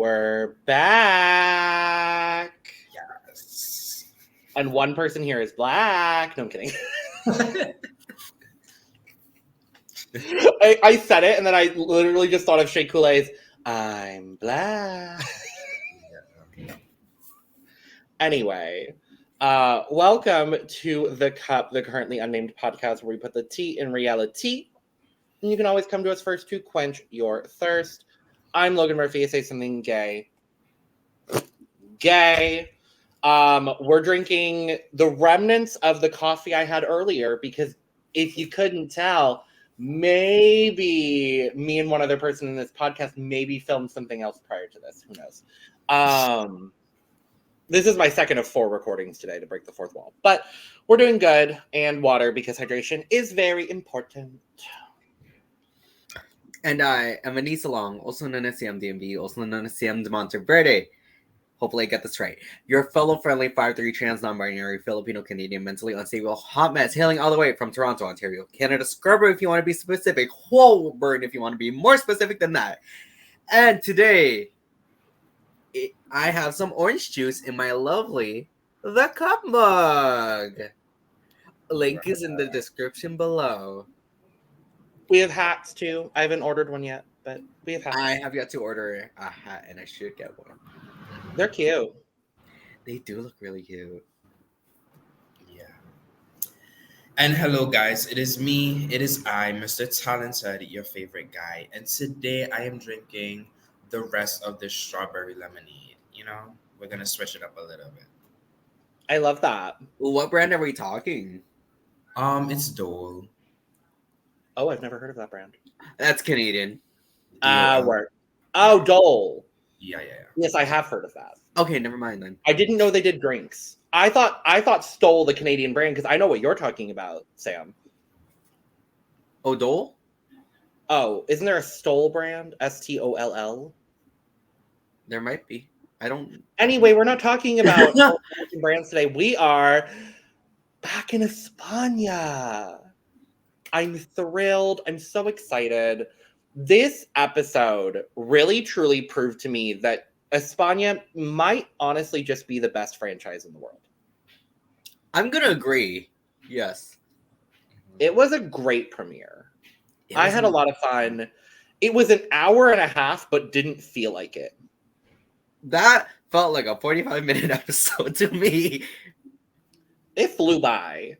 We're back. Yes. And one person here is black. No, I'm kidding. I said it, and then I literally just thought of Shea Coulee's I'm black. Anyway, welcome to The Cup, the Currently Unnamed Podcast, where we put the tea in reality. And you can always come to us first to quench your thirst. I'm Logan Murphy. I say something gay. Gay. We're drinking the remnants of the coffee I had earlier because if you couldn't tell, maybe me and one other person in this podcast maybe filmed something else prior to this. Who knows? This is my second of 4 recordings today to break the fourth wall. But we're doing good, and water because hydration is very important. And I am Aneesa Long, also known as CMDMB, also known as CM de Monteverde. Hopefully I get this right. Your fellow friendly 5'3" trans non-binary Filipino Canadian mentally unstable hot mess hailing all the way from Toronto, Ontario, Canada. Scrubber if you want to be specific. Whoa, burn if you want to be more specific than that. And today, I have some orange juice in my lovely The Cup mug. Link is in the description below. We have hats too. I haven't ordered one yet, but we have hats. I have yet to order a hat, and I should get one. They're cute. They do look really cute. Yeah. And hello, guys. It is me. It is I, Mr. Talented, your favorite guy. And today I am drinking the rest of the strawberry lemonade. You know, we're going to switch it up a little bit. I love that. What brand are we talking? It's Dole. Oh, I've never heard of that brand. That's Canadian. Work. Oh, Dole. Yeah. Yes, I have heard of that. Okay, never mind then. I didn't know they did drinks. I thought Stole the Canadian brand because I know what you're talking about, Sam. Oh, Dole? Oh, isn't there a Stole brand? Stoll? There might be. I don't. Anyway, we're not talking about brands today. We are back in España. I'm thrilled. I'm so excited. This episode really, truly proved to me that España might honestly just be the best franchise in the world. I'm going to agree. Yes. It was a great premiere. I had a lot of fun. It was an hour and a half, but didn't feel like it. That felt like a 45-minute episode to me. It flew by.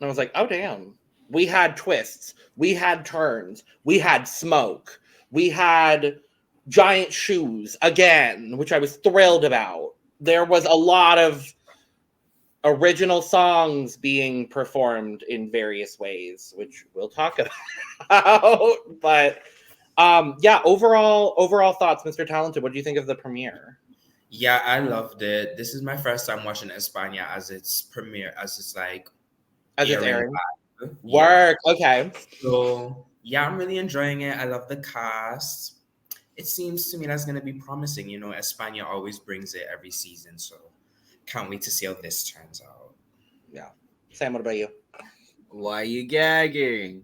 And I was like, oh, damn. We had twists. We had turns. We had smoke. We had giant shoes again, which I was thrilled about. There was a lot of original songs being performed in various ways, which we'll talk about. But yeah, overall thoughts, Mr. Talented. What do you think of the premiere? Yeah, I loved it. This is my first time watching España as its premiere, as it's airing. Yeah. Work. Okay. So yeah, I'm really enjoying it. I love the cast. It seems to me that's gonna be promising. You know, España always brings it every season, so can't wait to see how this turns out. Yeah. Sam, what about you? Why are you gagging?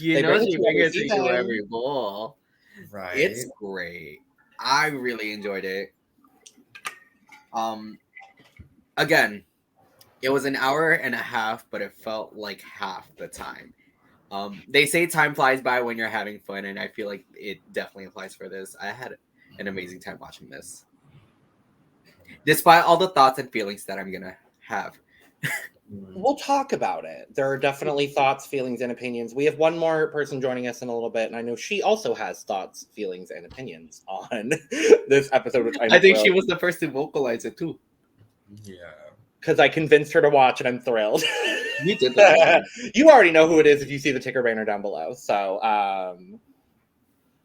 They know bring she it to every brings it to every ball. Right. It's great. I really enjoyed it. Again, it was an hour and a half, but it felt like half the time. They say time flies by when you're having fun, and I feel like it definitely applies for this. I had an amazing time watching this. Despite all the thoughts and feelings that I'm going to have. We'll talk about it. There are definitely thoughts, feelings, and opinions. We have one more person joining us in a little bit, and I know she also has thoughts, feelings, and opinions on this episode, which I think she was the first to vocalize it, too. Yeah. Because I convinced her to watch, and I'm thrilled. You did that. You already know who it is if you see the ticker banner down below. So,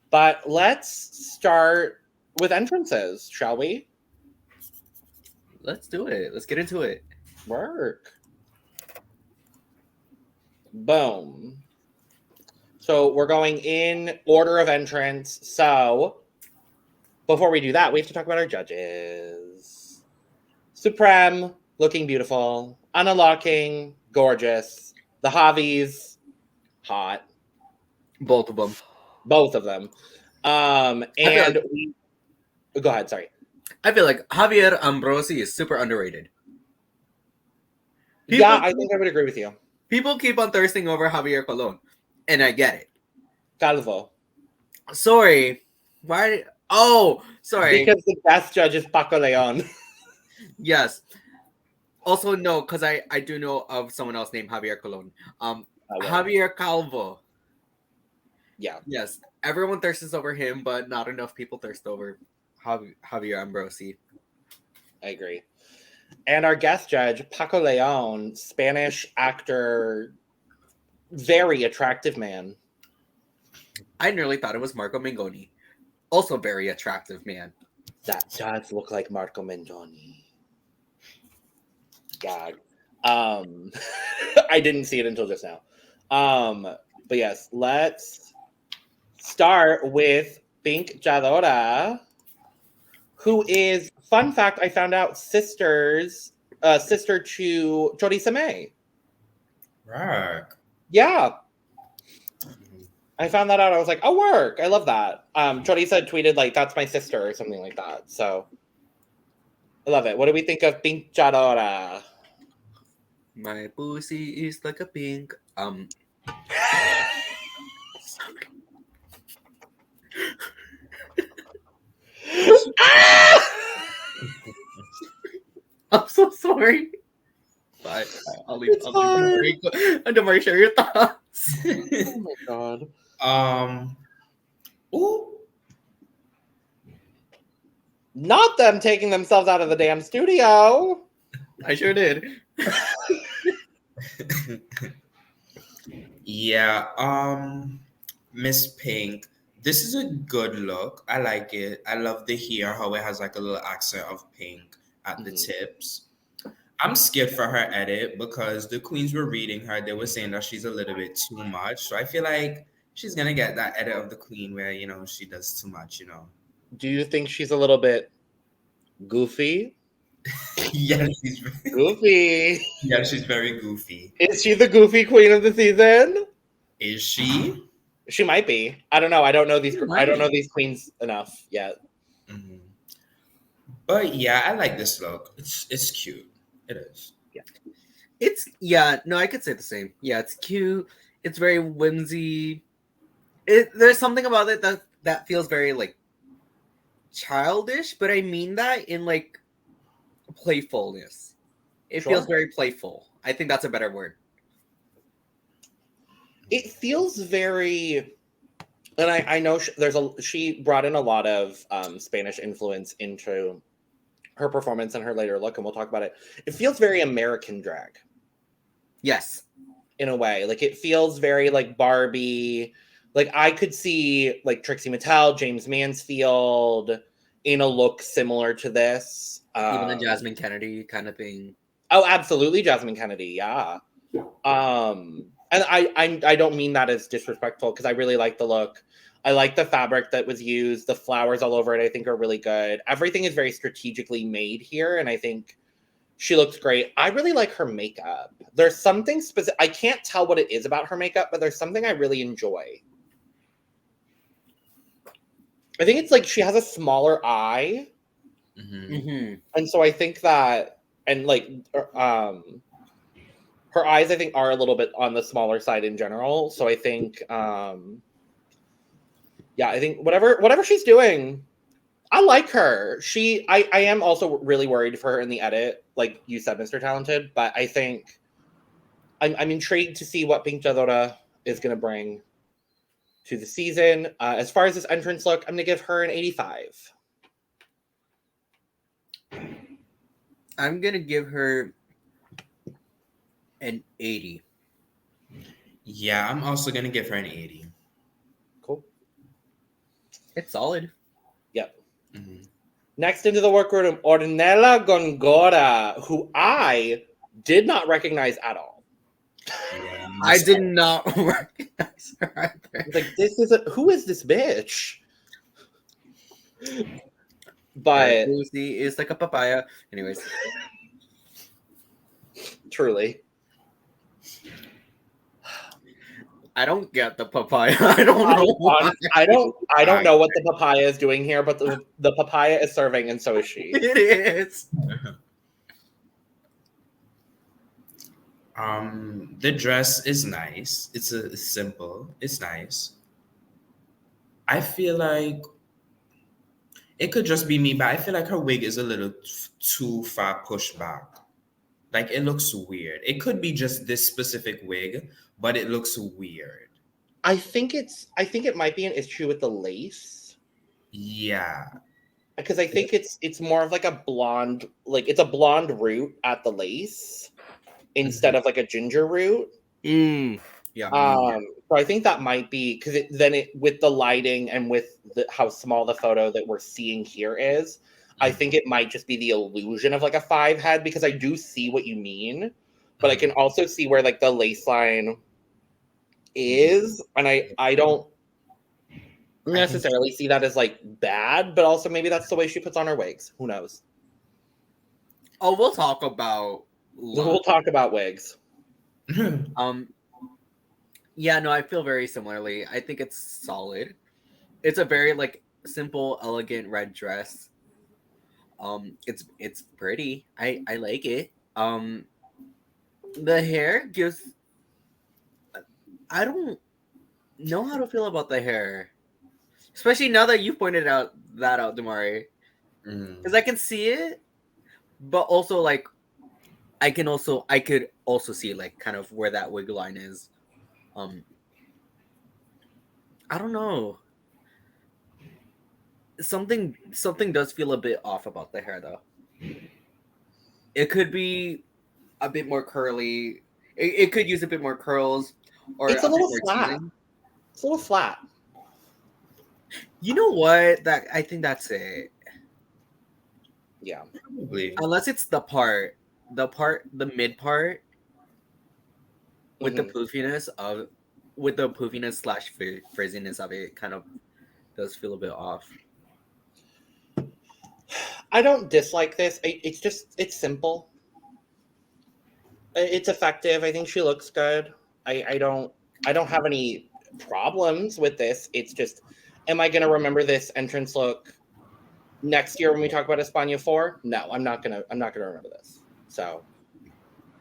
but let's start with entrances, shall we? Let's do it. Let's get into it. Work. Boom. So we're going in order of entrance. So before we do that, we have to talk about our judges. Supremme, looking beautiful. Unlocking, gorgeous. The Javis, hot. Both of them. Both of them. And Go ahead, sorry. I feel like Javier Ambrosi is super underrated. Yeah, I think I would agree with you. People keep on thirsting over Javier Colon, and I get it. Calvo. Sorry. Why? Oh, sorry. Because the best judge is Paco Leon. Yes. Also, no, because I do know of someone else named Javier Colon. Javier Calvo. Yeah. Yes. Everyone thirsts over him, but not enough people thirst over Javier Ambrosi. I agree. And our guest judge, Paco Leon, Spanish actor, very attractive man. I nearly thought it was Marco Mengoni. Also very attractive man. That does look like Marco Mengoni. Gag. I didn't see it until just now. But yes, let's start with Pink Chadora, who is, fun fact, I found out, sister to Choriza May. Right. Yeah. I found that out. I was like, oh, work. I love that. Choriza tweeted, like, that's my sister or something like that. So I love it. What do we think of Pink Chadora? My pussy is like a pink. I'm so sorry. Bye. I'll leave. Don't share your thoughts. Oh my god. Ooh. Not them taking themselves out of the damn studio. I sure did. Yeah. Miss Pink. This is a good look. I like it. I love the hair, how it has like a little accent of pink at the tips. I'm scared for her edit because the queens were reading her. They were saying that she's a little bit too much. So I feel like she's going to get that edit of the queen where, you know, she does too much, you know. Do you think she's a little bit goofy? Yeah, she's goofy. Yeah, she's very goofy. Is she the goofy queen of the season? Is she? She might be. I don't know. I don't know these queens enough yet. Mm-hmm. But yeah, I like this look. It's cute. It is. Yeah. No, I could say the same. Yeah, it's cute. It's very whimsy. There's something about it that feels very like childish, but I mean that in like playfulness. It feels very playful. I think that's a better word. It feels very, and I know she brought in a lot of Spanish influence into her performance and her later look, and we'll talk about it. It feels very American drag. Yes. In a way. Like, it feels very like Barbie. Like, I could see like Trixie Mattel, James Mansfield in a look similar to this. Even the Jasmine Kennedy kind of thing. Oh, absolutely, Jasmine Kennedy, yeah. And I don't mean that as disrespectful because I really like the look. I like the fabric that was used. The flowers all over it, I think, are really good. Everything is very strategically made here, and I think she looks great. I really like her makeup. There's something specific. I can't tell what it is about her makeup, but there's something I really enjoy. I think it's like she has a smaller eye. And so I think that, and like, her eyes, I think, are a little bit on the smaller side in general. So I think, I think whatever she's doing, I like her. I am also really worried for her in the edit, like you said, Mr. Talented. But I think I'm intrigued to see what Pink Chadora is going to bring to the season. As far as this entrance look, I'm going to give her an 85. I'm going to give her an 80. Yeah, I'm also going to give her an 80. Cool. It's solid. Yep. Next into the workroom, Hornella Gongora, who I did not recognize at all. Yeah, I did not recognize her either. Like, who is this bitch? But Lucy is like a papaya. Anyways. Truly. I don't get the papaya. I don't know why. I don't know what the papaya is doing here, but the papaya is serving, and so is she. It is. The dress is nice. It's simple. It's nice. I feel like it could just be me, but I feel like her wig is a little too far pushed back. Like it looks weird. It could be just this specific wig, but it looks weird. I think it might be an issue with the lace. Yeah. Because I think it's more of like a blonde, like it's a blonde root at the lace instead of like a ginger root. Yeah. So I think that might be because then with the lighting and with how small the photo that we're seeing here is, I think it might just be the illusion of like a 5 head, because I do see what you mean, but I can also see where like the lace line is, and I don't necessarily see that as like bad, but also maybe that's the way she puts on her wigs. Who knows? Oh, we'll talk about. We'll talk about wigs. Yeah, no, I feel very similarly. I think it's solid. It's a very like simple, elegant red dress. It's pretty. I like it. The hair gives. I don't know how to feel about the hair, especially now that you pointed out Damari, because I can see it, but also like I could also see like kind of where that wig line is. I don't know. Something does feel a bit off about the hair though. It could be a bit more curly. It could use a bit more curls, or It's a little bit more flat. teasing. It's a little flat. You know what? I think that's it. Yeah. Probably. Unless it's the mid part with the poofiness / frizziness of it, kind of does feel a bit off. I don't dislike this. It's simple. It's effective. I think she looks good. I don't have any problems with this. It's just, am I gonna remember this entrance look next year when we talk about España 4? No, I'm not gonna remember this. So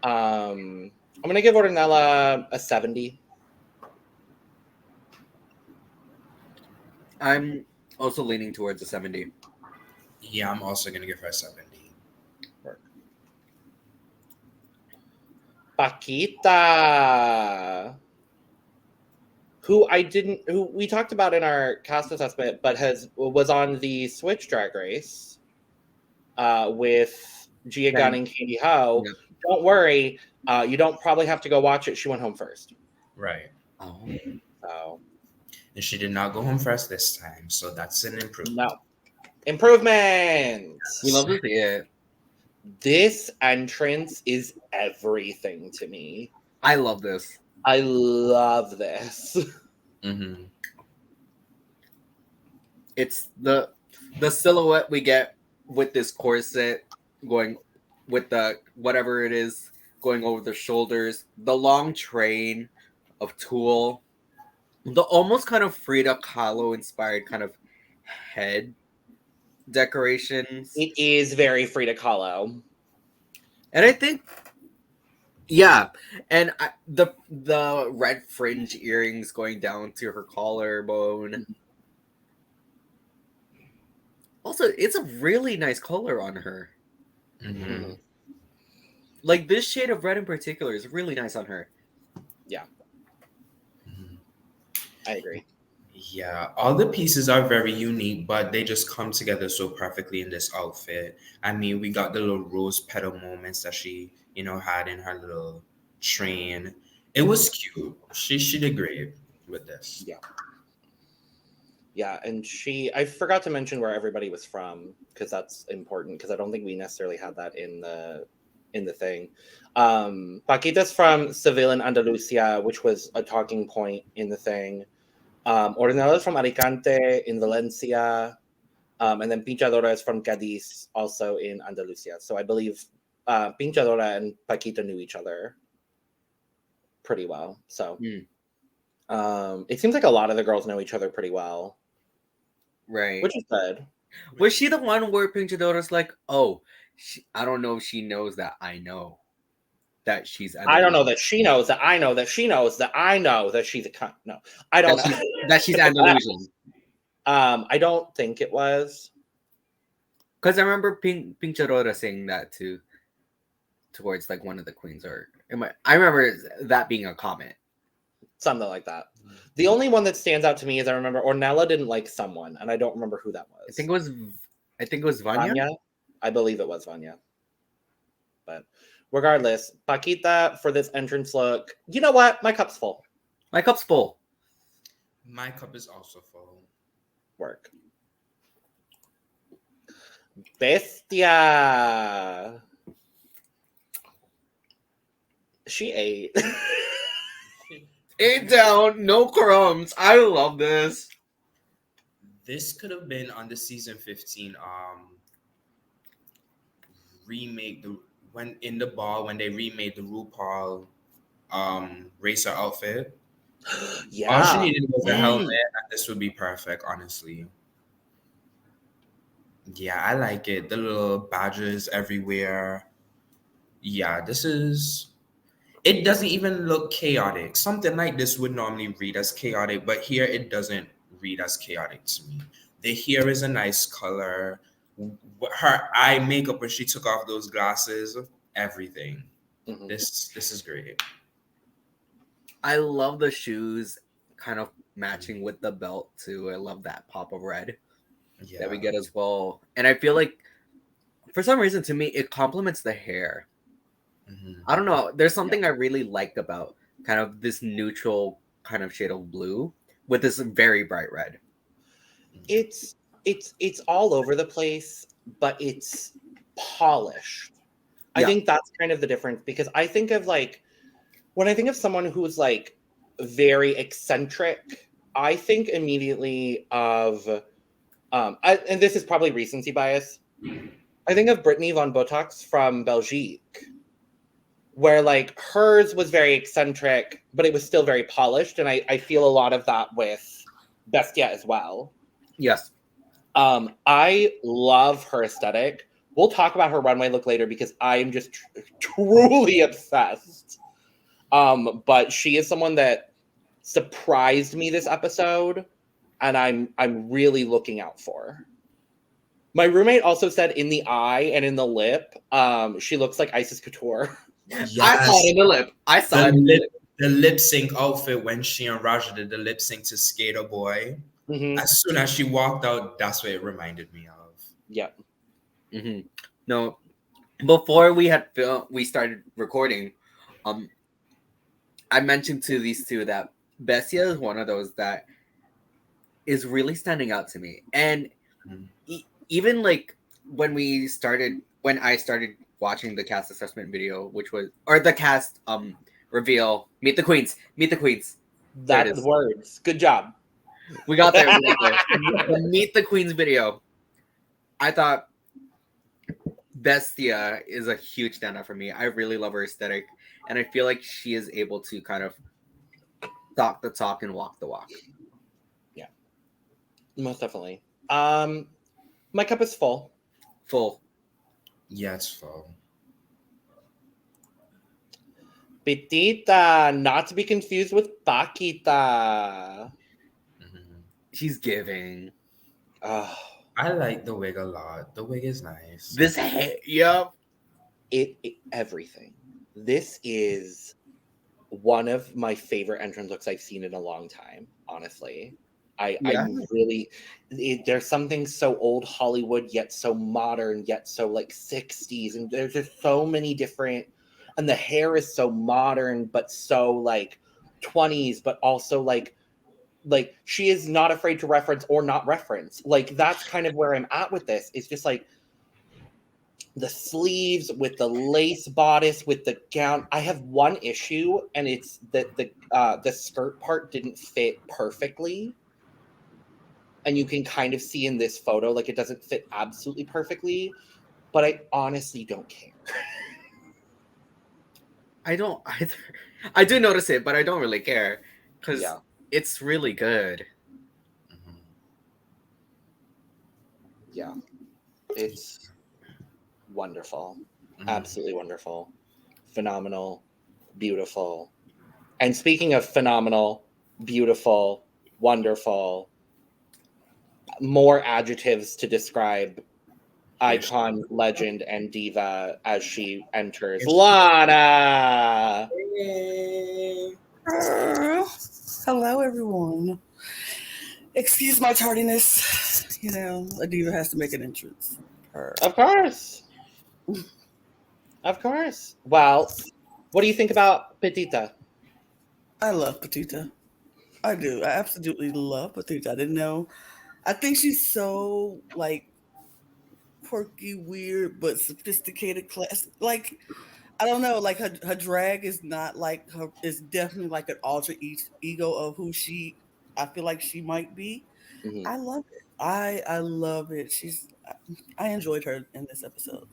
I'm gonna give Hornella a 70. I'm also leaning towards a 70. Yeah, I'm also gonna give her a 70. Pakita, who we talked about in our cast assessment, but was on the Switch Drag Race with Gia Gunn and Katie Ho. Yeah. Don't worry, you don't probably have to go watch it. She went home first. Right. Oh. So. And she did not go home first this time, so that's an improvement. No. Improvement! We love to see it. This entrance is everything to me. I love this. I love this. Mm-hmm. It's the silhouette we get with this corset going with the whatever it is going over the shoulders, the long train of tulle, the almost kind of Frida Kahlo inspired kind of head decorations. It is very Frida Kahlo. And I think, yeah, and the red fringe earrings going down to her collarbone. Also, it's a really nice color on her. Mm-hmm. Like this shade of red in particular is really nice on her. Yeah. Mm-hmm. I agree. Yeah, all the pieces are very unique, but they just come together so perfectly in this outfit. I mean, we got the little rose petal moments that she, had in her little train. It was cute. She did great with this. Yeah. Yeah, and I forgot to mention where everybody was from, because that's important, because I don't think we necessarily had that in the thing. Pakita's from Seville and Andalusia, which was a talking point in the thing. Hornella is from Alicante in Valencia, and then Chadora is from Cadiz, also in Andalusia. So I believe Chadora and Pakita knew each other pretty well. So It seems like a lot of the girls know each other pretty well, Right. which is good. Was she the one where Pink Chadora's like, oh, I don't know if she knows that I know that she's. I don't know that she knows that I know that she knows that I know that she's a cunt. No, I don't. That she's Andalusian. I don't think it was. Because I remember Pink Chadora saying that towards like one of the queens, or I remember that being a comment. Something like that. The only one that stands out to me is I remember Hornella didn't like someone, and I don't remember who that was. I think it was Vania. I believe it was Vania. But regardless, Pakita for this entrance look. You know what? My cup's full. My cup's full. My cup is also full. Work. Bestiah. She ate. Ate down, no crumbs. I love this. This could have been on the season 15 remake when they remade the RuPaul racer outfit. Yeah. All she needed was a helmet, and this would be perfect, honestly. Yeah, I like it. The little badges everywhere. Yeah, it doesn't even look chaotic. Something like this would normally read as chaotic, but here it doesn't read as chaotic to me. The hair is a nice color. Her eye makeup when she took off those glasses, everything. Mm-hmm. This is great. I love the shoes kind of matching with the belt too. I love that pop of red that we get as well. And I feel like for some reason to me it complements the hair. Mm-hmm. I don't know. There's something I really like about kind of this neutral kind of shade of blue with this very bright red. It's all over the place, but it's polished. Yeah. I think that's kind of the difference, because I think of like when I think of someone who's like very eccentric, I think immediately of and this is probably recency bias. I think of Brittany Von Botox from Belgique, where like hers was very eccentric, but it was still very polished. And I feel a lot of that with Bestiah as well. Yes. I love her aesthetic. We'll talk about her runway look later because I'm just truly obsessed. But she is someone that surprised me this episode, and I'm really looking out for. My roommate also said in the eye and in the lip, she looks like Isis Couture. Yes. I saw it in the lip. I saw it in the lip. The lip sync outfit when she and Raja did the lip sync to Skater Boy. Mm-hmm. As soon as she walked out, that's what it reminded me of. Yeah. Mm-hmm. No, before we started recording, I mentioned to these two that Bestiah is one of those that is really standing out to me. And even like when I started watching the cast assessment video, or the cast reveal, meet the queens. That's the words. Good job. We got there. The Meet the Queens video. I thought Bestiah is a huge standout for me. I really love her aesthetic, and I feel like she is able to kind of talk the talk and walk the walk. Yeah, most definitely. My cup is full. Full. Yeah, it's full. Pitita, not to be confused with Pakita. She's giving. Oh, I like the wig a lot. The wig is nice. This hair, yep. It everything. This is one of my favorite entrance looks I've seen in a long time, honestly. I'm really, there's something so old Hollywood, yet so modern, yet so like 60s. And there's just so many different, and the hair is so modern, but so like 20s, but also like she is not afraid to reference or not reference. Like that's kind of where I'm at with this. It's just like the sleeves with the lace bodice with the gown. I have one issue, and it's that the skirt part didn't fit perfectly. And you can kind of see in this photo, like it doesn't fit absolutely perfectly, but I honestly don't care. I don't either. I do notice it, but I don't really care because it's really good. Mhm. Yeah, it's wonderful, Mhm. absolutely wonderful, phenomenal, beautiful. And speaking of phenomenal, beautiful, wonderful, more adjectives to describe Here's icon, legend, and diva as she enters. here's- Lana! Hello, everyone. Excuse my tardiness. You know, a diva has to make an entrance. Of course. Of course. Well, what do you think about Pitita? I love Pitita. I do. I absolutely love Pitita. I didn't know. I think she's so like quirky, weird, but sophisticated, class. Like I don't know. Like her drag is not like her. It's definitely like an alter ego of who she. I feel like she might be. Mhm. I love it. I love it. I enjoyed her in this episode.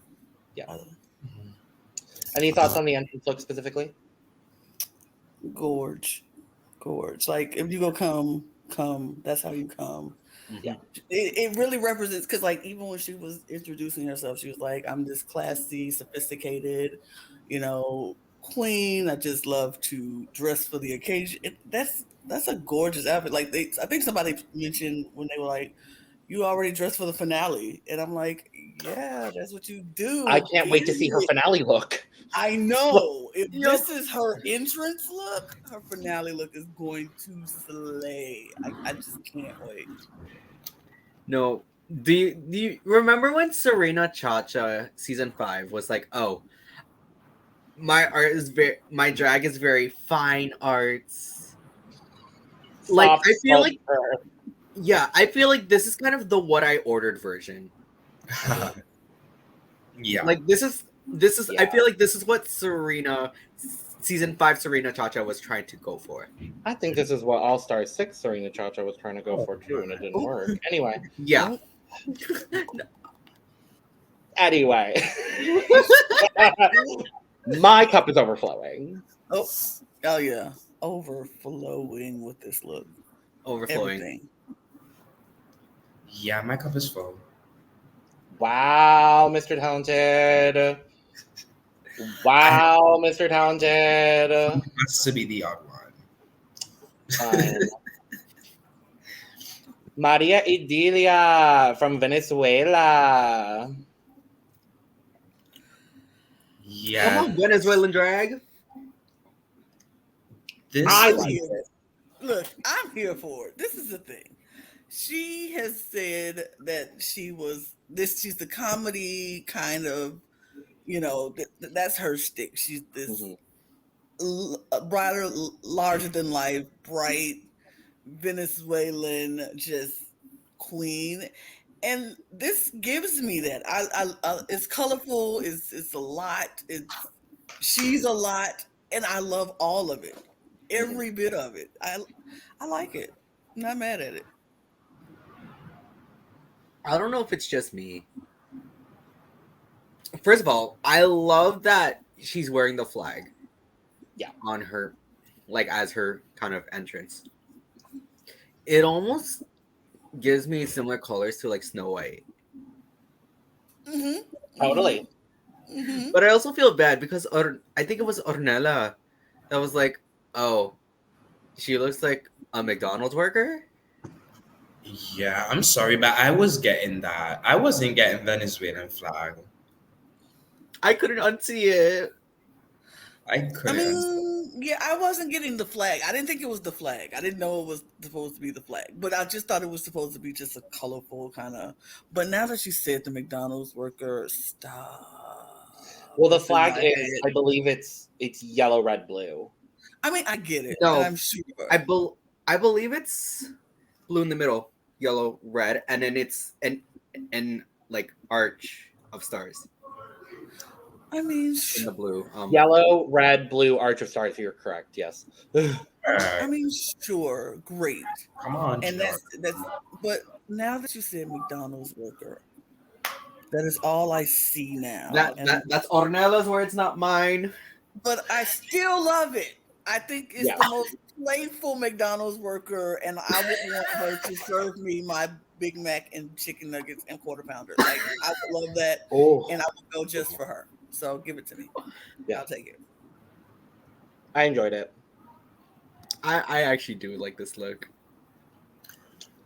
Yeah. Uh, Mhm. Any thoughts on the entrance look specifically? gorge. Like if you go come, that's how you come. Yeah. It really represents because like even when she was introducing herself, she was like, "I'm this classy, sophisticated, queen. I just love to dress for the occasion." That's a gorgeous outfit. Like I think somebody mentioned when they were like, "You already dressed for the finale," and I'm like, "Yeah, that's what you do." I can't wait to see her period." finale look. I know. If Yep. this is her entrance look, her finale look is going to slay. I just can't wait. No, do you remember when Serena Chacha season 5 was like, "Oh, my drag is very fine arts." Like Soft I feel like sculpture. I feel like this is kind of the what I ordered version. Yeah. Like this is I Yeah. feel like this is what season 5 Serena Chacha was trying to go for. I think this is what All Star 6 Serena Chacha was trying to go for too, and it didn't work. Anyway. Yeah. Anyway. My cup is overflowing. Oh yeah. Overflowing with this look. Overflowing. Everything. Yeah, my cup is full. Wow, Mr. Talented. Wow, Mr. Talented. Has to be the odd one. Fine. Maria Edilia from Venezuela. Come Yeah, on, Venezuelan drag. this I I'm like here. it. Look, I'm here for it. This is the thing. She has said that she's the comedy kind of, that's her stick. She's this Mhm. brighter, larger than life, bright Venezuelan just queen, and this gives me that. It's colorful. It's a lot. She's a lot, and I love all of it, every bit of it. I like it. I'm not mad at it. I don't know if it's just me. First of all, I love that she's wearing the flag. Yeah. On her, like as her kind of entrance. It almost gives me similar colors to like Snow White. Mm-hmm. Totally. Mm-hmm. But I also feel bad because I think it was Hornella that was like, "Oh, she looks like a McDonald's worker." Yeah, I'm sorry, but I was getting that. I wasn't getting Venezuelan flag. I couldn't unsee it. I I couldn't. mean, yeah, I wasn't getting the flag. I didn't think it was the flag. I didn't know it was supposed to be the flag, but I just thought it was supposed to be just a colorful kind of. But now that you said the McDonald's worker, stop. Well, the It's in flag my is, head. I believe it's yellow, red, blue. I mean, I get it, No, and I'm sure. I believe it's blue in the middle, yellow, red, and then it's an like arch of stars I mean, in the blue. Yellow, red, blue, arch of stars. You're correct. Yes. I mean, sure, great, Come on, and Chadora. that's. But now that you said McDonald's worker, that is all I see now. That's Ornella's words, not mine. But I still love it. I think it's Yeah. the most playful McDonald's worker, and I would want her to serve me my Big Mac and chicken nuggets and quarter pounder. Like, I would love that, Oh, and I would go just for her. So give it to me. Yeah. I'll take it. I enjoyed it. I actually do like this look.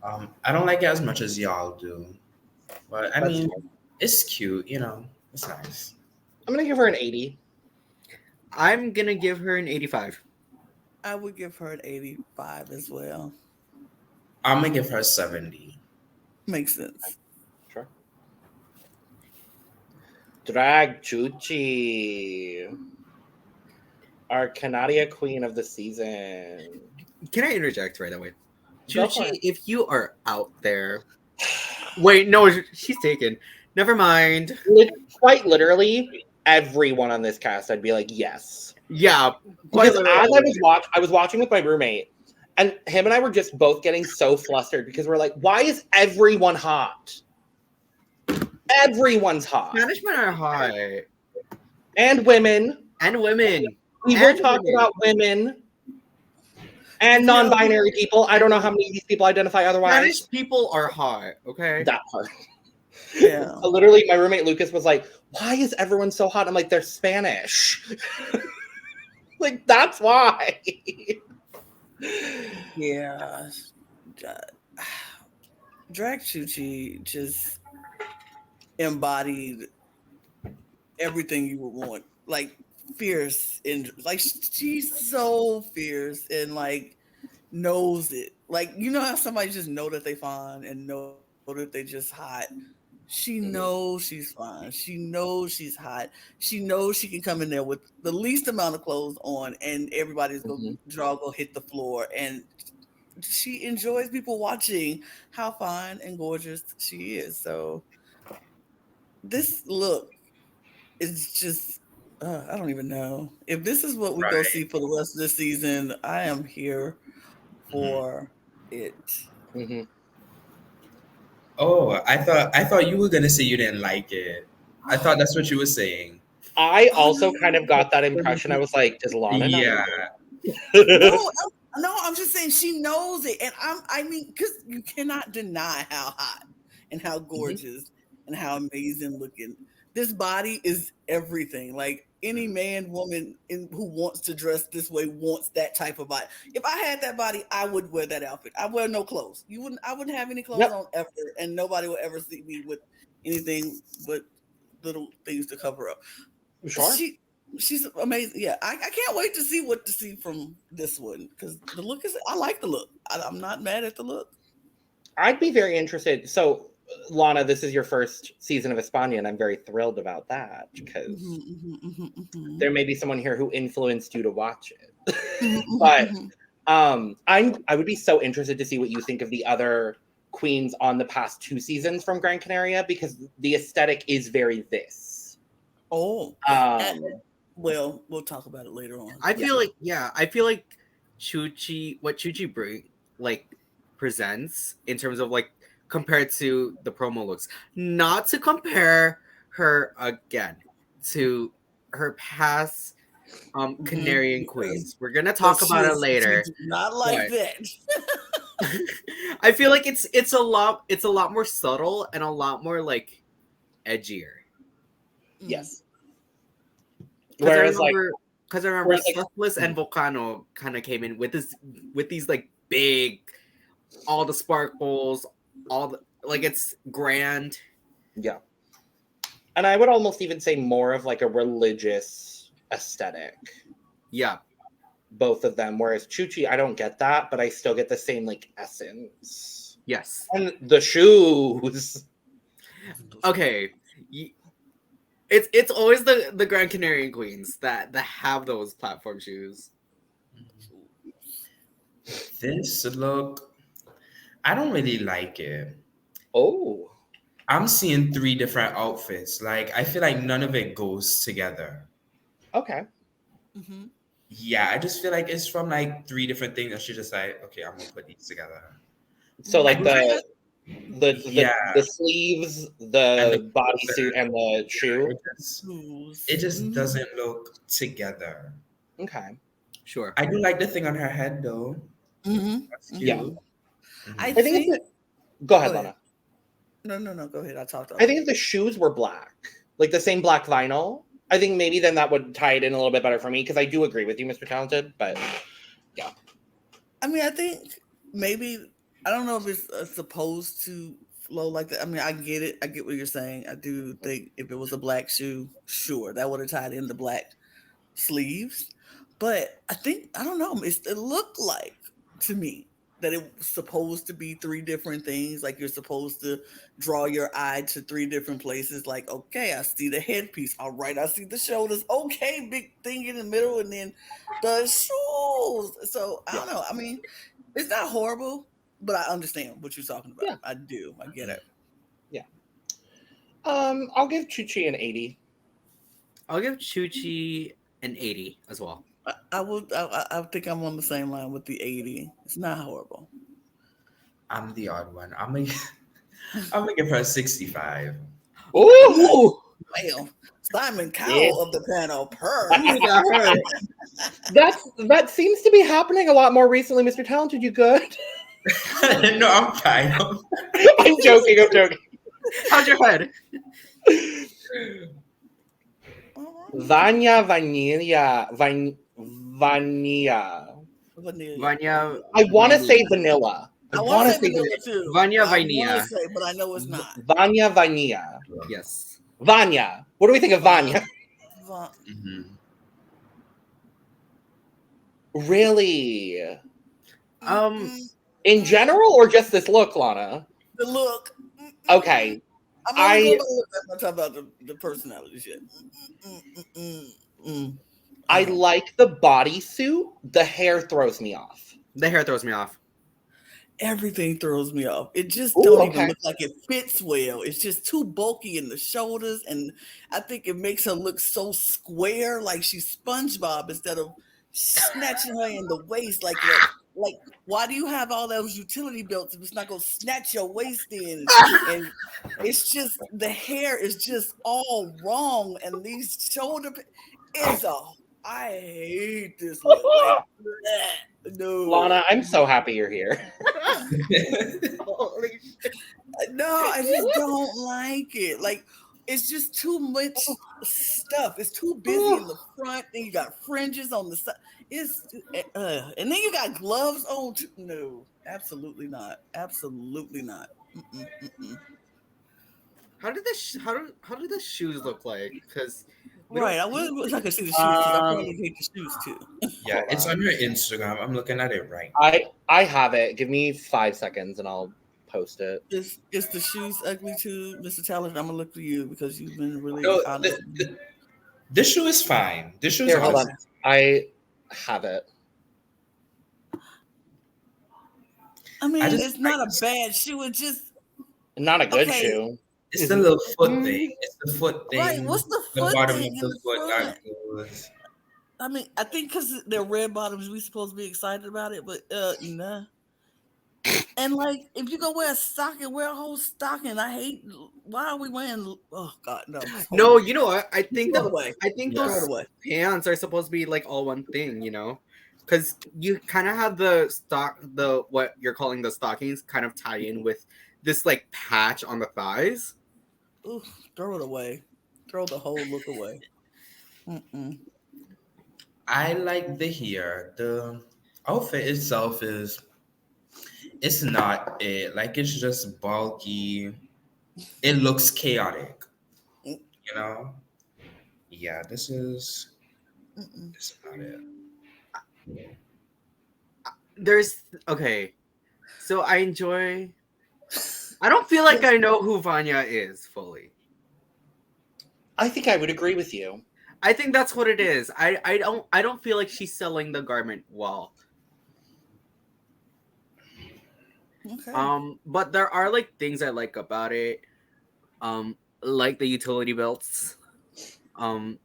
I don't like it as much as y'all do, but I That's mean, fine. it's cute. It's nice. I'm gonna give her an 80. I'm gonna give her an 85. I would give her an 85 as well. I'm gonna give her 70. Makes sense. Sure. Drag Chuchi, our Canada queen of the season. Can I interject right away? Go for Chuchi, it. if you are out there, wait, no, she's taken. Never mind. Quite literally, everyone on this cast, I'd be like, yes. Yeah, Because as I was watching with my roommate, and him and I were just both getting so flustered because we're like, why is everyone hot? Everyone's hot. management are hot And women. and women. We will And talk women. about women and non-binary people. I don't know how many of these people identify otherwise. Spanish people are hot. Okay. That part. Yeah. So literally, my roommate Lucas was like, why is everyone so hot? I'm like, they're Spanish. Like, that's why. Yeah. Drag Chuchi just embodied everything you would want. Like, fierce, and like, she's so fierce and like knows it. Like, you know how somebody just know that they fine and know that they just hot. She knows she's fine. She knows she's hot. She knows she can come in there with the least amount of clothes on, and everybody's gonna go hit the floor. And she enjoys people watching how fine and gorgeous she is. So this look is just, I don't even know. If this is what we go Right. see for the rest of the season, I am here for it. Mm-hmm. Oh, I thought you were gonna say you didn't like it. I thought that's what you were saying. I also kind of got that impression. I was like, does Lana not Yeah. No, I'm just saying she knows it, and I mean, because you cannot deny how hot and how gorgeous and how amazing looking this body is. Everything, like any man, woman who wants to dress this way wants that type of body. If I had that body, I would wear that outfit. I wear no clothes. I wouldn't have any clothes on ever, and nobody would ever see me with anything but little things to cover up. Sure. She's amazing. Yeah, I can't wait to see from this one, because the look is. I like the look. I'm not mad at the look. I'd be very interested. So, Lana, this is your first season of España, and I'm very thrilled about that because there may be someone here who influenced you to watch it. But I would be so interested to see what you think of the other queens on the past 2 seasons from Gran Canaria, because the aesthetic is very this. Oh, well, we'll talk about it later on. I feel like Chuchi, what Chuchi presents in terms of like compared to the promo looks, not to compare her again to her past Canarian queens. We're gonna talk about it later. Not like that. I feel like it's a lot more subtle and a lot more like edgier. Yes. Because I remember Surplus and Volcano kind of came in with these like big, all the sparkles, it's grand. Yeah. And I would almost even say more of like a religious aesthetic. Yeah. Both of them. Whereas Chuchi, I don't get that, but I still get the same like essence. Yes. And the shoes. Okay. It's always the Gran Canarian queens that have those platform shoes. This look, I don't really like it. Oh. I'm seeing 3 different outfits. Like, I feel like none of it goes together. Okay. Yeah, I just feel like it's from like 3 different things, and she's just like, okay, I'm gonna put these together. So like the sleeves, the bodysuit, and the shoe. It just doesn't look together. Okay. Sure. I do like the thing on her head though. Mm-hmm. That's cute. Yeah. I I think think. it's go ahead, Go Lana. ahead. No. Go ahead. I talked. I think if the shoes were black, like the same black vinyl, I think maybe then that would tie it in a little bit better for me because I do agree with you, Mr. Talented. But yeah, I mean, I think maybe I don't know if it's supposed to flow like that. I mean, I get it. I get what you're saying. I do think if it was a black shoe, sure, that would have tied in the black sleeves. But I think I don't know. It looked like to me that it was supposed to be three different things. Like you're supposed to draw your eye to three different places. Like, okay, I see the headpiece. All right, I see the shoulders. Okay, big thing in the middle, and then the shoes. So I don't know. I mean, it's not horrible, but I understand what you're talking about. Yeah. I do. I get it. yeah. I'll give Chuchi an 80. I'll give Chuchi an 80 as well. I would. I think I'm on the same line with the 80. It's not horrible. I'm the odd one. I'm gonna give her a 65. Ooh, Well, Simon Cowell of the panel, per. that seems to be happening a lot more recently, Mr. Talented. You good? No, I'm fine. I'm joking. How's your head? Vania Vainilla. Vania. Vania. I want to say vanilla. I want to say vanilla too. Vania I Vainilla. want to say, but I know it's not. Vania Vainilla. Yes. Vania. What do we think of Vania? Mhm. Really? In Mm-hmm. general, or just this look, Lana? The look. Okay. I'm only going to talk about the personality shit. I like the bodysuit. The hair throws me off. The hair throws me off. Everything throws me off. It just Ooh, don't okay. even look like it fits well. It's just too bulky in the shoulders, and I think it makes her look so square, like she's SpongeBob instead of snatching her in the waist like that. Like, why do you have all those utility belts if it's not gonna snatch your waist in? And it's just the hair is just all wrong, and these shoulder is I hate this look. Like, bleh, no, Lana, I'm so happy you're here. no, I just don't like it. Like, it's just too much stuff. It's too busy in the front. Then you got fringes on the side. It's and then you got gloves on. No, absolutely not. Absolutely not. How did the shoes look like? Because Right, I wish I could see the shoes because I probably hate the shoes too. Yeah, it's on her Instagram. I'm looking at it right. I have it. Give me 5 seconds and I'll post it. Is the shoes ugly too, Mr. Talent? I'm gonna look for you because you've been really No, honest. this shoe is fine. This shoe is Here, hold awesome. on. I have it. I mean, I just it's not a bad shoe. It's just Not a good Okay. shoe. It's the little foot thing. It's the foot thing. right. What's the The foot bottom thing of in the the foot front? got goes. I mean, I think because they're red bottoms, we supposed to be excited about it, but nah. And like, if you go wear a stocking, wear a whole stocking. I hate. Why are we wearing? Oh God, no. no, you know what? I think Throw it away. Yeah. Throw it those away. pants are supposed to be like all one thing, you know? Because you kind of have the what you're calling the stockings kind of tie in with this like patch on the thighs. Ooh, throw it away. Throw the whole look away. Mm-mm. I like the hair. The outfit itself it's not it. Like it's just bulky. It looks chaotic. You know? Yeah, this is not it. So I don't feel like I know who Vania is fully. I think I would agree with you. I think that's what it is. I don't feel like she's selling the garment well. Okay. But there are like things I like about it. Like the utility belts. I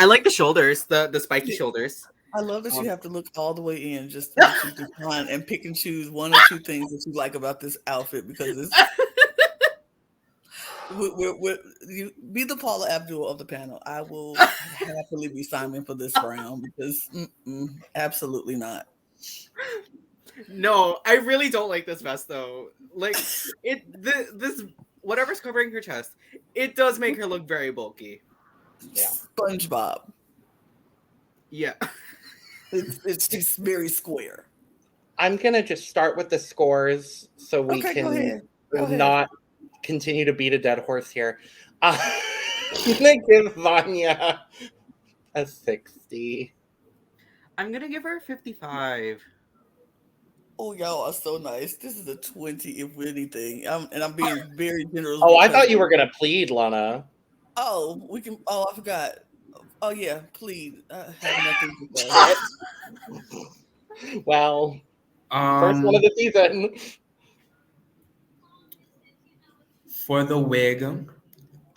like the shoulders, the spiky shoulders. I love that you have to look all the way in just to make you decline and pick and choose one or two things that you like about this outfit because it's You be the Paula Abdul of the panel. I will happily be Simon for this round because absolutely not. No, I really don't like this vest though. Like this whatever's covering her chest, it does make her look very bulky. Yeah. SpongeBob. Yeah. It's just very square. I'm gonna just start with the scores so we Okay, can go ahead. not continue to beat a dead horse here. I'm gonna give Vania a 60. I'm gonna give her a 55. Oh, y'all are so nice. This is a 20, if anything. I'm being very generous. Oh, I because- thought you were gonna plead, Lana. Oh, we can. Oh, I forgot. Oh yeah, please. I have nothing to say. Well, first one of the season. For the wig,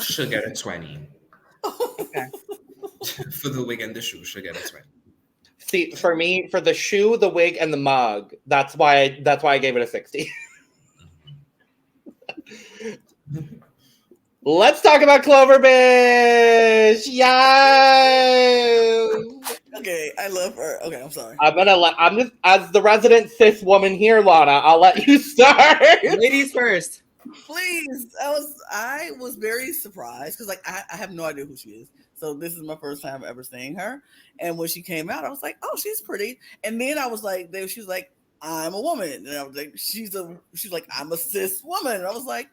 she'll get a 20. Okay. For the wig and the shoe, she'll get a 20. See, for me, for the shoe, the wig, and the mug, that's why I gave it a 60. Let's talk about Clover Bish. Yes. Okay, I love her. Okay, I'm sorry. I'm just as the resident cis woman here, Lana. I'll let you start. Ladies first. Please, I was very surprised because like I have no idea who she is. So this is my first time ever seeing her. And when she came out, I was like, oh, she's pretty. And then I was like, she was like, I'm a woman. And I was like, she's like, I'm a cis woman. And I was like,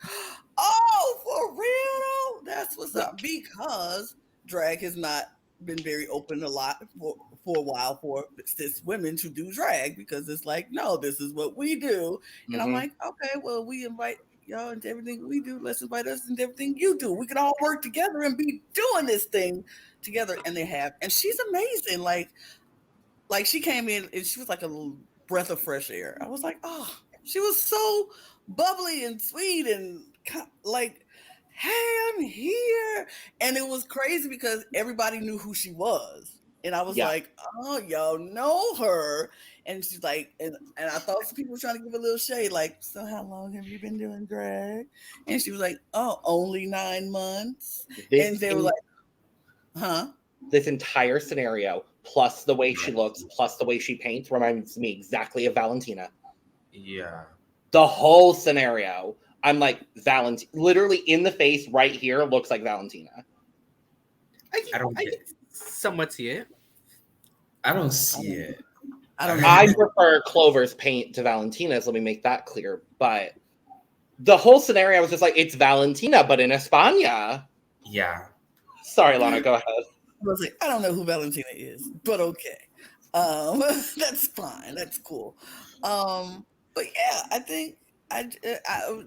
oh, for real? That's what's up. Because drag has not been very open a lot for a while for cis women to do drag because it's like, no, this is what we do. And I'm like, okay, well, we invite y'all into everything we do. Let's invite us into everything you do. We can all work together and be doing this thing together. And they have. And she's amazing. Like she came in and she was like a little breath of fresh air. I was like, oh, she was so bubbly and sweet and like, hey, I'm here. And it was crazy because everybody knew who she was. And I was like, oh, y'all know her. And she's like, and I thought some people were trying to give a little shade, like, so how long have you been doing drag? And she was like, oh, only 9 months. And they were like, huh? This entire scenario, plus the way she looks, plus the way she paints, reminds me exactly of Valentina. Yeah. The whole scenario, I'm like, literally in the face right here looks like Valentina. I can somewhat see it. I don't see it. I prefer Clover's paint to Valentina's. Let me make that clear. But the whole scenario was just like, it's Valentina, but in España. Yeah. Sorry, Lana, go ahead. I was like, I don't know who Valentina is, but okay. That's fine. That's cool. But yeah, I think I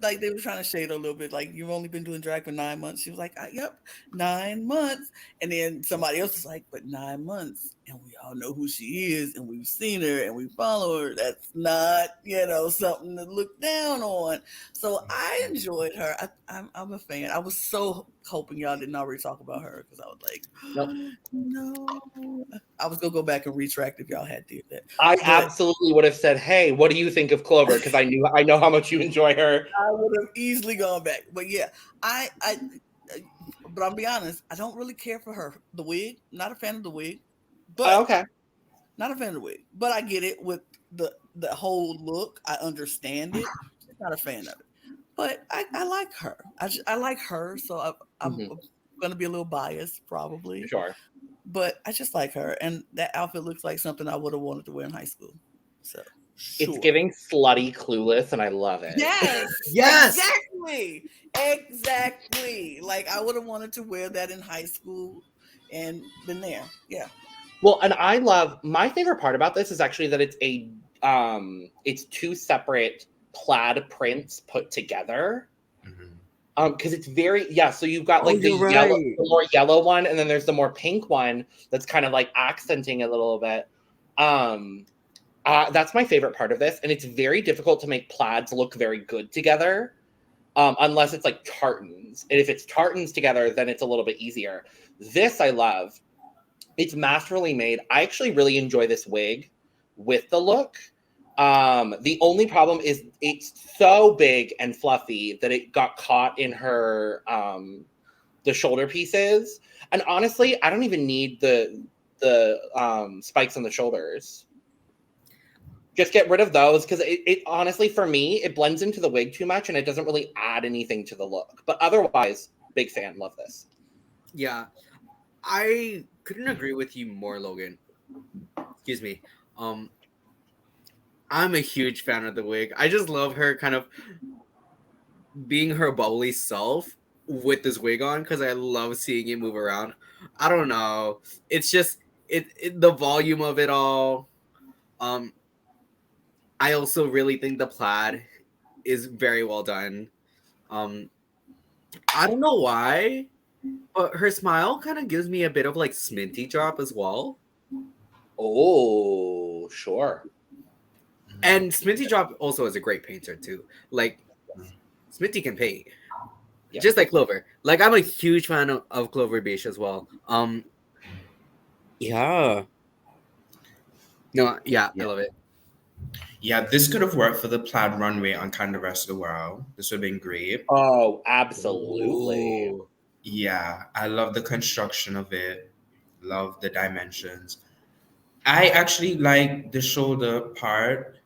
like they were trying to shade her a little bit. Like, you've only been doing drag for 9 months. She was like, yep, 9 months. And then somebody else was like, but 9 months, and we all know who she is, and we've seen her, and we follow her. That's not, something to look down on. So I enjoyed her. I'm a fan. I was so hoping y'all didn't already talk about her because I was like, no. I was gonna go back and retract if y'all had did that. I absolutely would have said, hey, what do you think of Clover? Because I know how much you enjoy her. I would have easily gone back. But yeah, but I'll be honest, I don't really care for her. The wig, not a fan of the wig. But okay. Not a fan of the wig. But I get it with the whole look. I understand it. Not a fan of it. But I like her. I like her, so I'm going to be a little biased, probably. Sure. But I just like her, and that outfit looks like something I would have wanted to wear in high school. So It's giving slutty Clueless, and I love it. Yes, yes, exactly. Like I would have wanted to wear that in high school, and been there. Yeah. Well, and I love my favorite part about this is actually that it's it's two separate plaid prints put together. Because it's very so you've got like the more yellow one, and then there's the more pink one that's kind of like accenting it a little bit. That's my favorite part of this, and it's very difficult to make plaids look very good together, unless it's like tartans. And if it's tartans together, then it's a little bit easier. This I love. It's masterfully made. I actually really enjoy this wig with the look. The only problem is it's so big and fluffy that it got caught in her the shoulder pieces. And honestly, I don't even need the spikes on the shoulders. Just get rid of those because it honestly, for me, it blends into the wig too much and it doesn't really add anything to the look. But otherwise, big fan, love this. Yeah, I couldn't agree with you more, Logan. Excuse me. I'm a huge fan of the wig. I just love her kind of being her bubbly self with this wig on because I love seeing it move around. I don't know. It's just the volume of it all. I also really think the plaid is very well done. I don't know why, but her smile kind of gives me a bit of like Sminty drop as well. Oh, sure. And Sminty drop also is a great painter too. Like Sminty can paint. Yeah. Just like Clover. Like I'm a huge fan of Clover Bish as well. Yeah. No, yeah, I love it. Yeah, this could have worked for the plaid runway on Kind of Rest of the World. This would have been great. Oh, absolutely. Ooh. Yeah, I love the construction of it. Love the dimensions. I actually like the shoulder part.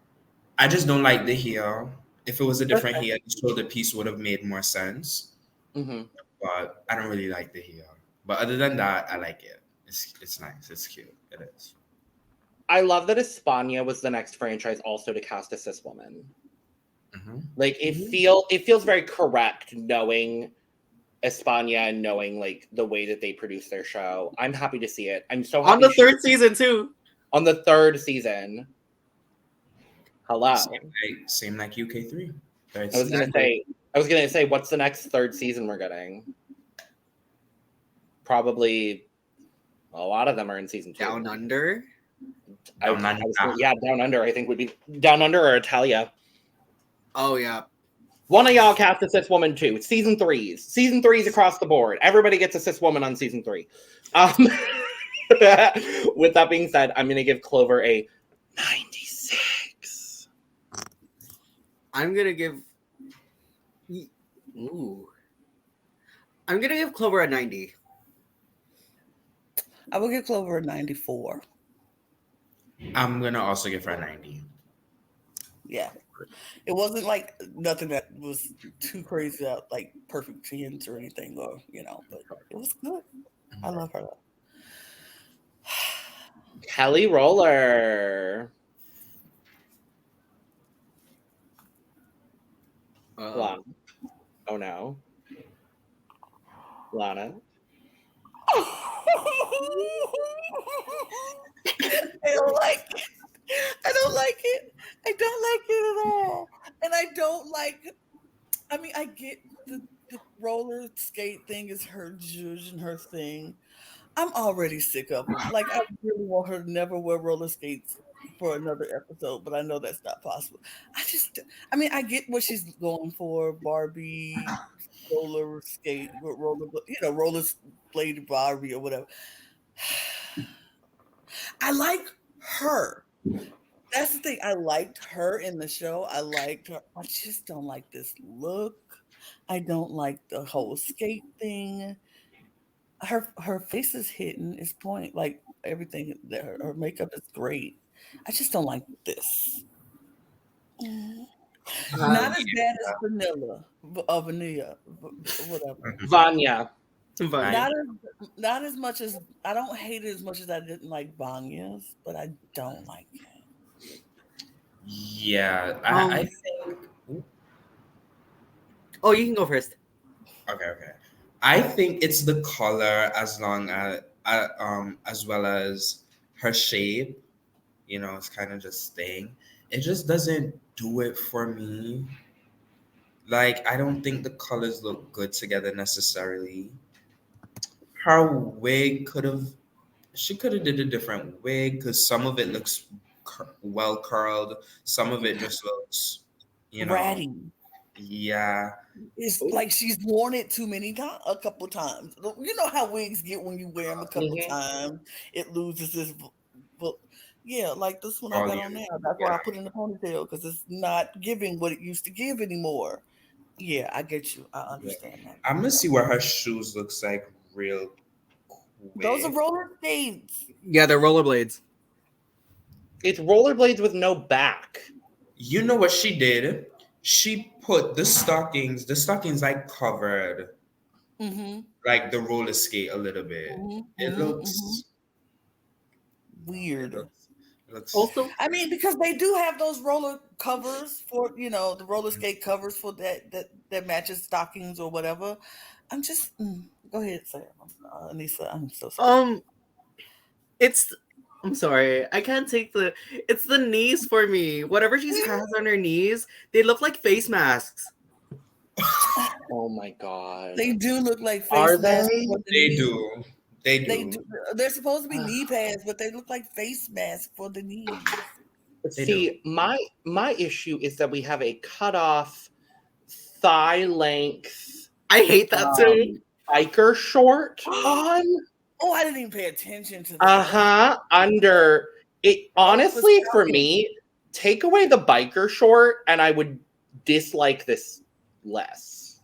I just don't like the heel. If it was a different heel, the shoulder piece would have made more sense. Mm-hmm. But I don't really like the heel. But other than that, I like it. It's nice. It's cute. It is. I love that España was the next franchise also to cast a cis woman. Mm-hmm. Like it feels very correct knowing España and knowing like the way that they produce their show. I'm happy to see it. I'm so happy On the third season too. On the third season. Hello. Same like UK3. I was gonna say, what's the next third season we're getting? Probably a lot of them are in season 2. Down Under. Down Under. I think would be Down Under or Italia. Oh yeah. One of y'all cast a cis woman too. It's season 3s. Season 3s across the board. Everybody gets a cis woman on season 3. With that being said, I'm gonna give Clover a 96. I'm gonna give Clover a 90. I will give Clover a 94. I'm gonna also give her a 90. Yeah. It wasn't like nothing that was too crazy out, like perfect tens or anything, or but it was good. I love her though. Kelly Roller. Lana. Oh no. Lana. I don't like it. I don't like it. I don't like it at all. And I don't like. I mean, I get the roller skate thing is her zhuzh and her thing. I'm already sick of it. Like, I really want her to never wear roller skates for another episode, but I know that's not possible. I get what she's going for, Barbie roller skate, roller blade Barbie or whatever. I like her. That's the thing. I liked her in the show. I liked her. I just don't like this look. I don't like the whole skate thing. Her face is hidden. It's point like everything. Her makeup is great. I just don't like this. Not as bad as Vanilla, whatever. Vania. Not as much as I don't hate it as much as I didn't like Vanya's, but I don't like it. Yeah, I think. Oh, you can go first. Okay. I think it's the color as well as her shape. It's kind of just staying. It just doesn't do it for me. Like, I don't think the colors look good together necessarily. Her wig she could have did a different wig because some of it looks well curled. Some of it just looks, ratty. Yeah. It's like she's worn it too many times, a couple times. You know how wigs get when you wear them a couple times. It loses its full. Yeah, like this one I got on Volume. now. That's why I Yeah. put in the ponytail because it's not giving what it used to give anymore. Yeah, I get you. I understand that. I'm gonna Yeah. see what her shoes looks like real Those are quick. roller skates. Yeah, they're rollerblades. It's rollerblades with no back. You know what she did? She put the stockings like covered Mm-hmm. like the roller skate a little bit. Mm-hmm. It Mm-hmm. looks Weird. it looks Also, I mean, because they do have those roller covers for the roller skate covers for that matches stockings or whatever. I'm just go ahead, Sam. Aneesa, I'm so sorry. it's. I'm sorry, I can't take the. It's the knees for me. Whatever she has on her knees, they look like face masks. Oh my god. They do look like Are face masks. they? for the they knee. do. They do. They do. They're supposed to be knee pads, but they look like face masks for the knees. They See, my issue is that we have a cutoff thigh length I hate that too. biker short on. Oh, I didn't even pay attention to that. Under it. Honestly, for me, take away the biker short, and I would dislike this less.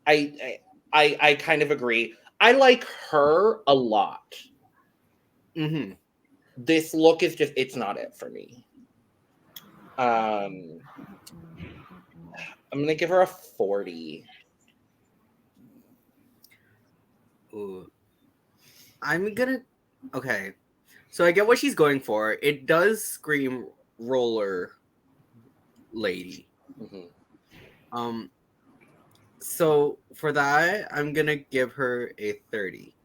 I kind of agree. I like her a lot. Mm-hmm. This look is just, it's not it for me. I'm gonna give her a 40. Ooh. I'm gonna. Okay, so I get what she's going for. It does scream roller lady. Mm-hmm. So for that, I'm gonna give her a 30.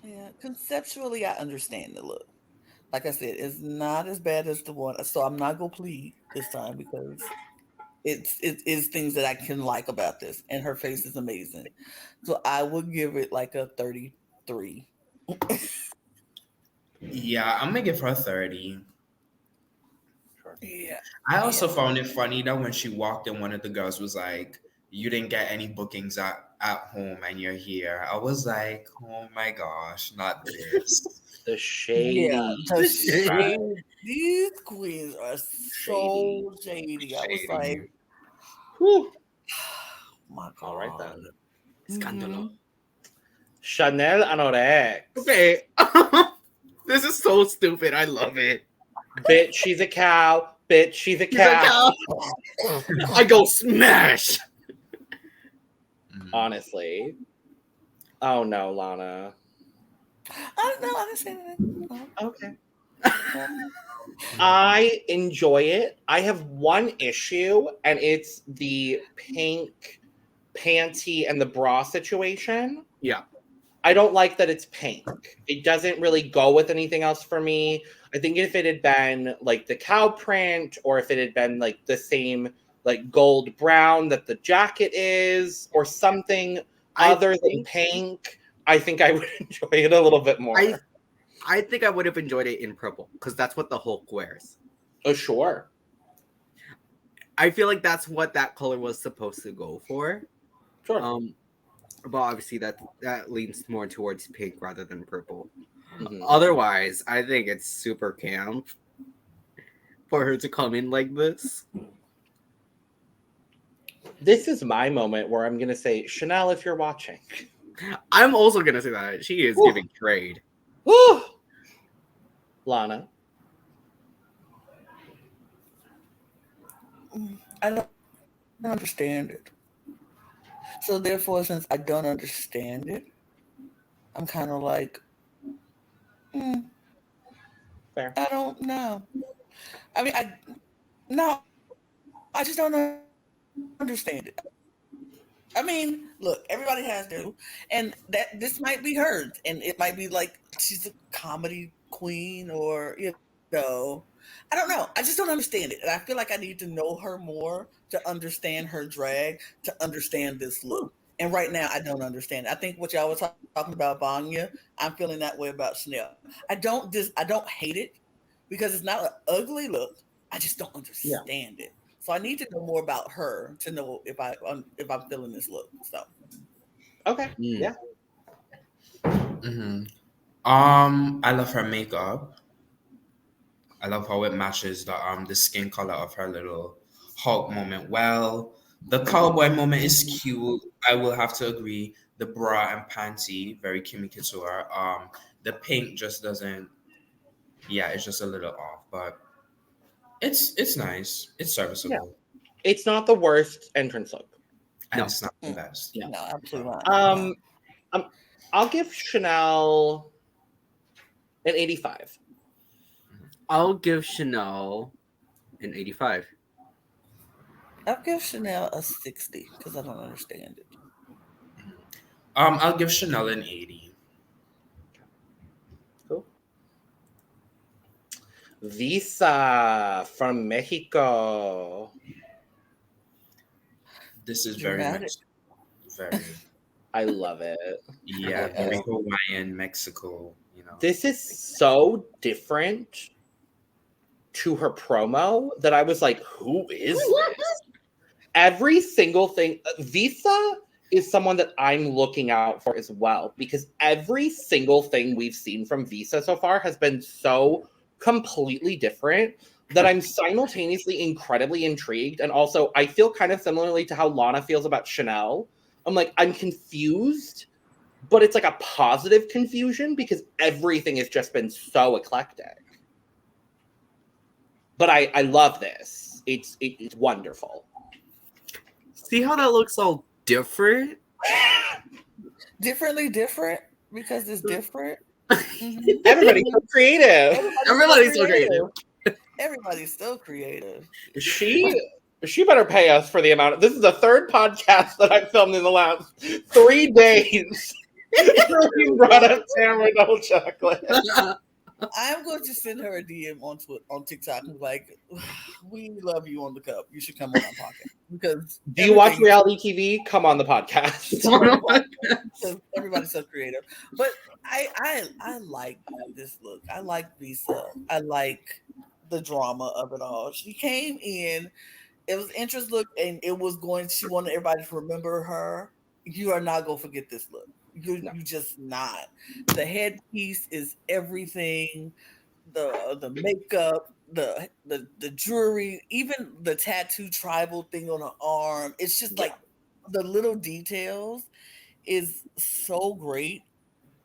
Yeah, conceptually, I understand the look. Like I said, it's not as bad as the one. So I'm not gonna plead this time because it is things that I can like about this, and her face is amazing. So I would give it like a 33. Yeah, I'm gonna give her 30. Yeah. I also found it funny that when she walked in, one of the girls was like, "You didn't get any bookings at home and you're here." I was like, "Oh my gosh, not this." The shady. Yeah, the Shady. shade. These queens are so shady. I was like, Shady. Whew. my God. All right then. Scandalo. Chanel Anorex. Okay. This is so stupid. I love it. Bitch, she's a cow. Bitch, she's a cow. I go smash. Honestly. Oh no, Lana. I don't know. I didn't say anything. Okay. I enjoy it. I have one issue, and it's the pink panty and the bra situation. Yeah. I don't like that it's pink. It doesn't really go with anything else for me. I think if it had been like the cow print, or if it had been like the same like gold brown that the jacket is, or something other than pink, I think I would enjoy it a little bit more. I think I would have enjoyed it in purple because that's what the Hulk wears. Oh, sure. I feel like that's what that color was supposed to go for. Sure. But obviously that leans more towards pink rather than purple. Mhm. Otherwise, I think it's super camp for her to come in like this. This is my moment where I'm going to say, Chanel, if you're watching. I'm also going to say that. She is giving trade. Woo! Lana. I don't understand it. So therefore, since I don't understand it, I'm kind of like, Fair. I don't know. I mean, I just don't understand it. I mean, look, everybody has their, and that this might be hers, and it might be like she's a comedy queen, or I don't know. I just don't understand it, and I feel like I need to know her more to understand her drag, to understand this look. And right now, I don't understand it. I think what y'all was talking about, Vania, I'm feeling that way about Chanel. I don't hate it because it's not an ugly look. I just don't understand it. So I need to know more about her to know if I'm feeling this look. So Okay. Yeah. Mm-hmm. I love her makeup. I love how it matches the skin color of her little Hulk moment. Well, the cowboy moment is cute. I will have to agree. The bra and panty, very Kimmy Couture. The pink just doesn't. Yeah, it's just a little off, but it's nice. It's Yeah. serviceable, It's not the worst entrance look. and No. it's not the best. Yeah. No, absolutely not. I'll give Chanel an 85. I'll give Chanel an 85. I'll give Chanel a 60 because I don't understand it. I'll give Chanel an 80. Cool. Visa from Mexico. This is very Dramatic. much very I love it. yeah, very Hawaiian, Mexico. You know, This is so different to her promo that I was like, who is this? Every single thing. Visa is someone that I'm looking out for as well, because every single thing we've seen from Visa so far has been so completely different that I'm simultaneously incredibly intrigued. And also, I feel kind of similarly to how Lana feels about Chanel. I'm like, I'm confused, but it's like a positive confusion because everything has just been so eclectic. But I love this. It's wonderful. See how that looks all different? Differently different because it's different. Everybody's so creative. Everybody's so creative. Everybody's so creative. She better pay us for the amount. This is the third podcast that I've filmed in the last 3 days. We brought up Tamara Double Chocolate. I'm going to send her a DM on TikTok and be like, we love you on the cup. You should come on our podcast. Because Do you watch reality TV? Come on the podcast. because everybody's so creative. But I like this look. I like Visa. I like the drama of it all. She came in, it was interest look, and she wanted everybody to remember her. You are not gonna forget this look. You just not. The headpiece is everything. The makeup, the jewelry, even the tattoo tribal thing on her arm. It's just like the little details is so great,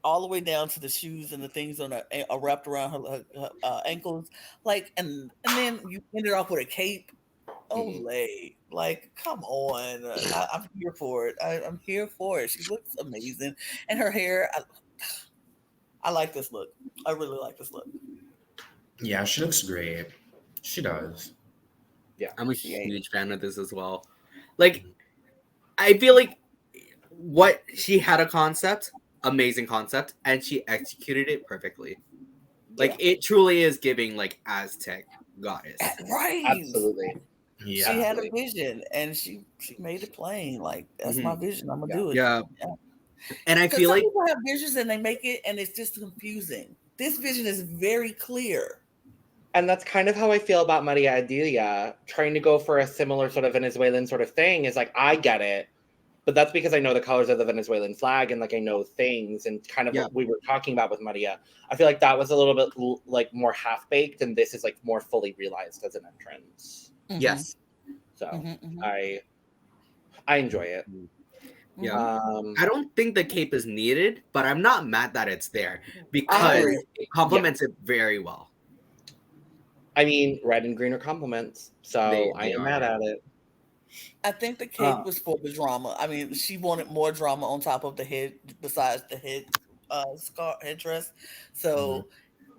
all the way down to the shoes and the things on her wrapped around her ankles. Like, and then you ended off with a cape. Olay. Like, come on. I'm here for it. I'm here for it. She looks amazing. And her hair, I like this look. I really like this look. yeah, she looks great. She does. Yeah, I'm a huge fan of this as well. Like, I feel like what she had a concept, amazing concept, and she executed it perfectly. Like, it truly is giving like Aztec goddess. Right. absolutely. Yeah, She had a vision and she made it plain. Like, that's my vision. I'm gonna do it. Yeah. And I Because feel some like people have visions and they make it and it's just confusing. This vision is very clear. And that's kind of how I feel about Maria Edilia. Trying to go for a similar sort of Venezuelan sort of thing is like, I get it. But that's because I know the colors of the Venezuelan flag and like I know things and kind of what we were talking about with Maria. I feel like that was a little bit like more half-baked and this is like more fully realized as an entrance. yes. So I enjoy it. Yeah. I don't think the cape is needed, but I'm not mad that it's there because it complements it very well. I mean, red and green are compliments, so I am mad at it. I think the cape was for the drama. I mean, she wanted more drama on top of the head besides the headdress. So,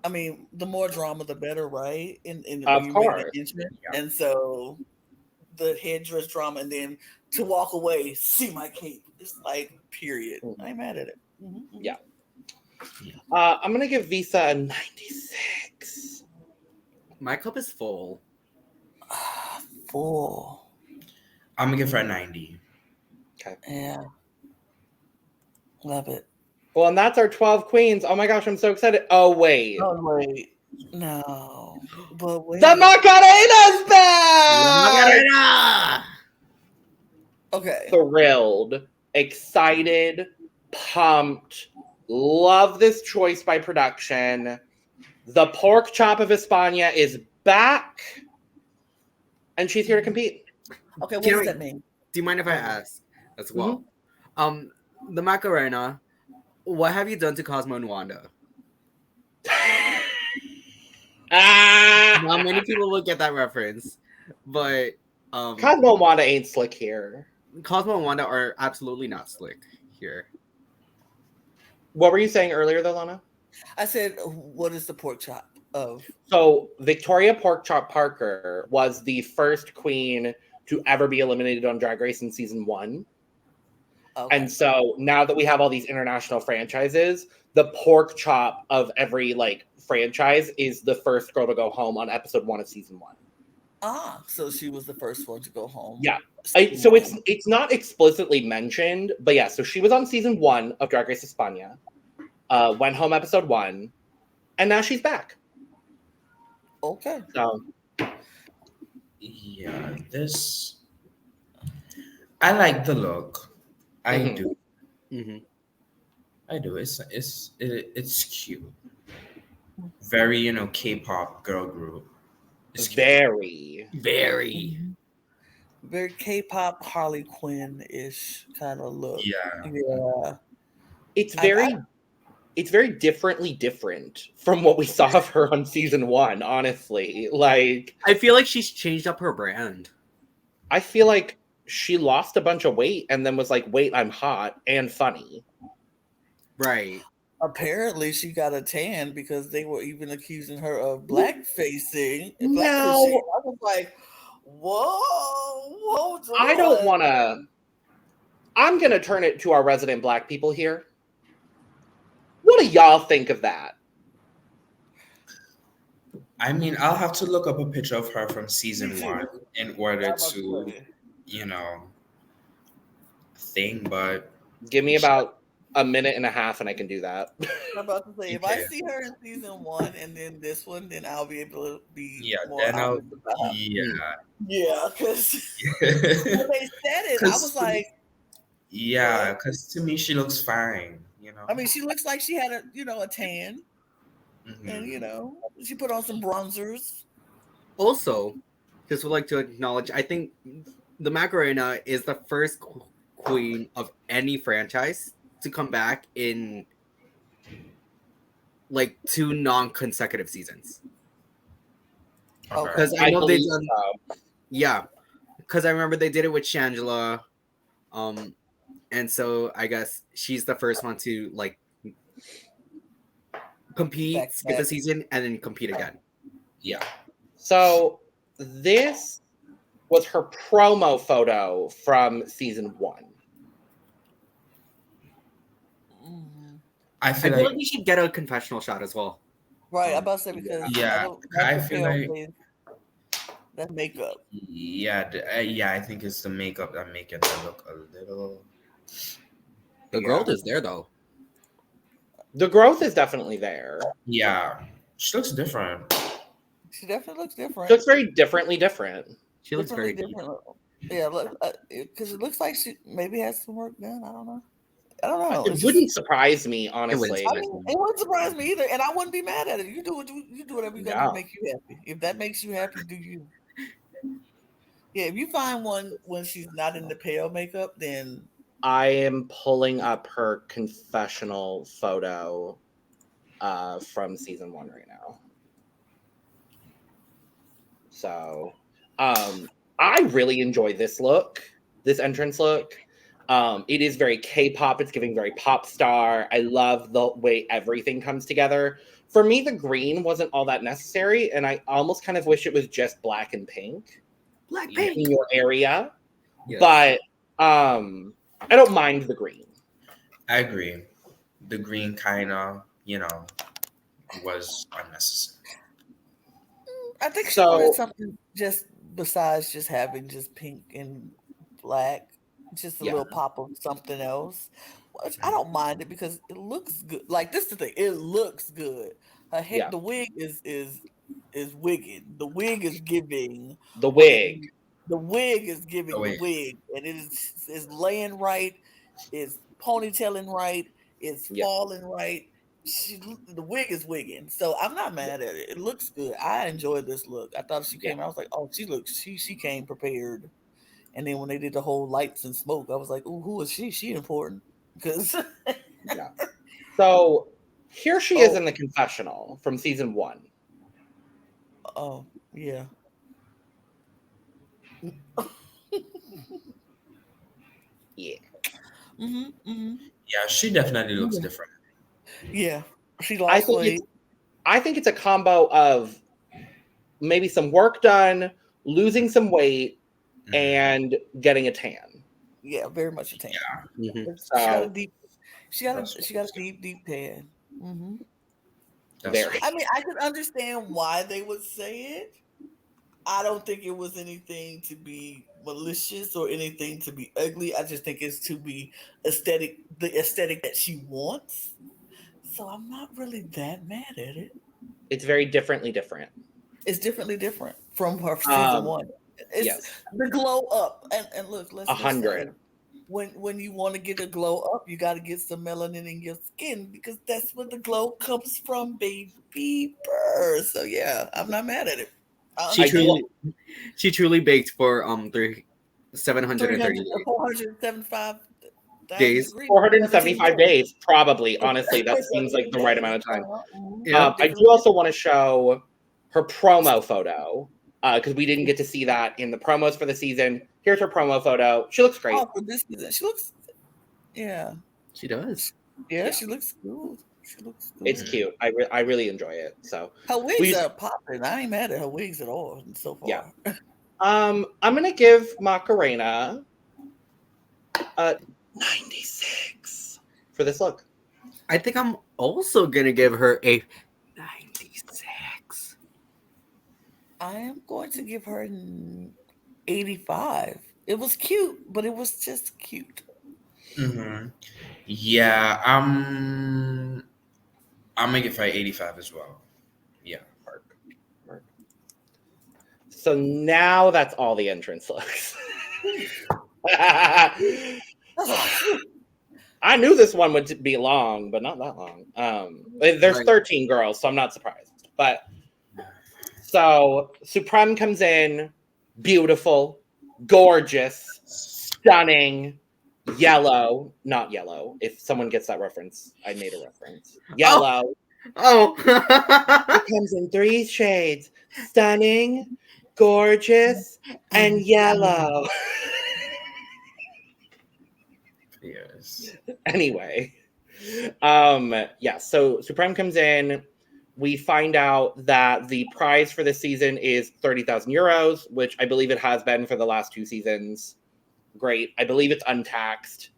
I mean, the more drama, the better, right? Of course. And so the headdress drama, and then to walk away, see my cape. It's like, period. I'm mad at it. Yeah. I'm going to give Visa a 96. My cup is full. Full. I'm gonna give her a 90. Okay. Yeah. Love it. Well, and that's our 12 queens. Oh my gosh, I'm so excited. Oh, wait. Oh, wait. No. But wait. The Macarena's back! Macarena! Okay. Thrilled, excited, pumped, Love this choice by production. The pork chop of España is back, and she's here to compete. Okay, what does that mean? Do you mind if I ask as well? The Macarena, what have you done to Cosmo and Wanda? Not many people will get that reference, but Cosmo and Wanda ain't slick here. Cosmo and Wanda are absolutely not slick here. What were you saying earlier, though, Lana? I said, what is the pork chop of? So Victoria Porkchop Parker was the first queen to ever be eliminated on Drag Race in season 1. Okay. And so now that we have all these international franchises, the pork chop of every franchise is the first girl to go home on episode 1 of season 1. So she was the first one to go home. Yeah. So it's not explicitly mentioned, but yeah, so she was on season 1 of Drag Race España, went home episode 1, and now she's back. Okay. So Yeah, I like the look. I Mhm. do. Mm-hmm. I do. It's cute. Very, K-pop girl group. It's cute. Very. Very K-pop Harley Quinn-ish kind of look. Yeah. it's very differently different from what we saw of her on season 1, honestly. I feel like she's changed up her brand. I feel like she lost a bunch of weight and then was like, wait, I'm hot and funny. Right. Apparently, she got a tan because they were even accusing her of blackfacing. No. I was like, whoa, I don't want to. I'm going to turn it to our resident Black people here. What do y'all think of that? I mean, I'll have to look up a picture of her from season 1 in order to, thing, but Give me about a minute and a half and I can do that. I'm about to say, if I see her in season 1 and then this one, then I'll be able to be more honest about it. Yeah, because when they said it, I was like, yeah, because to me she looks fine. I mean, she looks like she had a tan, and she put on some bronzers. Also, just would like to acknowledge, I think the Macarena is the first queen of any franchise to come back in 2 non-consecutive seasons. Because I know they done, yeah. Because I remember they did it with Shangela, and so I guess she's the first one to compete, skip a season, and then compete again. Yeah. So this was her promo photo from season 1. I feel like we should get a confessional shot as well. Right, I'm about to say because I feel like that makeup. Yeah, I think it's the makeup that make it look a little. The growth is there though. The growth is definitely there. Yeah, she looks different. She definitely looks different. She looks very differently different. She looks very different. Yeah, because it looks like she maybe has some work done. I don't know. It wouldn't surprise me, honestly. It wouldn't surprise me either, and I wouldn't be mad at it. You do whatever you got to make you happy. If that makes you happy, do you? Yeah, if you find one when she's not in the pale makeup, then I am pulling up her confessional photo from season 1 right now. So, I really enjoy this entrance look. It is very K-pop. It's giving very pop star. I love the way everything comes together. For me, the green wasn't all that necessary, and I almost kind of wish it was just black and pink. Blackpink in your area. Yes. But I don't mind the green. I agree. The green kind of, was unnecessary. I think she wanted something just besides just having just pink and black. Just a little pop of something else. Which I don't mind it because it looks good. Like, this is the thing. It looks good. Her head, the wig is wigging. The wig is giving. The wig. The wig is giving the wig. And it is laying right. It's ponytailing right. It's Yeah. falling right. The wig is wigging, so I'm not mad at it. It looks good. I enjoyed this look. I thought she came. I was like, oh, she came prepared. And then when they did the whole lights and smoke, I was like, ooh, who is she? She important because Yeah. So here she is Oh. in the confessional from season 1. oh yeah. Yeah. Yeah, she definitely looks different. Yeah, she I lost weight. think it's a combo of maybe some work done, losing some weight, Mhm. and getting a tan. Yeah, very much a tan. Mhm. She got a So deep. She got a deep tan. Mm-hmm. That's very. right. I mean, I can understand why they would say it. I don't think it was anything to be malicious or anything to be ugly. I just think it's to be aesthetic, the aesthetic that she wants. So I'm not really that mad at it. It's very differently different. It's differently different from her season 1. It's Yes. the glow up. And look, let's just say 100. when you want to get a glow up, you got to get some melanin in your skin because that's where the glow comes from, baby. Brr. So yeah, I'm not mad at it. She truly baked for 730 days. 475 Days. 475 days, probably. Honestly, that seems like the right amount of time. Yeah. I do also want to show her promo photo because we didn't get to see that in the promos for the season. Here's her promo photo. She looks great. Oh, for this season, she looks. Yeah, She does. yeah, she looks good. She looks good. It's cute. I really enjoy it. So her wigs are popping. I ain't mad at her wigs at all so far. Yeah. I'm gonna give Macarena 96 for this look. I think I'm also gonna give her a 96. I am going to give her an 85. It was cute, but it was just cute. Mm-hmm. Yeah, I'm gonna give her 85 as well. Yeah. Mark. So now that's all the entrance looks. I knew this one would be long, but not that long. There's 13 girls, so I'm not surprised. But so Supremme comes in, beautiful, gorgeous, stunning, yellow, not yellow. If someone gets that reference, I made a reference. Yellow. Oh. It comes in 3 shades: stunning, gorgeous, and yellow. Yes. Anyway, yeah, so Supremme comes in. We find out that the prize for this season is 30,000 euros, which I believe it has been for the last 2 seasons. Great. I believe it's untaxed.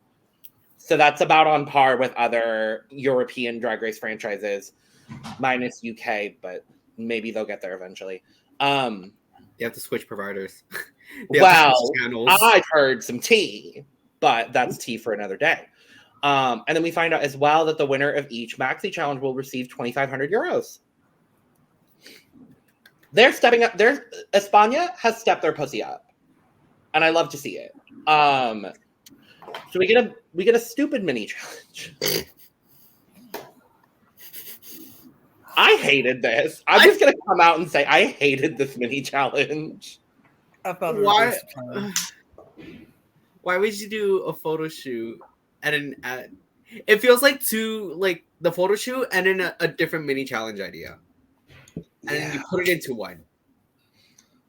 So that's about on par with other European Drag Race franchises, minus UK, but maybe they'll get there eventually. They have to switch providers. Well, I've heard some tea, but that's tea for another day. And then we find out as well that the winner of each Maxi Challenge will receive 2,500 euros. They're stepping up. España has stepped their pussy up, and I love to see it. So we get a stupid mini challenge. I hated this. I'm just gonna come out and say I hated this mini challenge. I found it Why? Why would you do a photo shoot and it feels like the photo shoot and then a different mini challenge idea, and then you put it into one.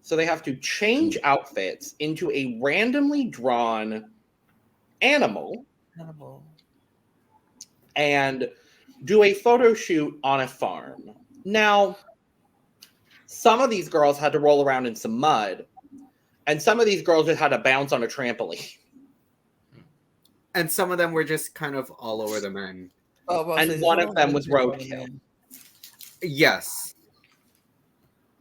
So they have to change outfits into a randomly drawn animal and do a photo shoot on a farm. Now, some of these girls had to roll around in some mud, and some of these girls just had to bounce on a trampoline. And some of them were just kind of all over the men. And one of them was roadkill. Yes.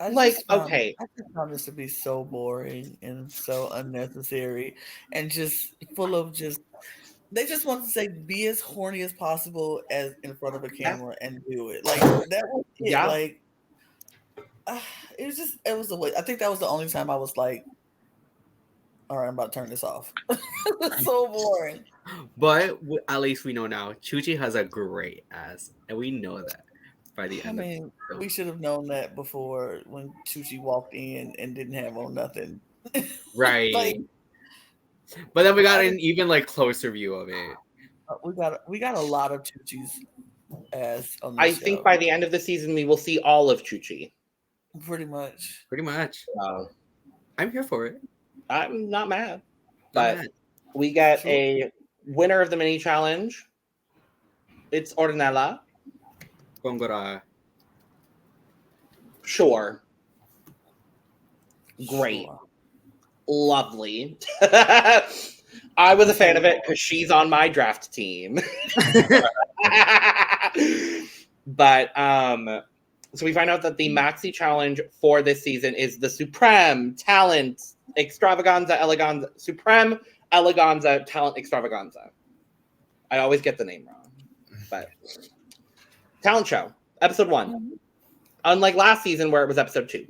Okay. I just found this to be so boring and so unnecessary and just full of they just want to say be as horny as possible as in front of a camera and do it. Like that was it. Yeah. Like it was a waste. I think that was the only time I was like, All right, I'm about to turn this off. It's so boring. But at least we know now. Chuchi has a great ass, and we know that by the I end. mean, of we should have known that before when Chuchi walked in and didn't have on nothing. right. Like, but then we got an even like closer view of it. we got a lot of Chuchis ass on I this show. think by the end of the season, we will see all of Chuchi. Pretty much. Pretty much. So, I'm here for it. I'm not mad. Not But mad. we get Sure. a winner of the mini challenge. It's Hornella. Gongora. Sure. Great. Sure. Lovely. I was a fan of it because she's on my draft team. But so we find out that the maxi challenge for this season is the Supremme Talent Extravaganza Supremme Talent Extravaganza. I always get the name wrong. But talent show, episode 1. Unlike last season where it was episode 2.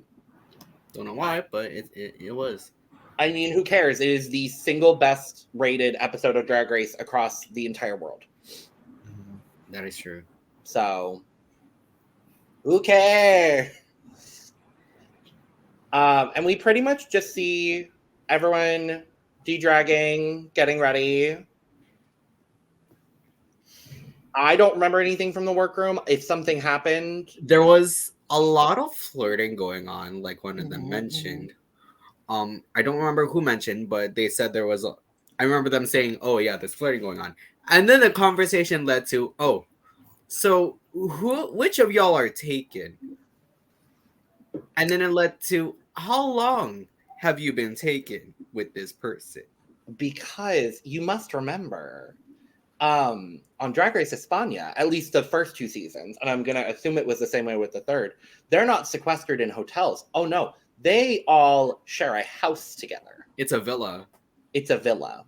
Don't know why, but it was. I mean, who cares? It is the single best rated episode of Drag Race across the entire world. That is true. So, who cares? And we pretty much just see everyone de-dragging, getting ready. I don't remember anything from the workroom. If something happened, There was a lot of flirting going on, like one of them mentioned. I don't remember who mentioned, but they said there was I remember them saying, "Oh yeah, there's flirting going on," and then the conversation led to, "Oh, so which of y'all are taken?" And then it led to, "How long have you been taken with this person?" because you must remember, on Drag Race España, at least the first 2 seasons, and I'm gonna assume it was the same way with the third, they're not sequestered in hotels. Oh no, they all share a house together. It's a villa. It's a villa,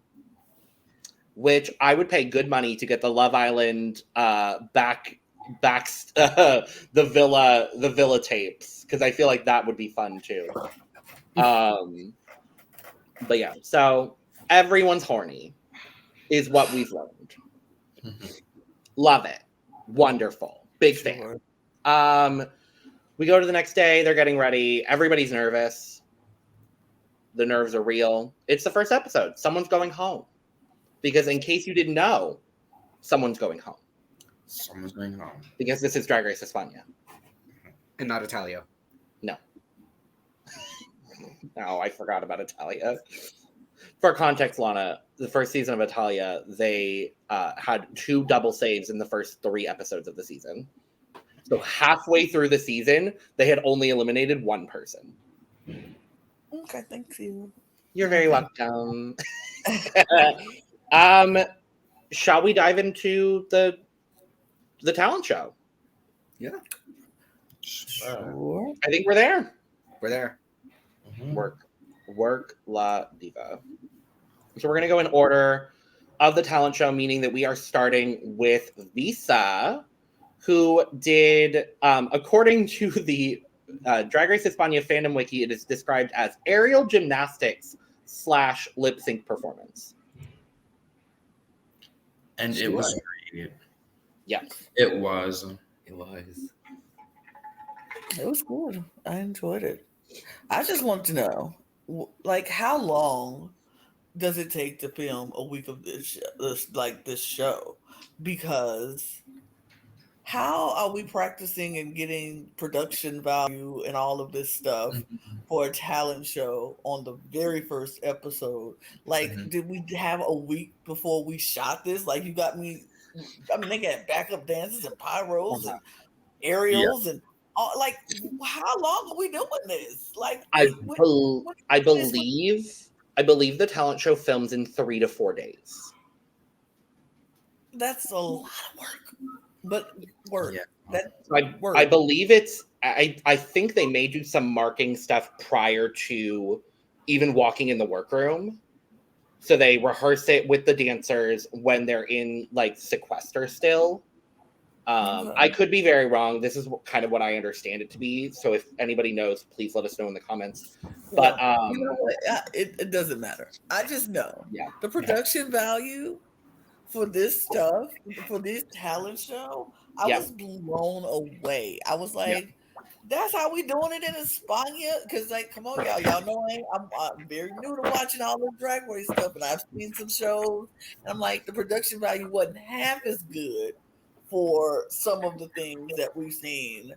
which I would pay good money to get the Love Island the villa tapes, because I feel like that would be fun too. But yeah, so everyone's horny is what we've learned. Love it. Wonderful. Big fan. We go to the next day. They're getting ready. Everybody's nervous. The nerves are real. It's the first episode. Someone's going home. Because in case you didn't know, someone's going home. Someone's going home. Because this is Drag Race España. And not Italia. No. No, I forgot about Italia. For context, Lana, the first season of Italia, they had 2 double saves in the first 3 episodes of the season. So halfway through the season, they had only eliminated 1 person. Okay, thank you. You're very welcome. Shall we dive into the talent show? Yeah. Sure. I think we're there. We're there. Work La Diva. So we're going to go in order of the talent show, meaning that we are starting with Visa, who did, according to the Drag Race España fandom wiki, it is described as aerial gymnastics / lip sync performance. And it was great. Yeah. It was. It was. It was good. I enjoyed it. I just want to know, like, how long does it take to film a week of this show? Because how are we practicing and getting production value and all of this stuff for a talent show on the very first episode? Like, did we have a week before we shot this? Like, you got me. I mean, they got backup dances and pyros and aerials and all. Like, how long are we doing this? Like, I believe the talent show films in 3 to 4 days. That's a lot of work. But work. Yeah. I believe it's. I think they may do some marking stuff prior to even walking in the workroom. So they rehearse it with the dancers when they're in like sequester still. I could be very wrong. This is kind of what I understand it to be. So if anybody knows, please let us know in the comments. But Well, you know what? It doesn't matter. I just know yeah, the production value for this stuff, for this talent show, I yeah, was blown away. I was yeah, like, that's how we doing it in España? Because, like, come on, y'all. Y'all know I'm very new to watching all this Drag Race stuff, and I've seen some shows, and I'm like, the production value wasn't half as good for some of the things that we've seen.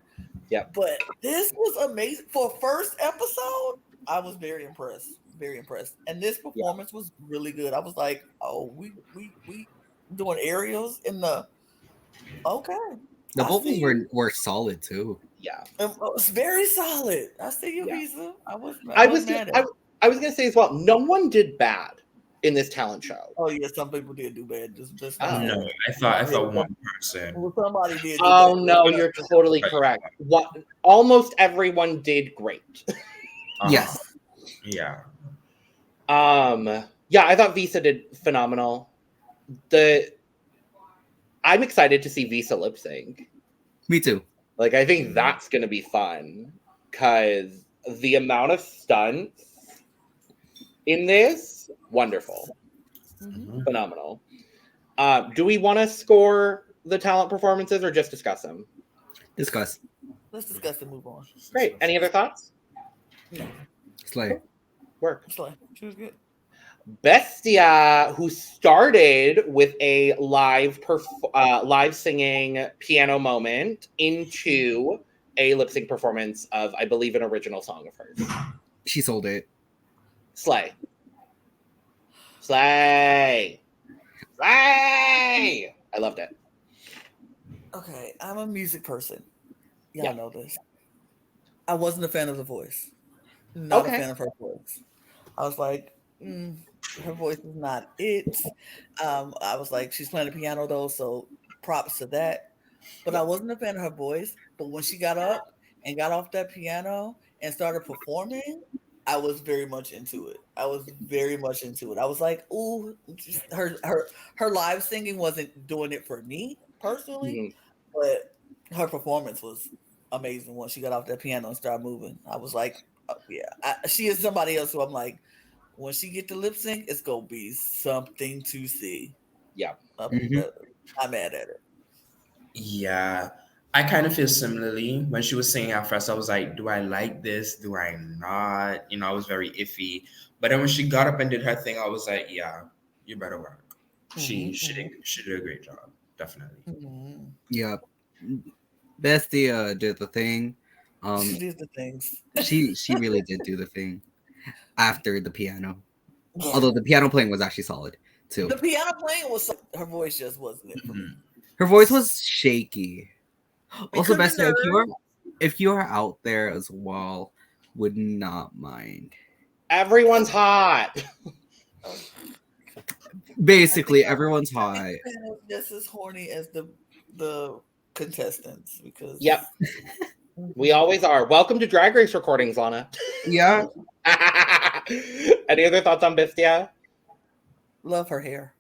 yeah, But this was amazing. For first episode, I was very impressed. Very impressed. And this yeah. performance was really good. I was like, oh, we doing aerials in the okay. The I vocals see you. were solid too. Yeah. It's very solid. I see you, Yeah. Visa. I I wasn't was mad at I, it. I was gonna say as well. No one did bad in this talent show. Oh yeah, some people did do bad. Just not Oh. No, saying. I Yeah, thought one person. well, somebody did do Oh bad. no, you're totally correct. What? Almost everyone did great. Yes. Yeah. Yeah, I thought Visa did phenomenal. I'm excited to see Visa lip sync. Me too. Like, I think that's gonna be fun because the amount of stunts in this, wonderful, Mhm. phenomenal. Do we want to score the talent performances or just discuss them? Discuss. Let's discuss and move on. Great. Any other thoughts? No, Slay. Work. it's like she was good. Bestiah, who started with a live singing piano moment into a lip sync performance of, I believe, an original song of hers. She sold it. Slay. Slay. Slay. I loved it. Okay, I'm a music person. Y'all Yeah. know this. I wasn't a fan of the voice. Not a Okay. fan of her voice. I was like, her voice is not it. I was like, she's playing the piano though, so props to that. But I wasn't a fan of her voice. But when she got up and got off that piano and started performing, I was very much into it. I was very much into it. I was like, ooh, her live singing wasn't doing it for me personally, Mhm. but her performance was amazing once she got off that piano and started moving. I was like, yeah, she is somebody else who I'm like, when she get to lip sync, it's gonna be something to see. Yeah. Mhm. I'm mad at it. Yeah. I kind of feel similarly. When she was singing at first, I was like, do I like this? Do I not? I was very iffy. But then when she got up and did her thing, I was like, yeah, you better work. She did a great job, definitely. Mhm. Yep. Bestie did the thing. She did the things. She really did do the thing after the piano. Yeah. Although the piano playing was actually solid too. The piano playing was her voice just wasn't it for me. Her voice was shaky. Also, Because Bestie, the if you are out there as well, would not mind. Everyone's hot. Basically, everyone's hot. I was just as horny as the contestants because Yep. We always are. Welcome to Drag Race recordings, Lana. Yeah. Any other thoughts on Bestiah? love her hair.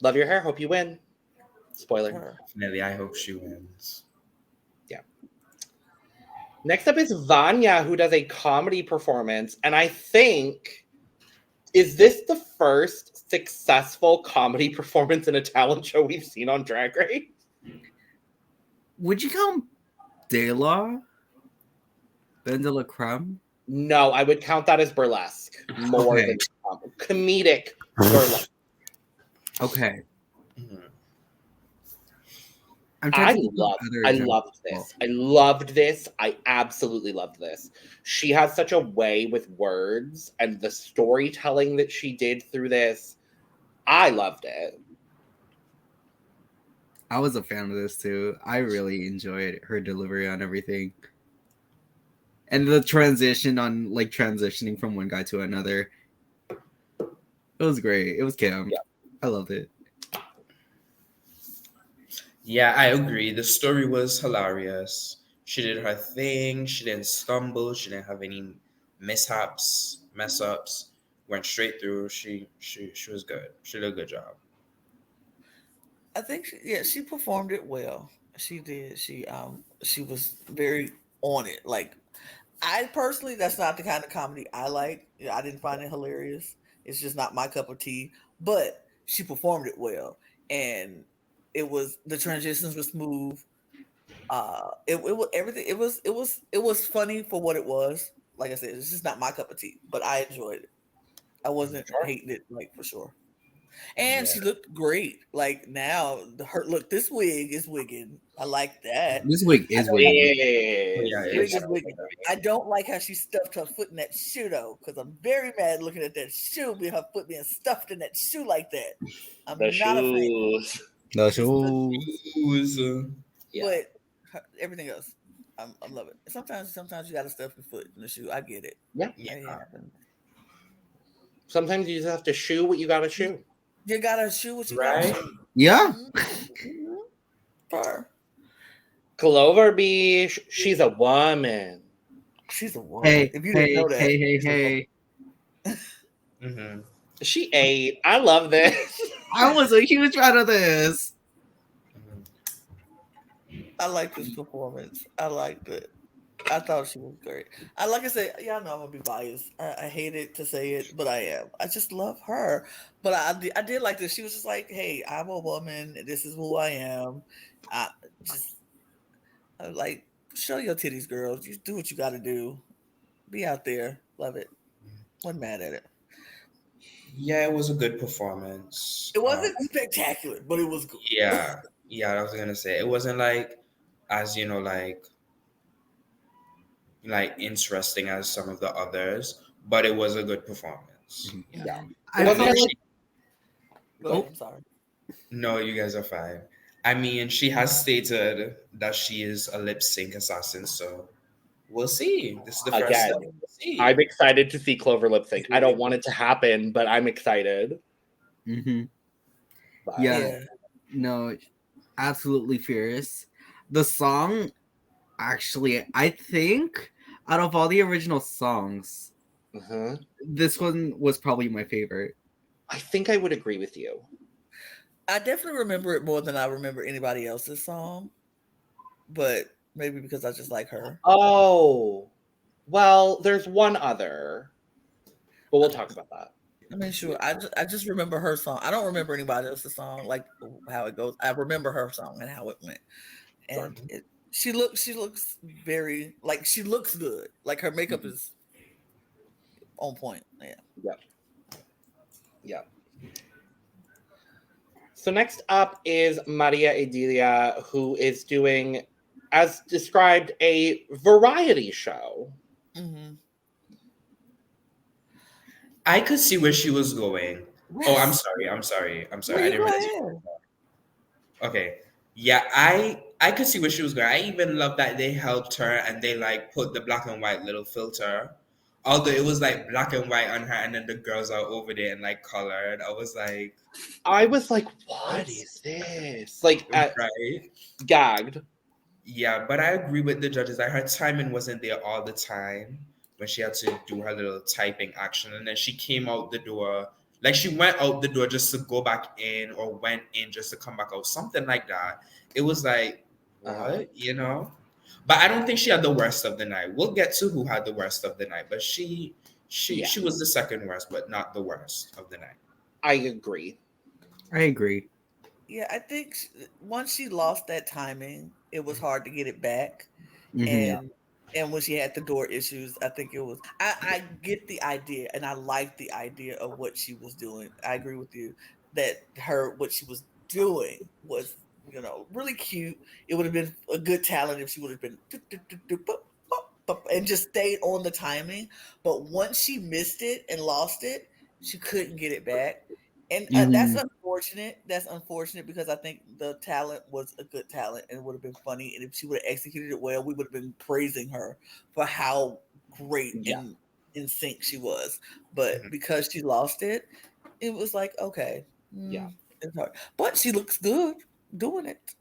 Love your hair. Hope you win. Spoiler. Her. Definitely, I hope she wins. Next up is Vania, who does a comedy performance. And I think, is this the first successful comedy performance in a talent show we've seen on Drag Race? Would you count De La? Ben de la Creme? No, I would count that as burlesque more Okay. than comedic burlesque. Okay. Mhm. I'm trying I to think of other loved examples. this. I loved this. I absolutely loved this. She has such a way with words and the storytelling that she did through this. I loved it. I was a fan of this too. I really enjoyed her delivery on everything. And the transition on transitioning from one guy to another. It was great. It was camp. Yeah. I loved it. Yeah, I agree. The story was hilarious. She did her thing. She didn't stumble. She didn't have any mishaps, mess ups. Went straight through. She was good. She did a good job. I think she performed it well. She did. She was very on it. Like I personally, that's not the kind of comedy I like. I didn't find it hilarious. It's just not my cup of tea. But she performed it well, and the transitions were smooth. It was everything. It was funny for what it was. Like I said, it's just not my cup of tea, but I enjoyed it. I wasn't hating it, like, for sure. And Yeah. she looked great. Like, now her look, this wig is wigging. I like that. This week is wigging. Yeah, Wig it's is wigging. I don't like how she stuffed her foot in that shoe though, because I'm very mad looking at that shoe, her foot being stuffed in that shoe like that. I'm The not a fan. shoes. The It's the shoes. Yeah. But everything else, I love it. Sometimes you gotta stuff your foot in the shoe. I get it. Yeah. It happens. Sometimes you just have to shoe what you gotta shoe. You gotta shoe what you Right? gotta shoe. Yeah. Mhm. Her. Clover Bish, she's a woman. She's a woman. Hey, If you didn't know that, she's a woman. Mm-hmm. She ate. I love this. I was a huge fan of this. I like this performance. I liked it. I thought she was great. Like I said, y'all know I'm gonna be biased. I hate it to say it, but I am. I just love her. But I did like this. She was just like, "Hey, I'm a woman. This is who I am. I like, show your titties, girls. You do what you got to do. Be out there. Love it. Wasn't mad at it. Yeah, it was a good performance. It wasn't spectacular, but it was good. Yeah, I was gonna say it wasn't like as like interesting as some of the others, but it was a good performance. Yeah. I It wasn't feel like- Go ahead, I'm sorry. No, you guys are fine. I mean, she has stated that she is a lip sync assassin, so we'll see. This is the first Again, step. We'll see. I'm excited to see Clover lip sync. I don't want it to happen, but I'm excited. Mhm. But- Yeah. No, absolutely furious. The song, actually, I think out of all the original songs, Mhm. this one was probably my favorite. I think I would agree with you. I definitely remember it more than I remember anybody else's song, but maybe because I just like her. Oh, well, there's one other, but we'll talk about that. I mean, sure. I just remember her song. I don't remember anybody else's song, like how it goes. I remember her song and how it went. And she looks very, like, she looks good. Like, her makeup is on point. Yeah. Yep. So next up is Maria Edilia, who is doing, as described, a variety show. Mm-hmm. I could see where she was going. Oh, I'm Yes. sorry. I No, didn't you go realize. ahead. Okay. Yeah, I could see where she was going. I even love that they helped her and they like put the black and white little filter. Although it was like black and white on her and then the girls are over there and like colored. I was like, What is this? Like, right. gagged. Yeah, but I agree with the judges. Like her timing wasn't there all the time when she had to do her little typing action. And then she came out the door. Like she went out the door just to go back in or went in just to come back out. Something like that. It was like, what? But I don't think she had the worst of the night. We'll get to who had the worst of the night, but she was the second worst, but not the worst of the night. I agree. Yeah, I think once she lost that timing, it was hard to get it back. Mhm. And when she had the door issues, I think it was. I get the idea, and I like the idea of what she was doing. I agree with you that what she was doing was, really cute. It would have been a good talent if she would have been and just stayed on the timing. But once she missed it and lost it, she couldn't get it back. And that's unfortunate. That's unfortunate because I think the talent was a good talent and it would have been funny. And if she would have executed it well, we would have been praising her for how great and in sync she was. But because she lost it, it was like, okay, it's hard. But she looks good doing it.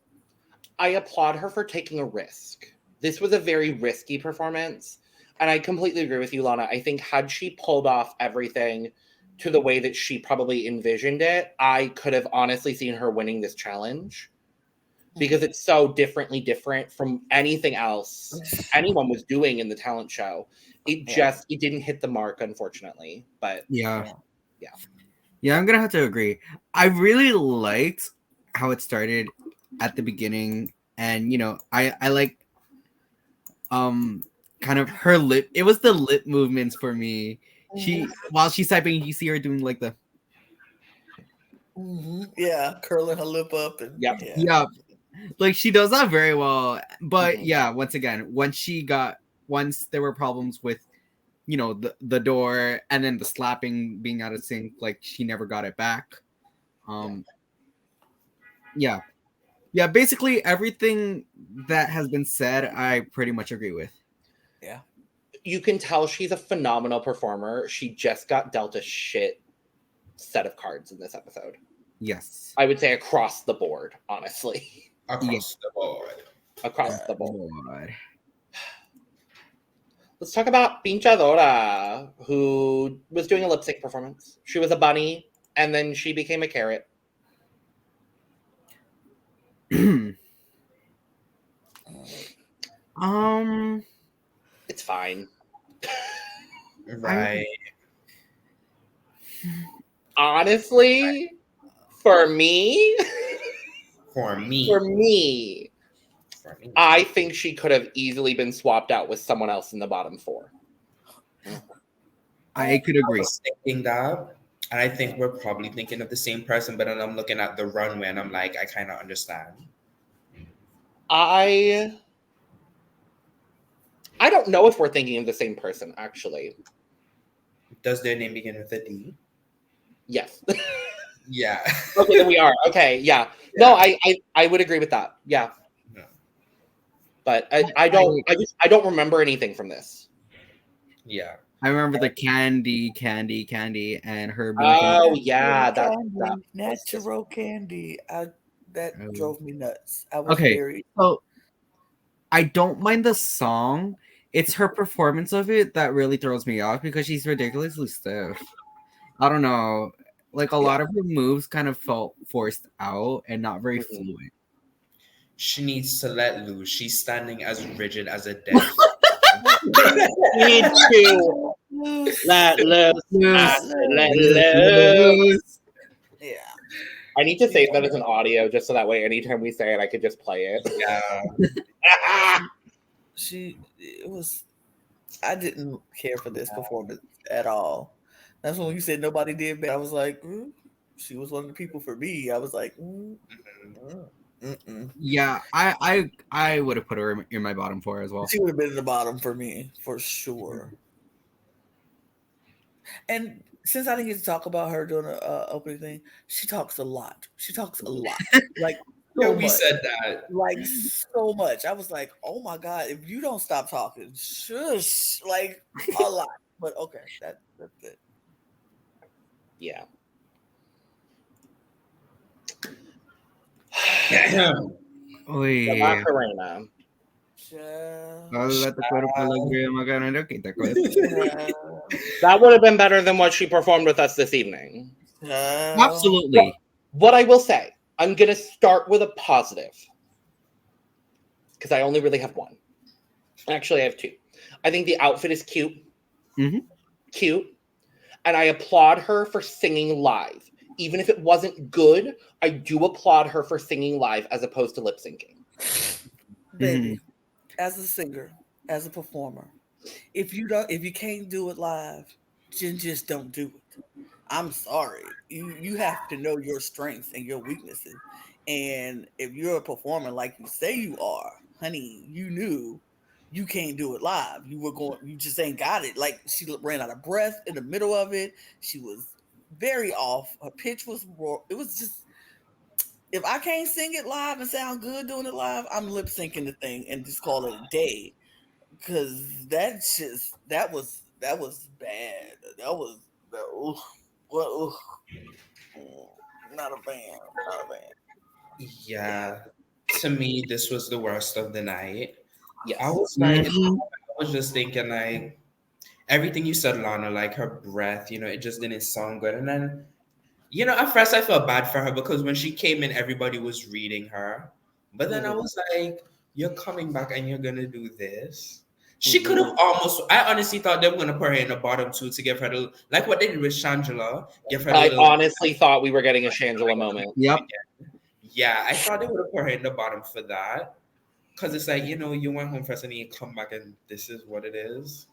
I applaud her for taking a risk. This was a very risky performance. And I completely agree with you, Lana. I think had she pulled off everything to the way that she probably envisioned it, I could have honestly seen her winning this challenge. because it's so different from anything else anyone was doing in the talent show. It didn't hit the mark, unfortunately. But yeah, I'm gonna have to agree. I really liked how it started at the beginning, and I like kind of her lip. It was the lip movements for me. While she's typing, you see her doing like the curling her lip up and yeah. Like she does that very well. But once again, once there were problems with the door and then the slapping being out of sync, like she never got it back. Basically everything that has been said I pretty much agree with. You can tell she's a phenomenal performer. She just got dealt a shit set of cards in this episode. Yes, I would say across the board, honestly. Across the board. Let's talk about Chadora, who was doing a lip sync performance. She was a bunny, and then she became a carrot. It's fine. Right. Honestly, for me, I think she could have easily been swapped out with someone else in the bottom 4. I could agree. I was thinking that, and I think we're probably thinking of the same person, but then I'm looking at the runway and I'm like, I kind of understand. I don't know if we're thinking of the same person, actually. Does their name begin with a D? Yes. Yeah. Okay, then we are. Okay, yeah. No, I would agree with that. Yeah. No. But I don't remember anything from this. Yeah. I remember the candy, and her. Oh yeah, that natural candy. That drove me nuts. I was okay. So I don't mind the song. It's her performance of it that really throws me off because she's ridiculously stiff. I don't know. Like a lot of her moves kind of felt forced out and not very fluid. She needs to let loose. She's standing as rigid as a dead. You need to let loose. Let loose. Yeah. I need to save that as an audio just so that way anytime we say it, I could just play it. Yeah. I didn't care for this performance at all. That's when you said nobody did bad. I was like, she was one of the people for me. I was like, yeah, I would have put her in my bottom 4 as well. She would have been in the bottom for me, for sure. And since I didn't get to talk about her doing an opening thing, she talks a lot. Like, so we much. said that. Like, so much. I was like, oh my God, if you don't stop talking, shush. Like, a lot. But okay, that's it. Yeah. Oy. Macarena. That would have been better than what she performed with us this evening. Absolutely. What I will say, I'm going to start with a positive. Because I only really have one. Actually, I have 2. I think the outfit is cute. Cute. And I applaud her for singing live. Even if it wasn't good, I do applaud her for singing live as opposed to lip syncing. Baby, as a singer, as a performer, if you can't do it live, then just don't do it. I'm sorry. You have to know your strengths and your weaknesses. And if you're a performer like you say you are, honey, you knew you can't do it live. You just ain't got it. Like, she ran out of breath in the middle of it. She was very off. Her pitch was raw. It was just, if I can't sing it live and sound good doing it live, I'm lip syncing the thing and just call it a day. Because that was bad. Not a fan. Yeah. To me, this was the worst of the night. Yes. I was just thinking, like, everything you said, Lana, like her breath, it just didn't sound good. And then, at first I felt bad for her because when she came in, everybody was reading her. But then I was like, you're coming back and you're gonna do this. She could have almost. I honestly thought they were gonna put her in the bottom two to give her the like what they did with Shangela. Give her the I little. honestly thought we were getting a Shangela moment. Yep. Yeah, I thought they would have put her in the bottom for that. Because it's like, you went home first and then you come back and this is what it is.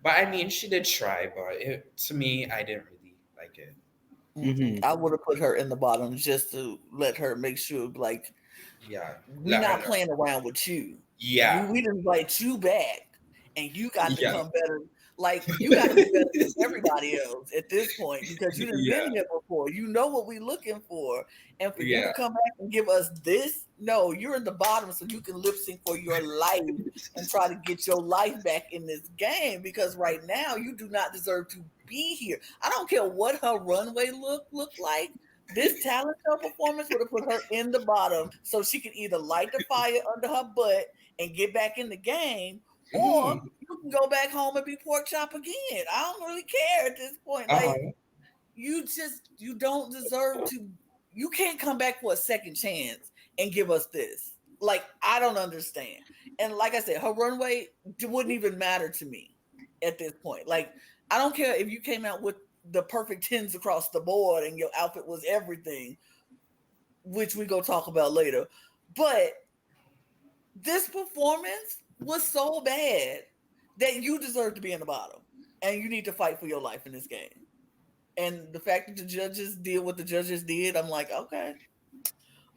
But I mean, she did try, but to me, I didn't really like it. Mhm. I would have put her in the bottom just to let her make sure, like, Yeah. we're not playing around with you. Yeah. We didn't invite you back, and you got to Yeah. come better. Like, you got to be better than everybody else at this point because you done been here before. You know what we're looking for. And for you to come back and give us this, no, you're in the bottom so you can lip sync for your life and try to get your life back in this game because right now you do not deserve to be here. I don't care what her runway looked like. This talent show performance would have put her in the bottom so she could either light the fire under her butt and get back in the game, or you can go back home and be pork chop again. I don't really care at this point. Like you don't deserve to. You can't come back for a second chance and give us this. Like I don't understand. And like I said, her runway wouldn't even matter to me at this point. Like I don't care if you came out with the perfect 10s across the board and your outfit was everything, which we go talk about later. But this performance was so bad that you deserve to be in the bottom and you need to fight for your life in this game. And the fact that the judges did what the judges did, I'm like, okay.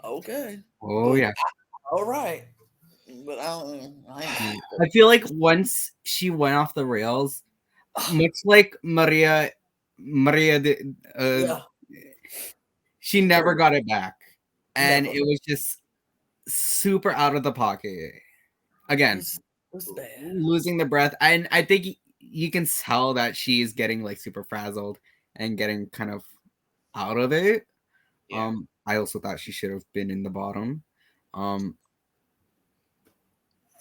Oh, but, yeah. All right. But I feel like once she went off the rails, much like Maria she never got it back. And it was just super out of the pocket. Again, it was bad. Losing the breath. And I think you can tell that she's getting like super frazzled and getting kind of out of it. Yeah. I also thought she should have been in the bottom.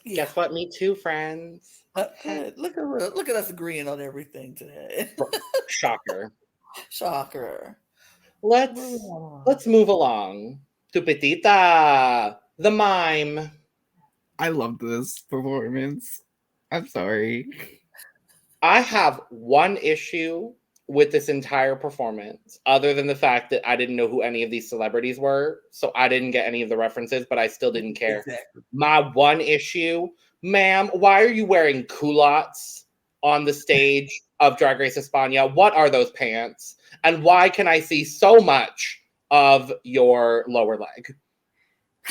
Guess what? Me too, friends. Look at us agreeing on everything today. Shocker. Let's move along to Pitita, the mime. I love this performance. I'm sorry. I have one issue with this entire performance, other than the fact that I didn't know who any of these celebrities were, so I didn't get any of the references, but I still didn't care. Exactly. My one issue, ma'am, why are you wearing culottes on the stage of Drag Race España? What are those pants? And why can I see so much of your lower leg?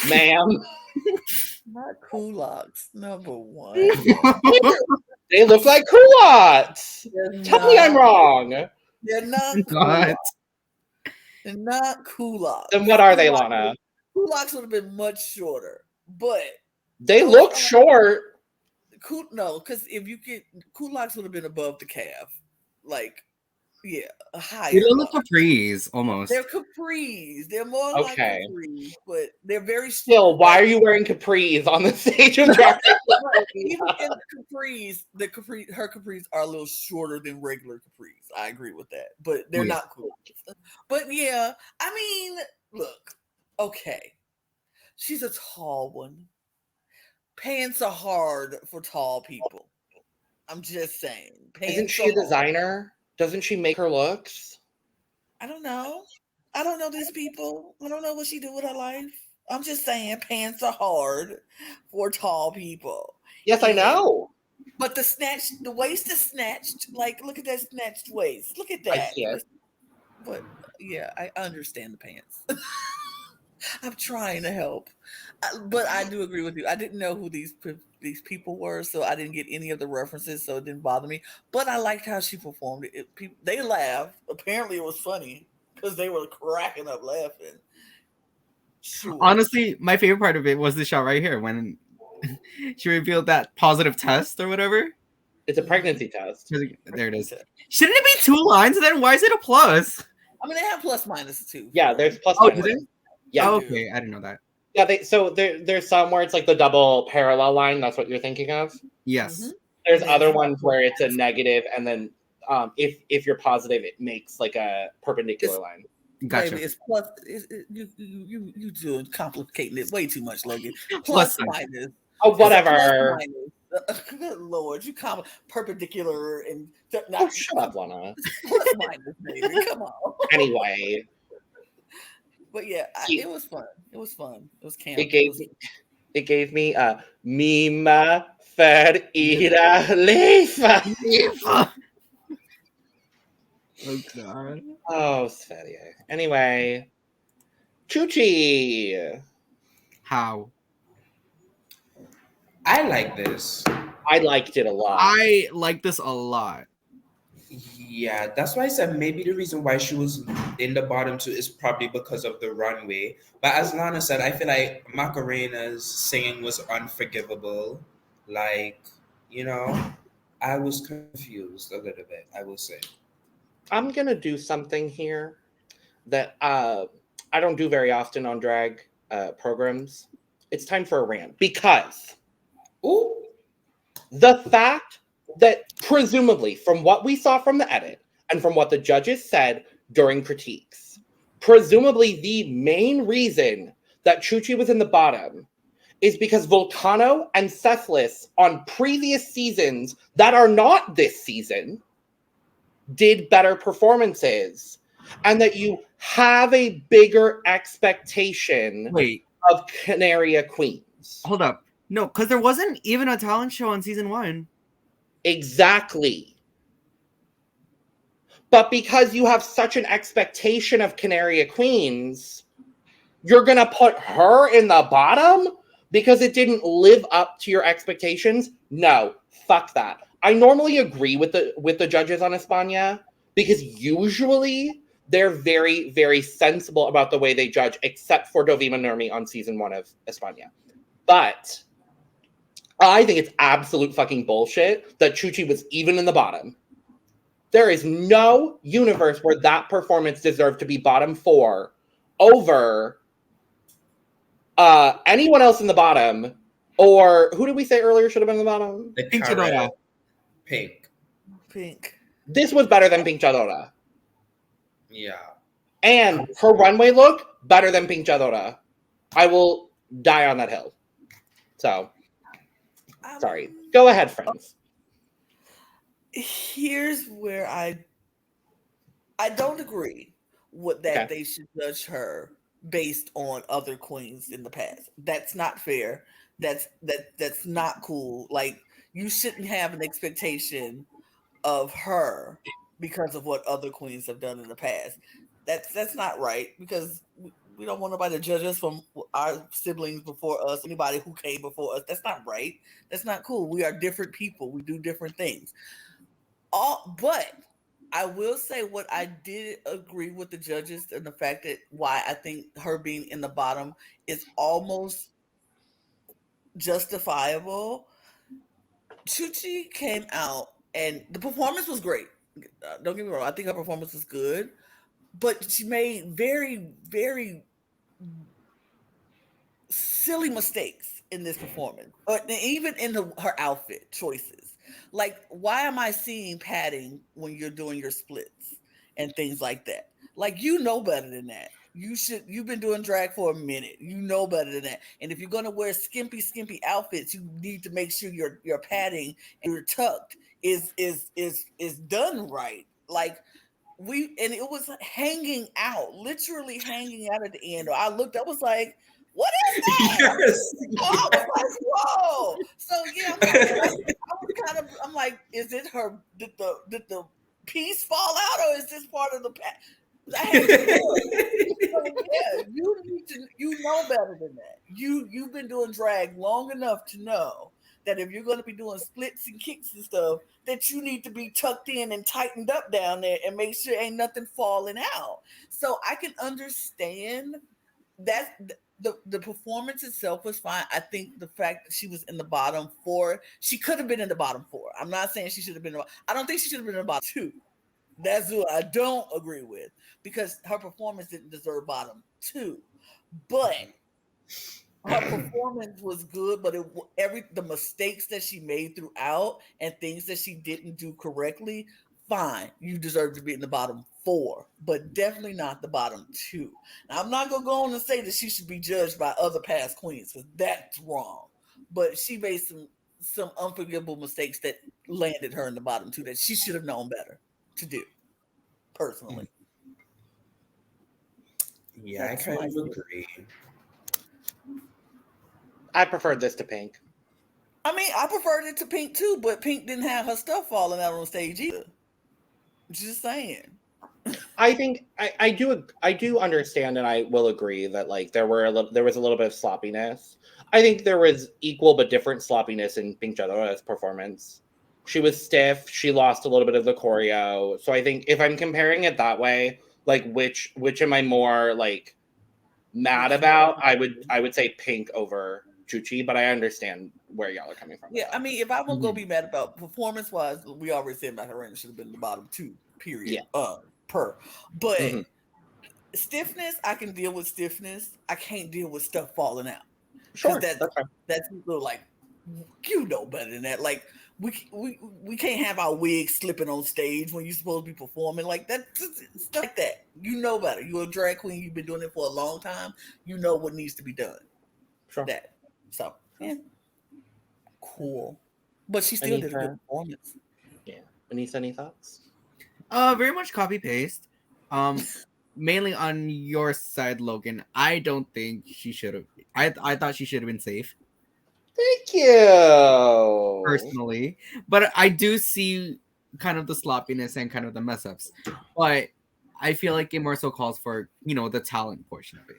Ma'am. Not culottes, number one. They look like culottes. Tell me I'm wrong. They're not culottes. They're not culottes. Then what are they, Lana? Culottes would have been much shorter, but they look short. No, because if you get culottes would have been above the calf, like higher. They look capris almost. They're capris. They're more like capris, but they're very still. Why are you wearing capris on the stage of Drag Race? Even in the capris, her capris are a little shorter than regular capris. I agree with that, but they're not cool. But yeah, I mean, look, okay, she's a tall one. Pants are hard for tall people. I'm just saying. Isn't she a designer? Doesn't she make her looks? I don't know. I don't know these people. I don't know what she do with her life. I'm just saying pants are hard for tall people. Yes, I know. But the waist is snatched. Like, look at that snatched waist. Look at that. I see it. But yeah, I understand the pants. I'm trying to help. But I do agree with you. I didn't know who these people were, so I didn't get any of the references, so it didn't bother me. But I liked how she performed it. They laughed. Apparently, it was funny because they were cracking up laughing. Sure. Honestly, my favorite part of it was the shot right here when she revealed that positive test or whatever. It's a pregnancy test. There it is. Shouldn't it be 2 lines then? Why is it a plus? I mean, they have plus minus too. Yeah, there's plus minus. Minus. Yeah. Oh, okay, I didn't know that. Yeah, there's some where it's like the double parallel line. That's what you're thinking of. Yes. Mm-hmm. There's other ones where it's a negative, and then if you're positive, it makes like a perpendicular line. Gotcha. Baby, it's plus. You doing complicating it way too much, Logan. Plus Plus sign. minus. Oh, It's a plus whatever. minus. Good Lord, you perpendicular and Oh, not shut up, Lana. plus minus, baby. Come on. Anyway, But yeah, He- it was fun. It was fun. It was camp. it gave me Mima för era liv. Oh god. Oh, Sverige. Anyway, Chuchi. How? I like this. I liked it a lot. I like this a lot. Yeah, that's why I said maybe the reason why she was in the bottom two is probably because of the runway. But as Lana said, I feel like Macarena's singing was unforgivable. Like, I was confused a little bit, I will say. I'm gonna do something here that I don't do very often on drag programs. It's time for a rant because the fact that presumably from what we saw from the edit and from what the judges said during critiques, presumably the main reason that Chuchi was in the bottom is because Volcano and Cephalus on previous seasons that are not this season did better performances, and that you have a bigger expectation Wait, of Canaria Queens. hold up. No, because there wasn't even a talent show on season 1. Exactly. But because you have such an expectation of Canaria Queens, you're going to put her in the bottom because it didn't live up to your expectations? No, fuck that. I normally agree with the judges on España because usually they're very, very sensible about the way they judge, except for Dovima Nurmi on season 1 of España. But I think it's absolute fucking bullshit that Chuchi was even in the bottom. There is no universe where that performance deserved to be bottom 4 over anyone else in the bottom, or who did we say earlier should have been in the bottom? The Pink Chadora. Chadora. Pink. This was better than Pink Chadora. Yeah. And her runway look, better than Pink Chadora. I will die on that hill. So, sorry. Go ahead, friends. Here's where I don't agree with that. Okay. They should judge her based on other queens in the past. That's not fair. That's not cool. Like, you shouldn't have an expectation of her because of what other queens have done in the past. That's not right, because we don't want nobody to judge us from our siblings before us, anybody who came before us. That's not right. That's not cool. We are different people. We do different things. But I will say what I did agree with the judges, and the fact that why I think her being in the bottom is almost justifiable. Chuchi came out and the performance was great. Don't get me wrong. I think her performance was good, but she made very, very silly mistakes in this performance, even in her outfit choices. Like, why am I seeing padding when you're doing your splits and things like that? Like, you know better than that. You've been doing drag for a minute. You know better than that. And if you're gonna wear skimpy outfits, you need to make sure your padding and your tucked is done right. Like, and it was hanging out, literally hanging out at the end. I was like, what is that? Yes. I was like, whoa. So yeah, I'm like, is it her? Did the piece fall out, or is this part of the pack? So, yeah, you know better than that. You've been doing drag long enough to know that if you're going to be doing splits and kicks and stuff, that you need to be tucked in and tightened up down there and make sure ain't nothing falling out. So I can understand that the performance itself was fine. I think the fact that she was in the bottom 4, she could have been in the bottom 4. I'm not saying she should have been. I don't think she should have been in the bottom 2. That's what I don't agree with, because her performance didn't deserve bottom 2. But her performance was good, but the mistakes that she made throughout and things that she didn't do correctly fine, you deserve to be in the bottom 4, but definitely not the bottom 2. Now, I'm not gonna go on and say that she should be judged by other past queens, because that's wrong. But she made some unforgivable mistakes that landed her in the bottom 2 that she should have known better to do. Personally, Yeah, That's I kind my of agree. I preferred this to Pink. I mean, I preferred it to Pink too, but Pink didn't have her stuff falling out on stage either. Just saying. I think I do understand, and I will agree that like there was a little bit of sloppiness. I think there was equal but different sloppiness in Pink Chadora's performance. She was stiff. She lost a little bit of the choreo. So I think if I'm comparing it that way, like which am I more like mad about? I would say Pink over Chuchi, but I understand where y'all are coming from. Yeah, I mean, if I won't go be mad about performance-wise, we already said Macarena should have been the bottom 2, period. Yeah. Per. But stiffness, I can deal with stiffness. I can't deal with stuff falling out. Sure, that's fine. That's like, you know better than that. Like we can't have our wigs slipping on stage when you're supposed to be performing like that. Stuff like that. You know better. You're a drag queen. You've been doing it for a long time. You know what needs to be done. Sure. That. So yeah, cool. But she still did a good performance. Yeah. Aneesa, any thoughts? Very much copy paste. Mainly on your side, Logan. I don't think she should have. I thought she should have been safe. Thank you. Personally, but I do see kind of the sloppiness and kind of the mess ups. But I feel like it more so calls for, you know, the talent portion of it.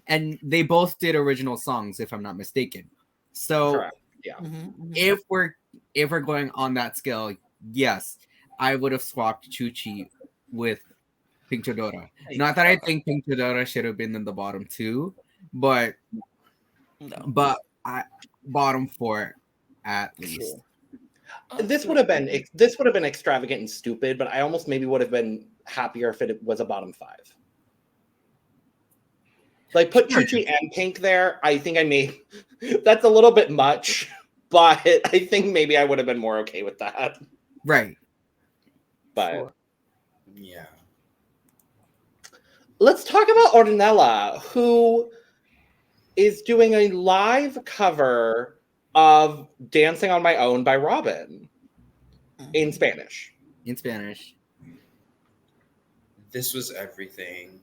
And they both did original songs, if I'm not mistaken. So Correct. Yeah. if we're going on that scale, yes, I would have swapped Chuchi with Pink Chadora. Not that I think Pink Chadora should have been in the bottom 2, but I bottom 4 at least. This would have been extravagant and stupid, but I almost maybe would have been happier if it was a bottom 5. Like put Chuchi and Pink there. I think that's a little bit much, but I think maybe I would have been more okay with that. Right. But yeah. Let's talk about Hornella, who is doing a live cover of Dancing on My Own by Robin in Spanish. This was everything.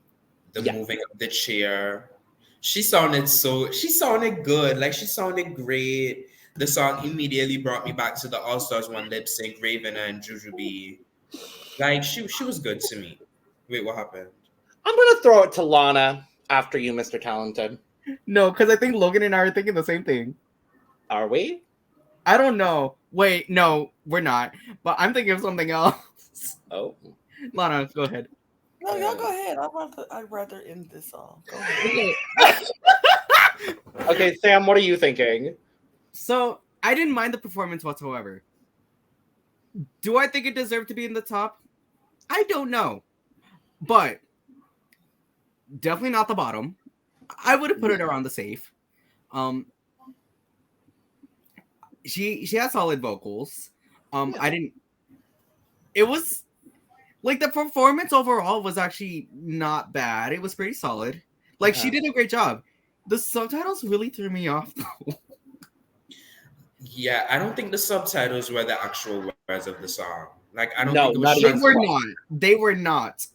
The moving of the chair. She sounded good. Like she sounded great. The song immediately brought me back to the All Stars 1 lip sync, Raven and Jujubee. Like she was good to me. Wait, what happened? I'm gonna throw it to Lana after you, Mr. Talented. No, because I think Logan and I are thinking the same thing. Are we? I don't know. Wait, no, we're not. But I'm thinking of something else. Oh. Lana, go ahead. No, y'all go ahead. I'd rather end this song. Go ahead. Okay. Okay, Sam, what are you thinking? So, I didn't mind the performance whatsoever. Do I think it deserved to be in the top? I don't know. But definitely not the bottom. I would have put it around the safe. She has solid vocals. It was like the performance overall was actually not bad. It was pretty solid. Like she did a great job. The subtitles really threw me off though. Yeah, I don't think the subtitles were the actual words of the song. Like I don't No, think it was They were not.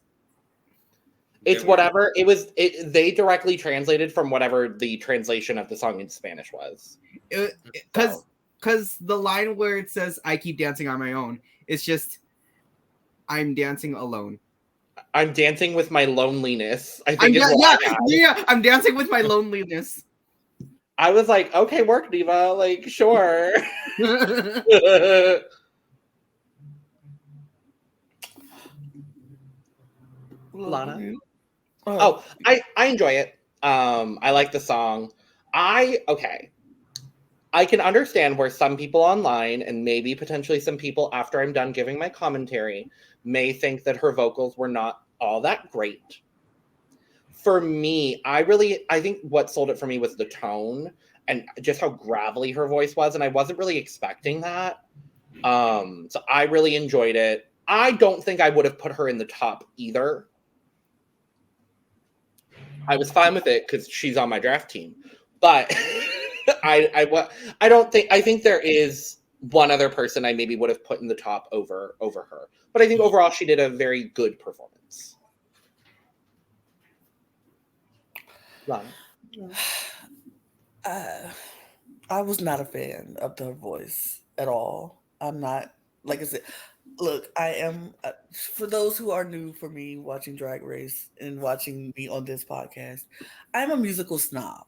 It's whatever it was. They directly translated from whatever the translation of the song in Spanish was. Because the line where it says "I keep dancing on my own," it's just I'm dancing alone. I'm dancing with my loneliness. I think I'm dancing with my loneliness. I was like, okay, work, diva. Like, sure. Lana. Oh, I enjoy it. I like the song. I can understand where some people online and maybe potentially some people after I'm done giving my commentary may think that her vocals were not all that great. For me, I think what sold it for me was the tone and just how gravelly her voice was, and I wasn't really expecting that. So I really enjoyed it. I don't think I would have put her in the top either. I was fine with it because she's on my draft team, but I think there is one other person I maybe would have put in the top over her, but I think overall she did a very good performance. Lana. I was not a fan of her voice at all. I'm not, like I said, look, I am, for those who are new for me watching Drag Race and watching me on this podcast, I'm a musical snob.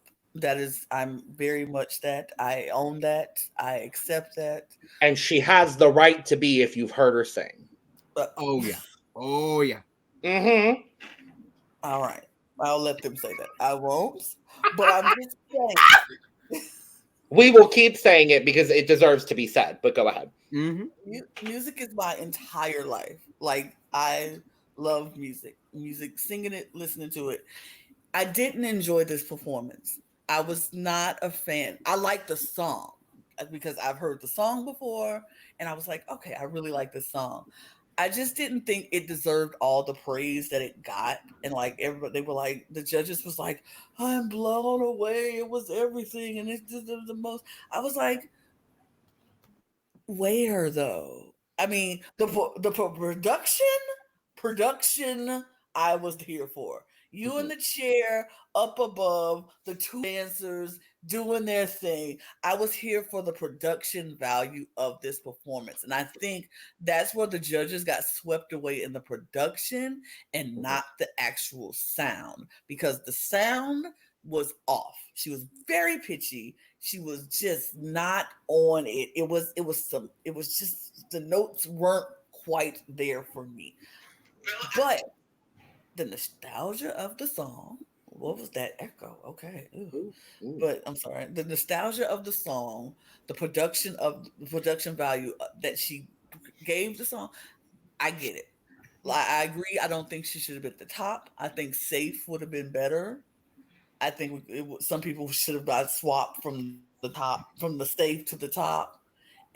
I'm very much that. I own that. I accept that. And she has the right to be if you've heard her sing. But, Oh yeah. Oh yeah. Mm-hmm. all right. I'll let them say that. I won't. But I'm just saying. We will keep saying it because it deserves to be said, but go ahead. Mm-hmm. Music is my entire life. Like, I love music. Music, singing it, listening to it. I didn't enjoy this performance. I was not a fan. I like the song because I've heard the song before and I was like, okay, I really like this song. I just didn't think it deserved all the praise that it got. And like everybody, they were like, the judges was like, I'm blown away. It was everything. And it's the most. I was like, where though? I mean, the production I was here for. You in the chair up above, the two dancers doing their thing. I was here for the production value of this performance. And I think that's where the judges got swept away in the production and not the actual sound, because the sound was off. She was very pitchy. She was just not on it. It was just the notes weren't quite there for me. But the nostalgia of the song, what was that echo? Okay. Ooh. But I'm sorry. The nostalgia of the song, the production value that she gave the song, I get it. I agree. I don't think she should have been at the top. I think Safe would have been better. I think some people should have got swapped from the top, from the Safe to the top,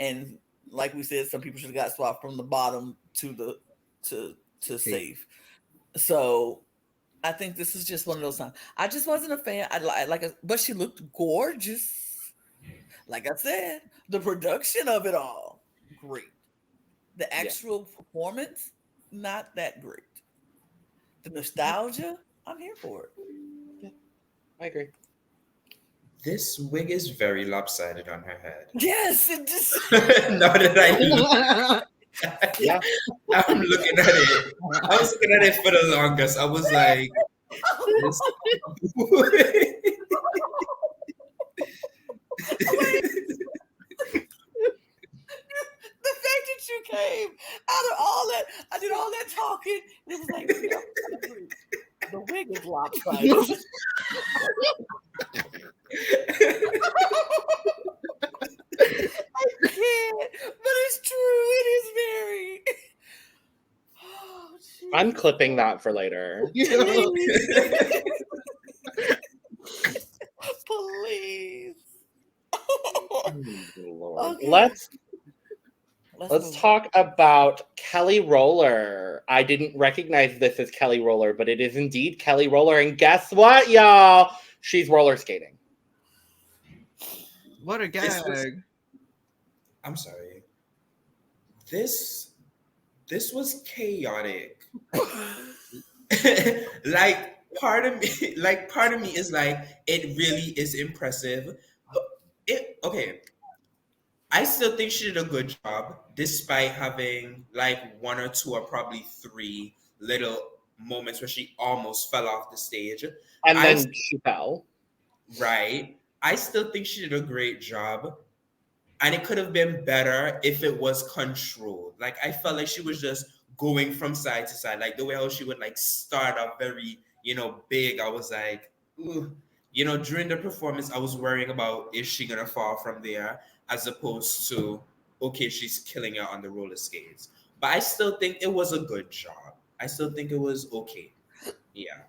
and like we said, some people should have got swapped from the bottom to the to Safe. So I think this is just one of those times. I just wasn't a fan. But she looked gorgeous. Like I said, the production of it all, great. The actual performance, not that great. The nostalgia, I'm here for it. Yeah, I agree. This wig is very lopsided on her head. Yes, it just. Now that I Yeah. I'm looking at it. I was looking at it for the longest. I was like, this The fact that you came out of all that, I did all that talking. It was like, the wig is lopsided. I can't, but it's true. It is very. Oh, I'm clipping that for later. Please. Okay. Let's talk about Kelly Roller. I didn't recognize this as Kelly Roller, but it is indeed Kelly Roller. And guess what, y'all? She's roller skating. What a gag. I'm sorry. This was chaotic. like part of me is like, it really is impressive. Okay. I still think she did a good job, despite having like one or two or probably three little moments where she almost fell off the stage. And then she fell. Right. I still think she did a great job. And it could have been better if it was controlled. Like, I felt like she was just going from side to side. Like, the way how she would like start up very, big. I was like, ooh. During the performance, I was worrying about, is she going to fall from there? As opposed to, okay, she's killing it on the roller skates. But I still think it was a good job. I still think it was okay. Yeah.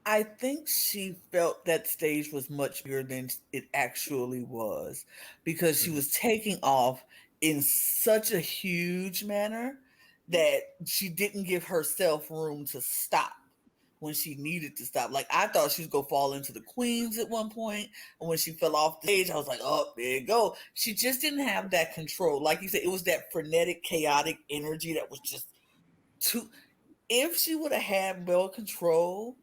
I think she felt that stage was much bigger than it actually was, because she was taking off in such a huge manner that she didn't give herself room to stop when she needed to stop. Like, I thought she was going to fall into the queens at one point. And when she fell off the stage, I was like, oh, there you go. She just didn't have that control. Like you said, it was that frenetic, chaotic energy that was just too... If she would have had more control,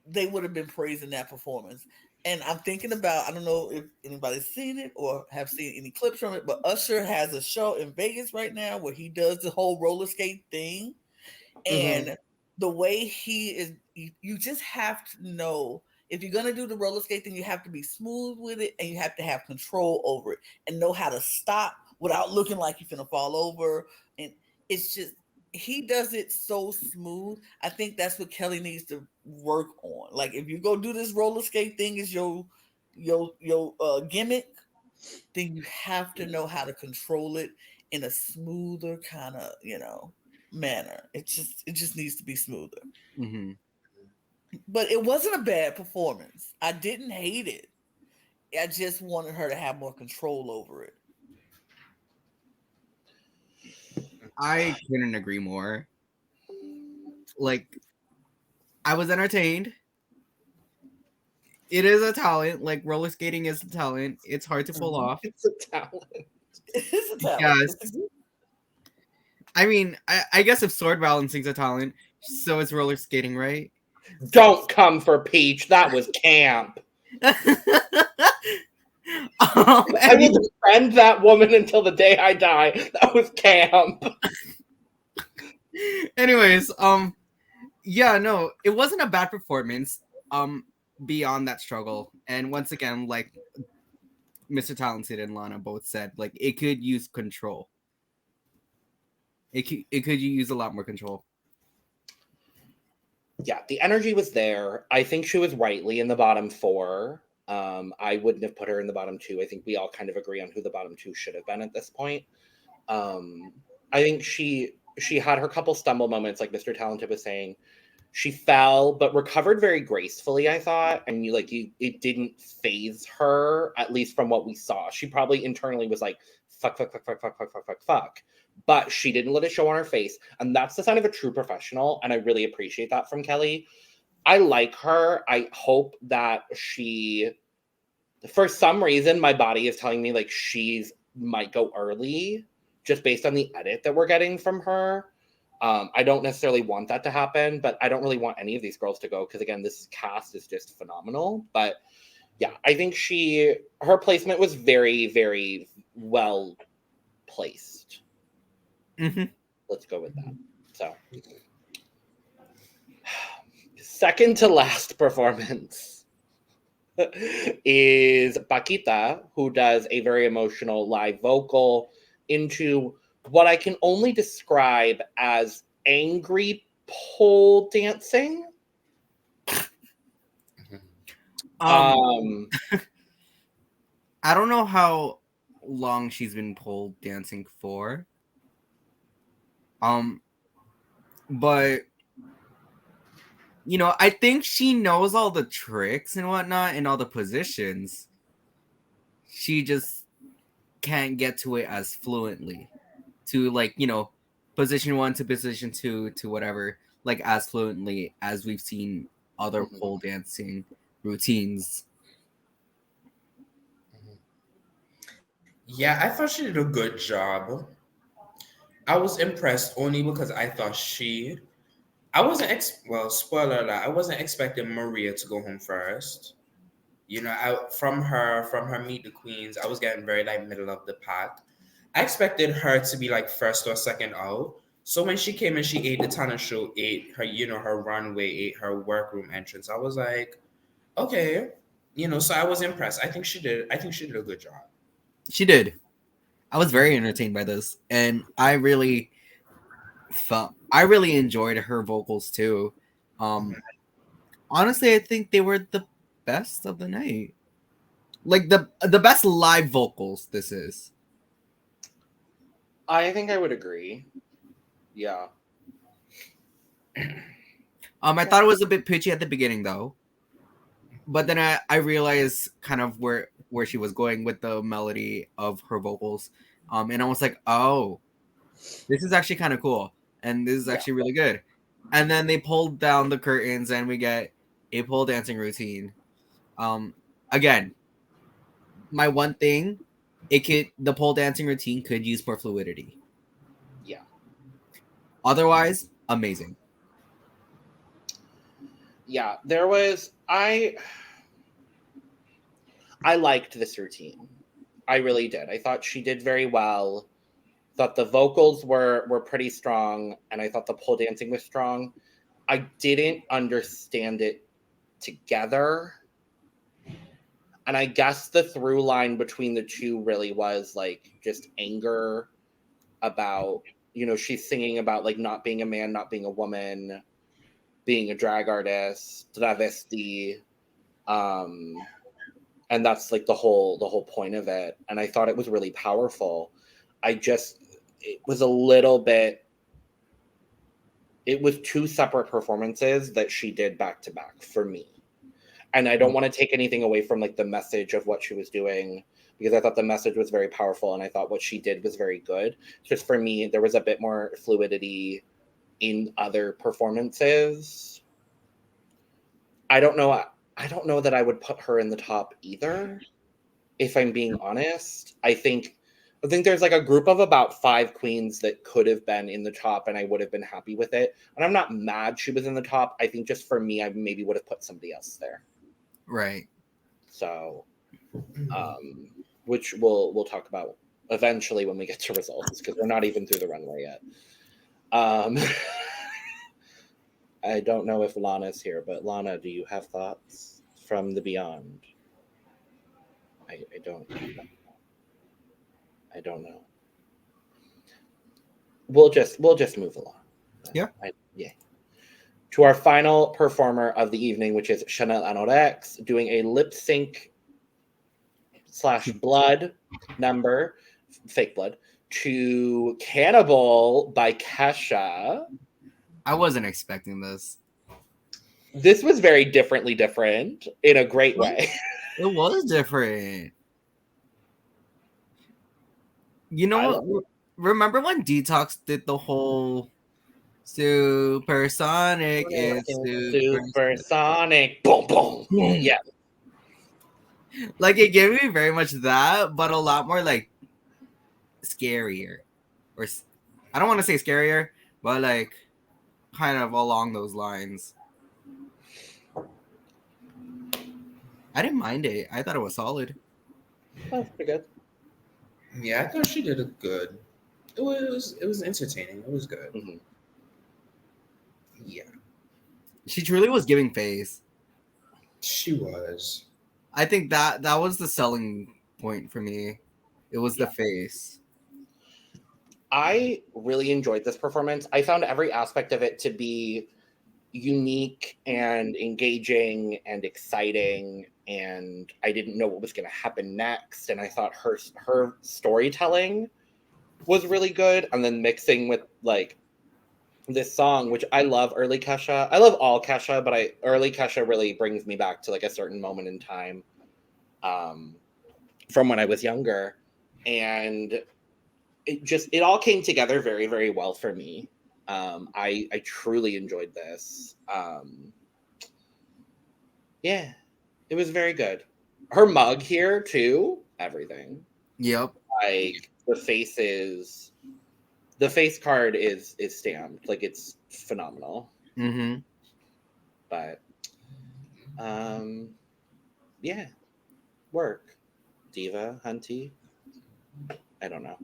they would have been praising that performance. And I'm thinking about, I don't know if anybody's seen it or have seen any clips from it, but Usher has a show in Vegas right now where he does the whole roller skate thing. And the way he is, you just have to know, if you're going to do the roller skate thing, you have to be smooth with it and you have to have control over it and know how to stop without looking like you're going to fall over. And it's just, he does it so smooth. I think that's what Kelly needs to work on. Like, if you go do this roller skate thing as your gimmick, then you have to know how to control it in a smoother kind of, manner. It just needs to be smoother. Mm-hmm. But it wasn't a bad performance. I didn't hate it. I just wanted her to have more control over it. I couldn't agree more. Like, I was entertained. It is a talent. Like, roller skating is a talent. It's hard to pull off. It's a talent. It's a talent. Yes. I mean, I guess if sword balancing's a talent, so is roller skating, right? Don't come for Peach. That was camp. I will defend that woman until the day I die. That was camp. Anyways, yeah, no, it wasn't a bad performance. Beyond that struggle, and once again, like Mr. Talented and Lana both said, like, it could use control. It could use a lot more control. Yeah, the energy was there. I think she was rightly in the bottom 4. I wouldn't have put her in the bottom 2. I think we all kind of agree on who the bottom 2 should have been at this point. I think she had her couple stumble moments, like Mr. Talented was saying. She fell, but recovered very gracefully, I thought. And it didn't phase her, at least from what we saw. She probably internally was like, fuck. But she didn't let it show on her face. And that's the sign of a true professional. And I really appreciate that from Kelly. I like her. I hope that for some reason, my body is telling me like she's might go early just based on the edit that we're getting from her. I don't necessarily want that to happen, but I don't really want any of these girls to go because, again, this cast is just phenomenal. But yeah, I think her placement was very, very well placed. Mm-hmm. Let's go with that. So, second to last performance is Pakita, who does a very emotional live vocal into what I can only describe as angry pole dancing. I don't know how long she's been pole dancing for. But I think she knows all the tricks and whatnot and all the positions. She just can't get to it as fluently. To position 1 to position 2 to whatever, like as fluently as we've seen other pole dancing routines. Yeah, I thought she did a good job. I was impressed only because I thought I wasn't spoiler alert, I wasn't expecting Maria to go home first. From her Meet the Queens, I was getting very like middle of the pack. I expected her to be like first or second out. So when she came and she ate the talent show, ate her, her runway, ate her workroom entrance, I was like, okay, so I was impressed. I think she did a good job. She did. I was very entertained by this, and I really enjoyed her vocals too. Honestly, I think they were the best of the night. Like the best live vocals this is. I think I would agree. Yeah. I thought it was a bit pitchy at the beginning though. But then I realized kind of where she was going with the melody of her vocals. And I was like, oh, this is actually kind of cool, and this is actually really good. And then they pulled down the curtains, and we get a pole dancing routine. Again, my one thing, the pole dancing routine could use more fluidity. Yeah. Otherwise, amazing. Yeah, there was I liked this routine. I really did. I thought she did very well. Thought the vocals were pretty strong, and I thought the pole dancing was strong. I didn't understand it together. And I guess the through line between the two really was like just anger about, she's singing about like not being a man, not being a woman, being a drag artist, travesti. And that's like the whole point of it. And I thought it was really powerful. It was a little bit, it was two separate performances that she did back to back for me. And I don't want to take anything away from like the message of what she was doing, because I thought the message was very powerful and I thought what she did was very good. Just for me, there was a bit more fluidity in other performances. I don't know that I would put her in the top either, if I'm being honest. I think there's like a group of about 5 queens that could have been in the top and I would have been happy with it. And I'm not mad she was in the top. I think just for me, I maybe would have put somebody else there. Right. So, which we'll talk about eventually when we get to results, because we're not even through the runway yet. I don't know if Lana's here, but Lana, do you have thoughts from the beyond? I don't know. We'll just move along. Yeah. Yeah. To our final performer of the evening, which is Chanel Anorex, doing a lip sync / blood number, fake blood, to Cannibal by Kesha. I wasn't expecting this. This was very different in a great way. It was different. You know what? Remember when Detox did the whole supersonic and supersonic? Boom, boom, boom. Yeah. Like, it gave me very much that, but a lot more like scarier. Or I don't want to say scarier, but like kind of along those lines. I didn't mind it. I thought it was solid. That was pretty good. Yeah, I thought she did a good. It was entertaining. It was good. Mm-hmm. Yeah. She truly was giving face. She was. I think that was the selling point for me. It was the face. I really enjoyed this performance. I found every aspect of it to be unique and engaging and exciting, and I didn't know what was going to happen next, and I thought her storytelling was really good, and then mixing with like this song, which I love early Kesha. I love all Kesha, but early Kesha really brings me back to like a certain moment in time from when I was younger, and it all came together very, very well for me. I truly enjoyed this. Yeah, it was very good. Her mug here too, everything. Yep. Like the face card is stamped. Like, it's phenomenal. Mm-hmm. But yeah, work. Diva, Hunty. I don't know.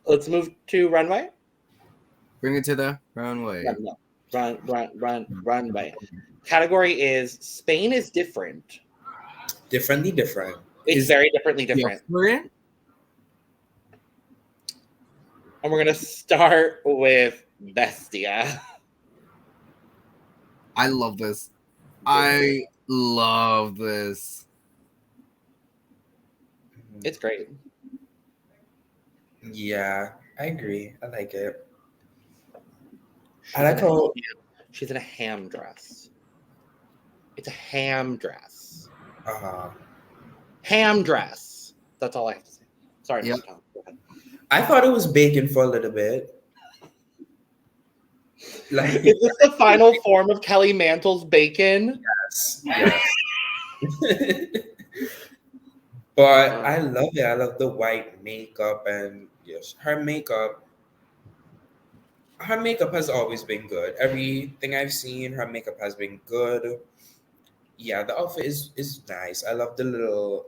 Let's move to runway. Bring it to the runway. Runway. Category is Spain is different. Differently different. It's very differently different. Different? And we're gonna start with Bestiah. I love this. I love this. It's great. Yeah, I agree. I like it. I like how she's in a ham dress. It's a ham dress. uh-huh. Ham dress. That's all I have to say. Sorry, Yep. Mr. Tom. Go ahead. I thought it was bacon for a little bit. Like, Is this the final form of Kelly Mantle's bacon? yes. But I love it. I love the white makeup, and yes, her makeup has always been good. Everything I've seen, her makeup has been good. Yeah, the outfit is nice. I love the little,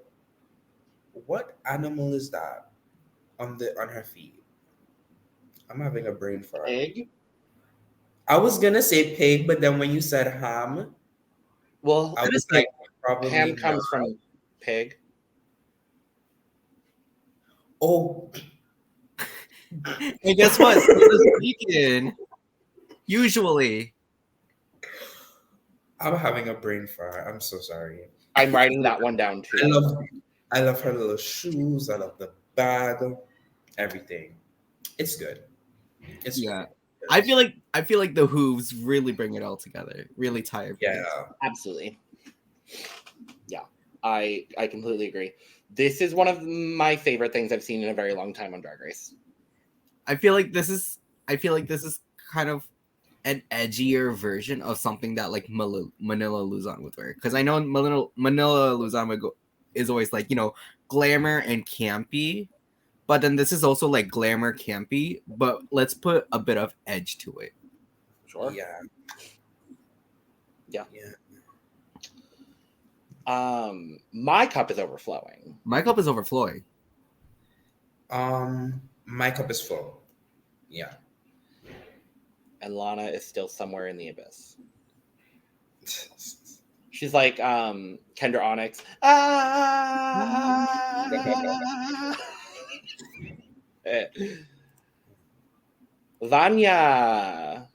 what animal is that on her feet? I'm having a brain fart. Egg? I was gonna say pig, but then when you said ham, Well, I was like, probably ham not. comes from pig. Oh, And guess what? So does bacon. Usually. I'm having a brain fart. I'm so sorry. I'm writing that one down too. I love her little shoes. I love the bag. Everything. It's good. It's Yeah. good. I feel like the hooves really bring it all together. Really tie everything. Yeah. Absolutely. Yeah, I completely agree. This is one of my favorite things I've seen in a very long time on Drag Race. I feel like this is kind of an edgier version of something that like Manila Luzon would wear. Because I know Manila Luzon is always like, you know, glamour and campy. But then this is also like glamour campy, but let's put a bit of edge to it. Sure. Yeah. Yeah. Yeah. My cup is overflowing. My cup is overflowing. My cup is full. Yeah. And Lana is still somewhere in the abyss. She's like Kendra Onyx. Vania.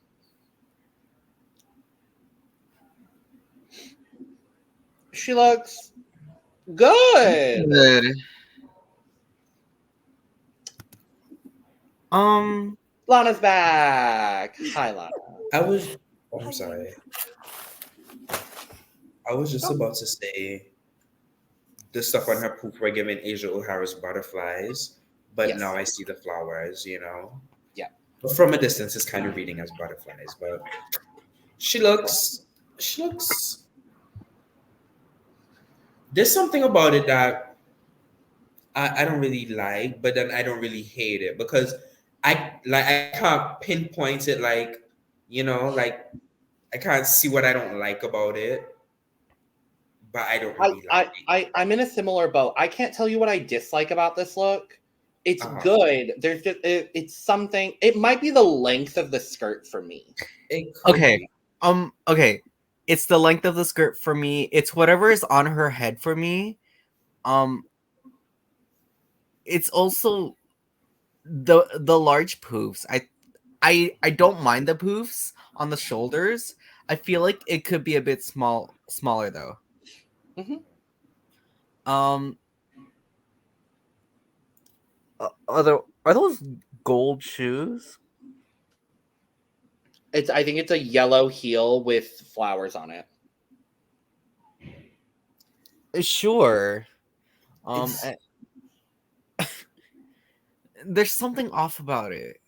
She looks good. Good. Lana's back. Hi, Lana. I'm sorry. I was just about to say the stuff on her poof were giving Asia O'Hara's butterflies, but Yes. now I see the flowers, you know? Yeah. But from a distance, it's kind of reading as butterflies, but she looks, there's something about it that I don't really like, but then I don't really hate it because I can't pinpoint it like, you know, like I can't see what I don't like about it, but I don't really like it. I'm in a similar boat. I can't tell you what I dislike about this look. It's good. There's just it's something. It might be the length of the skirt for me. It could Okay. be. Okay. It's the length of the skirt for me. It's whatever is on her head for me. It's also the large poofs. I don't mind the poofs on the shoulders. I feel like it could be a bit smaller though. Mhm. Are those gold shoes? I think it's a yellow heel with flowers on it. Sure. It's- There's something off about it.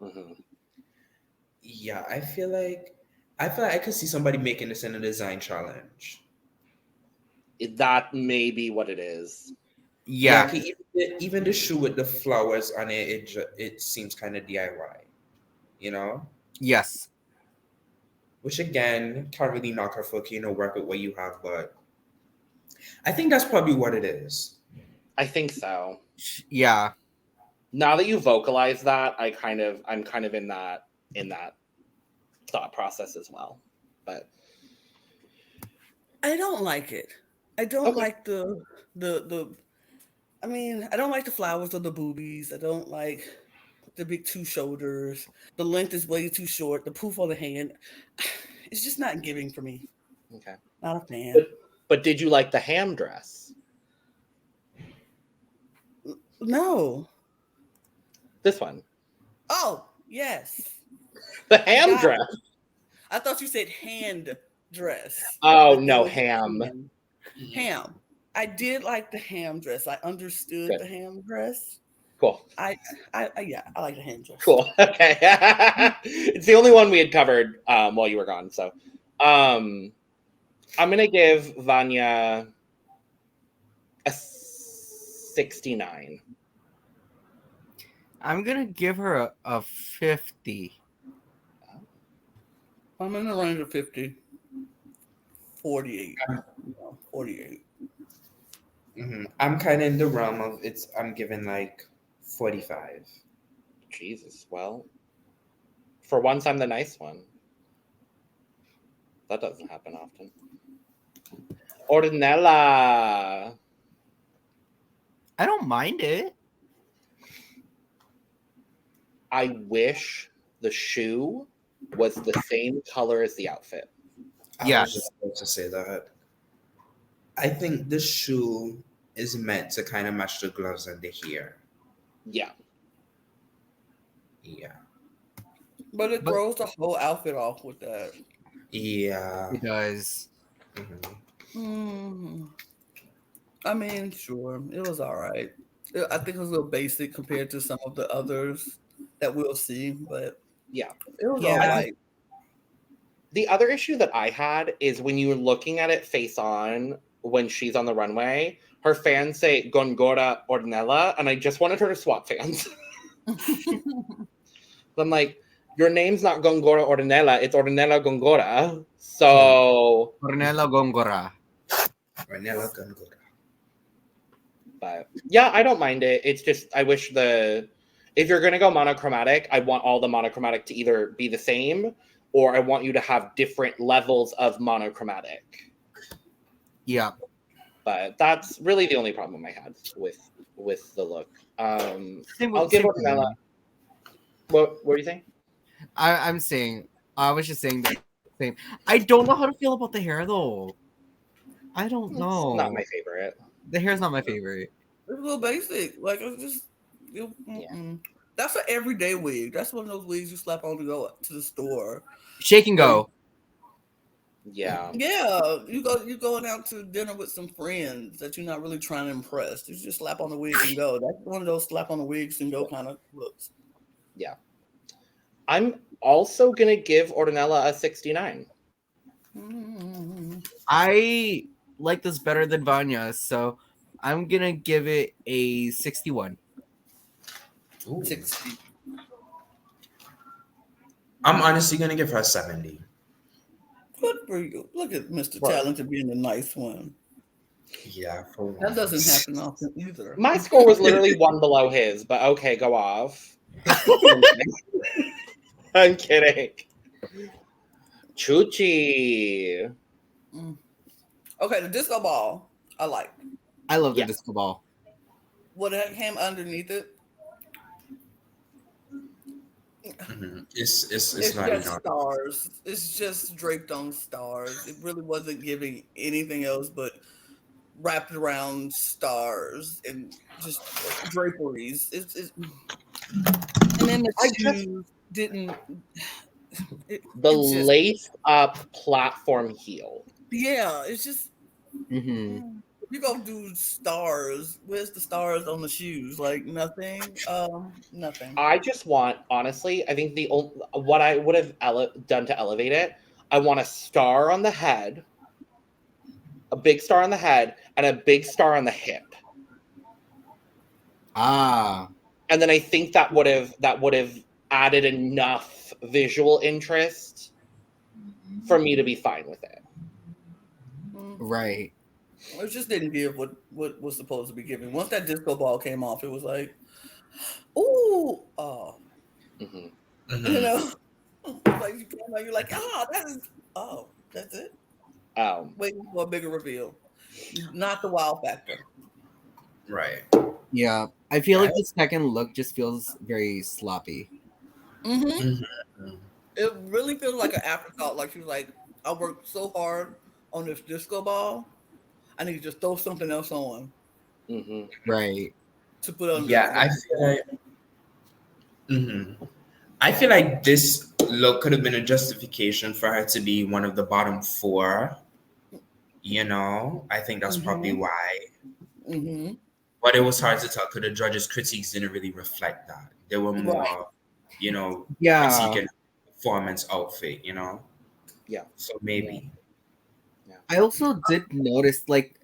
Mhm. Yeah, I feel like I could see somebody making this in a design challenge. That may be what it is. Yeah. Okay, even the shoe with the flowers on it, it seems kind of DIY, you know? Yes. Which again, can't really knock her for, you know, work with what you have, but I think that's probably what it is. I think so. Yeah. Now that you vocalize that, I'm kind of in that thought process as well. But I don't like it. I don't Okay. like the I mean, I don't like the flowers or the boobies. I don't like the big two shoulders. The length is way too short. The poof on the hand. It's just not giving for me. okay. Not a fan. But did you like the ham dress? No. This one. Oh, yes. The ham Got dress. it. I thought you said hand dress. Oh Like no, there was a ham. hand. Ham. I did like the ham dress. I understood Good. the ham dress. Cool. I like the ham dress. Cool. Okay. It's the only one we had covered while you were gone. So I'm gonna give Vania a 69. I'm gonna give her a 50. I'm in the range of 50. 48. 48. I'm kind of in the realm of I'm giving like 45. Jesus. Well, for once, I'm the nice one. That doesn't happen often. Hornella. I don't mind it. I wish the shoe was the same color as the outfit. I was just about to say that. I think the shoe is meant to kind of match the gloves and the hair. Yeah. Yeah. But it throws the whole outfit off with that. Yeah. It does. I mean, sure, it was all right. I think it was a little basic compared to some of the others that we'll see, but Yeah. it was all right. The other issue that I had is when you're looking at it face on when she's on the runway, her fans say Gongora Hornella, and I just wanted her to swap fans. I'm like, your name's not Gongora Hornella, it's Hornella Gongora. So Hornella Gongora. Hornella Gongora. But yeah, I don't mind it. It's just I wish if you're gonna go monochromatic, I want all the monochromatic to either be the same or I want you to have different levels of monochromatic. Yeah. But that's really the only problem I had with the look. I'll give Hornella. What were you saying? I was just saying the same. I don't know how to feel about the hair though. I don't know. It's not my favorite. The hair's not my favorite. It's a little basic. Like it's just that's an everyday wig. That's one of those wigs you slap on to go to the store. Shake and go. Yeah. Yeah. You're going out to dinner with some friends that you're not really trying to impress. You just slap on the wig and go. That's one of those slap on the wigs and go kind of looks. Yeah. I'm also gonna give Hornella a 69. I like this better than Vania, so I'm gonna give it a 61. Ooh. 60. I'm honestly gonna give her a 70. Good for you. Look at Mr. Talented being the nice one. Yeah, for That doesn't happen often either. My score was literally one below his, but okay, go off. I'm kidding. Chuchi. Okay, the disco ball, I like. I love the disco ball. What came underneath it? It's not just enough. stars. It's just draped on stars. It really wasn't giving anything else but wrapped around stars and just draperies. And then the shoes didn't. Lace up platform heel. Yeah, it's just. You gonna do stars? Where's the stars on the shoes? Like nothing. Nothing. I just want, honestly, I think what I would have done to elevate it, I want a star on the head, a big star on the head, and a big star on the hip. And then I think that would have added enough visual interest for me to be fine with it. Right. It just didn't give what was supposed to be given. Once that disco ball came off, it was like, ooh, oh. You know? Like you're like, that's it. Waiting for a bigger reveal. Not the wow factor. Right. Yeah. I feel like the second look just feels very sloppy. It really feels like an afterthought. Like she was like, I worked so hard on this disco ball. I need to just throw something else on. Right. To put on. Yeah, I feel like this look could have been a justification for her to be one of the bottom 4. You know, I think that's probably why. Mm-hmm. But it was hard to tell because the judges' critiques didn't really reflect that. They were Right. more, Yeah. critiquing performance outfit, Yeah. So maybe. I also did notice like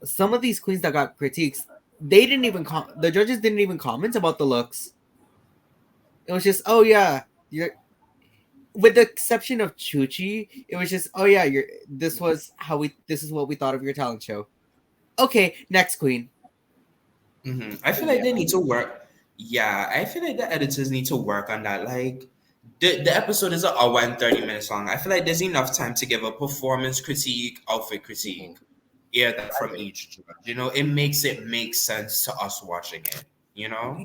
some of these queens that got critiques, they didn't even the judges didn't even comment about the looks. It was just, oh yeah, you're with the exception of Chuchi, it was just, oh yeah, this is what we thought of your talent show. Okay, next queen. I feel like they need to work. Yeah, I feel like the editors need to work on that. Like the episode is an hour and 30 minutes long. I feel like there's enough time to give a performance critique, outfit critique, that from each judge. It makes it make sense to us watching it. You know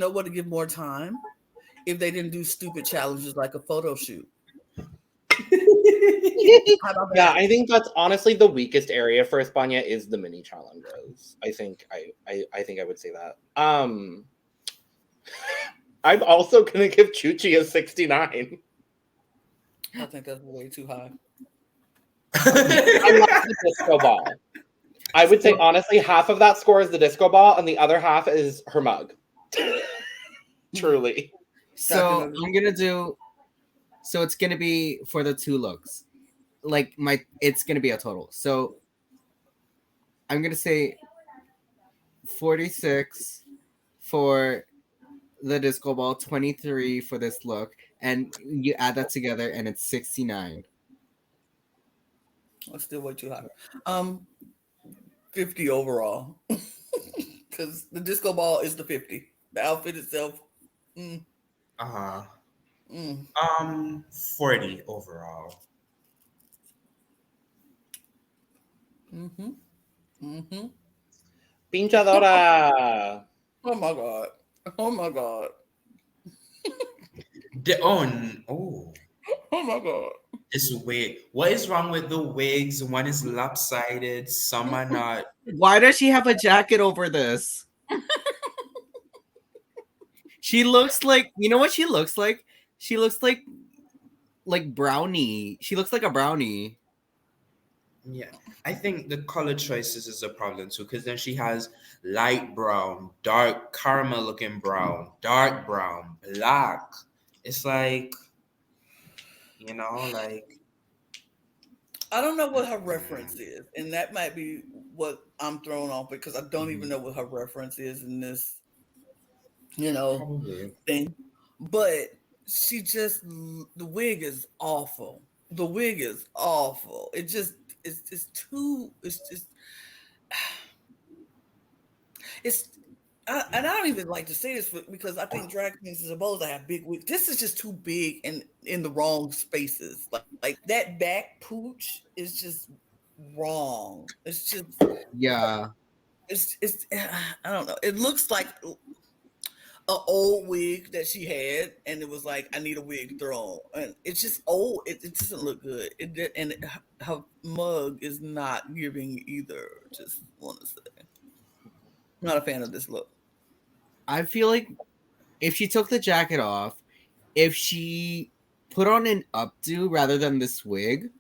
what to give more time? If they didn't do stupid challenges like a photo shoot. How about that? Yeah, I think that's honestly the weakest area for España is the mini challenges. I think I would say that. I'm also gonna give Chuchi a 69. I think that's way too high. I love the disco ball. I would say honestly, half of that score is the disco ball, and the other half is her mug. Truly. So I'm gonna do. So it's gonna be for the two looks, like it's gonna be a total. So I'm gonna say 46 for the disco ball, 23 for this look, and you add that together, and it's 69. That's still way too high. 50 overall, because the disco ball is the 50. The outfit itself. 40 overall. Pinchadora. Oh my god. Oh my god. Oh my god. This wig. What is wrong with the wigs? One is lopsided, some are not. Why does she have a jacket over this? She looks like, you know what she looks like? She looks like brownie. She looks like a brownie. Yeah, I think the color choices is a problem too, because then she has light brown, dark caramel looking brown, dark brown, black. It's like, I don't know what her reference is, and that might be what I'm thrown off because I don't even know what her reference is in this, Probably. thing. But she just the wig is awful. The wig is awful. It just it's too and I don't even like to say this because I think drag queens are supposed to have big wigs. This is just too big and in the wrong spaces. Like that back pooch is just wrong. It's just It's I don't know. It looks like an old wig that she had, and it was like I need a wig thrown, and it's just old. It doesn't look good. Her mug is not giving either. Just want to say, not a fan of this look. I feel like if she took the jacket off, if she put on an updo rather than this wig,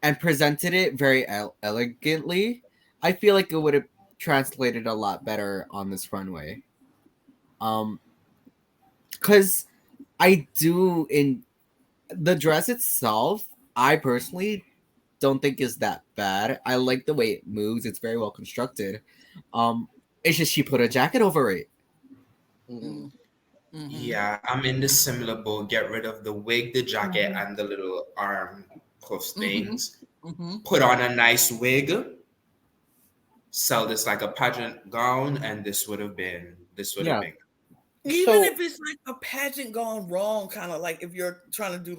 and presented it very elegantly, I feel like it would have translated a lot better on this runway. Because I do in the dress itself, I personally don't think is that bad. I like the way it moves. It's very well constructed. It's just she put a jacket over it. Yeah, I'm in the similar boat. Get rid of the wig, the jacket, and the little arm cuff things. Put on a nice wig. Sell this like a pageant gown, and this would have been. Even if it's like a pageant gone wrong, kind of like if you're trying to do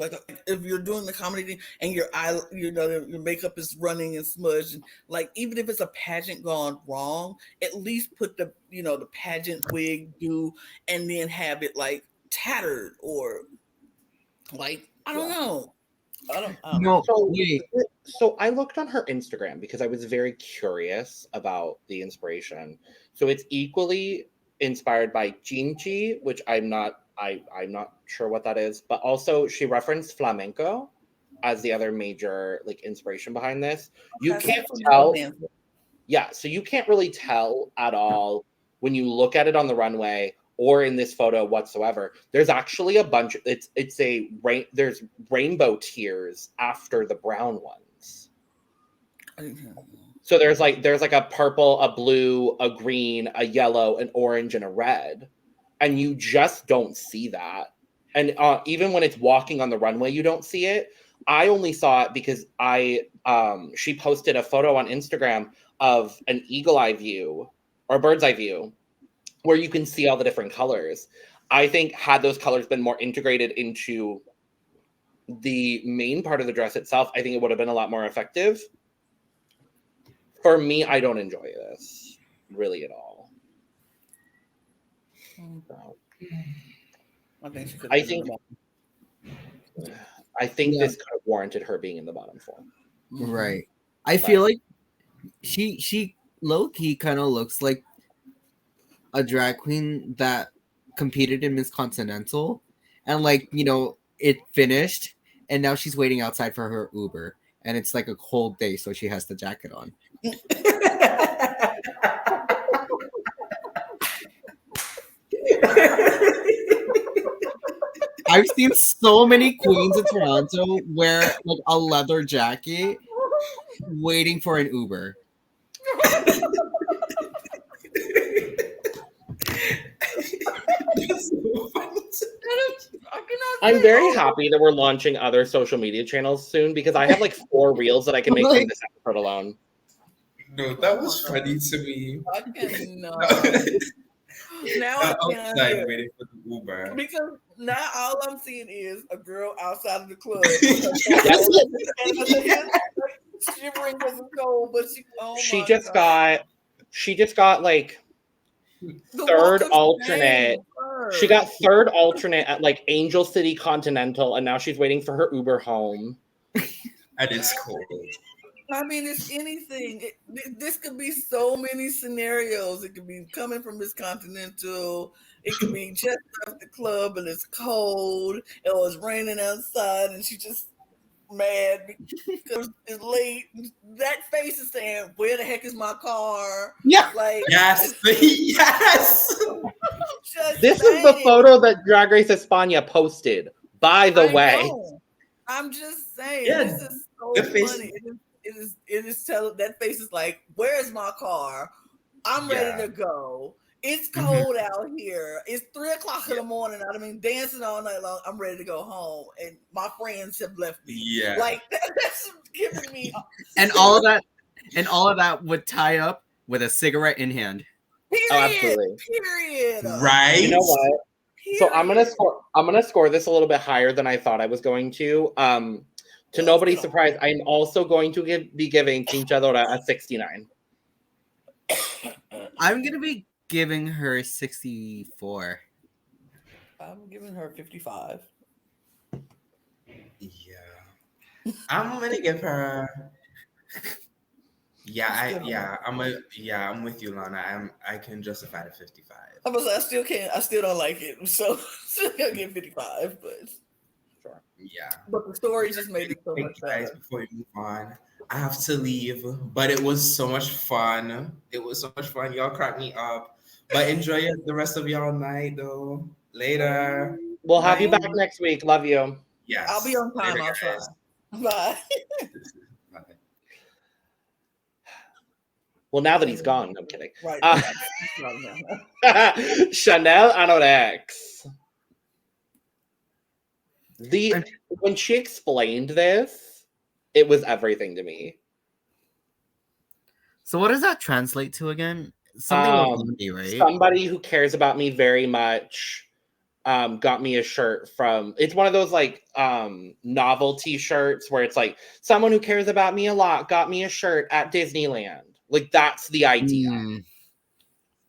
if you're doing the comedy thing and your eye, your makeup is running and smudged, and like even if it's a pageant gone wrong, at least put the the pageant wig and then have it like tattered or like I don't know. I don't know. So I looked on her Instagram because I was very curious about the inspiration. So it's equally inspired by Jinchi, which I'm not sure what that is, but also she referenced flamenco. as the other major like inspiration behind this. You That's can't from tell. Logan. Yeah, so you can't really tell at all when you look at it on the runway or in this photo whatsoever. There's actually a bunch. There's rainbow tears after the brown ones. So there's like a purple, a blue, a green, a yellow, an orange, and a red, and you just don't see that. And even when it's walking on the runway, you don't see it. I only saw it because she posted a photo on Instagram of an eagle eye view or bird's eye view where you can see all the different colors. I think had those colors been more integrated into the main part of the dress itself, I think it would have been a lot more effective. For me, I don't enjoy this really at all. So, I think this could have warranted her being in the bottom four. Right. I feel like she low-key kind of looks like a drag queen that competed in Miss Continental and like, you know, it finished and now she's waiting outside for her Uber and it's like a cold day, so she has the jacket on. I've seen so many queens in Toronto wear like a leather jacket waiting for an Uber. I'm very happy that we're launching other social media channels soon because I have like 4 reels that I can make from this episode alone. No, that was funny to me. I cannot. Now I'm I can't outside hear. waiting for the Uber. Because now all I'm seeing is a girl outside of the club. Shivering because it's cold, but she just got like third alternate. She got third alternate at like Angel City Continental, and now she's waiting for her Uber home. And it's cold. I mean, it's anything. This could be so many scenarios. It could be coming from Miss Continental. It could be just at the club and it's cold. It was raining outside and she just mad because it's late. That face is saying, "Where the heck is my car?" Yeah. Like yes, yes. This is the photo that Drag Race España posted. By the way, I'm just saying. Yeah, this is so funny. It is telling that face is like, "Where's my car? I'm ready to go. It's cold out here. It's 3:00 in the morning. I've been dancing all night long. I'm ready to go home, and my friends have left me. Yeah, like that's giving me. And all of that would tie up with a cigarette in hand. Period. Oh, absolutely. Period. Right. You know what? So I'm gonna score this a little bit higher than I thought I was going to. To nobody's surprise, I'm also going to be giving Chadora a 69. I'm gonna be giving her 64. I'm giving her 55. Yeah, I'm gonna give her. I'm with you, Lana. I can justify the 55. I still can't. I still don't like it. So still gonna give 55, but. Sure. Yeah. But the story just made it so much better. Guys, before we move on, I have to leave, but it was so much fun. Y'all cracked me up. But enjoy the rest of y'all night, though. Later. We'll have you back next week. Love you. Yes. I'll be on time. Later, I'll try. guys. Bye. Bye. Well, now that he's gone, I'm kidding. Right. Chanel Anorex. When she explained this, it was everything to me. So what does that translate to again? Something with me, right? Somebody who cares about me very much got me a shirt from. It's one of those like novelty shirts where it's like someone who cares about me a lot got me a shirt at Disneyland. Like that's the idea.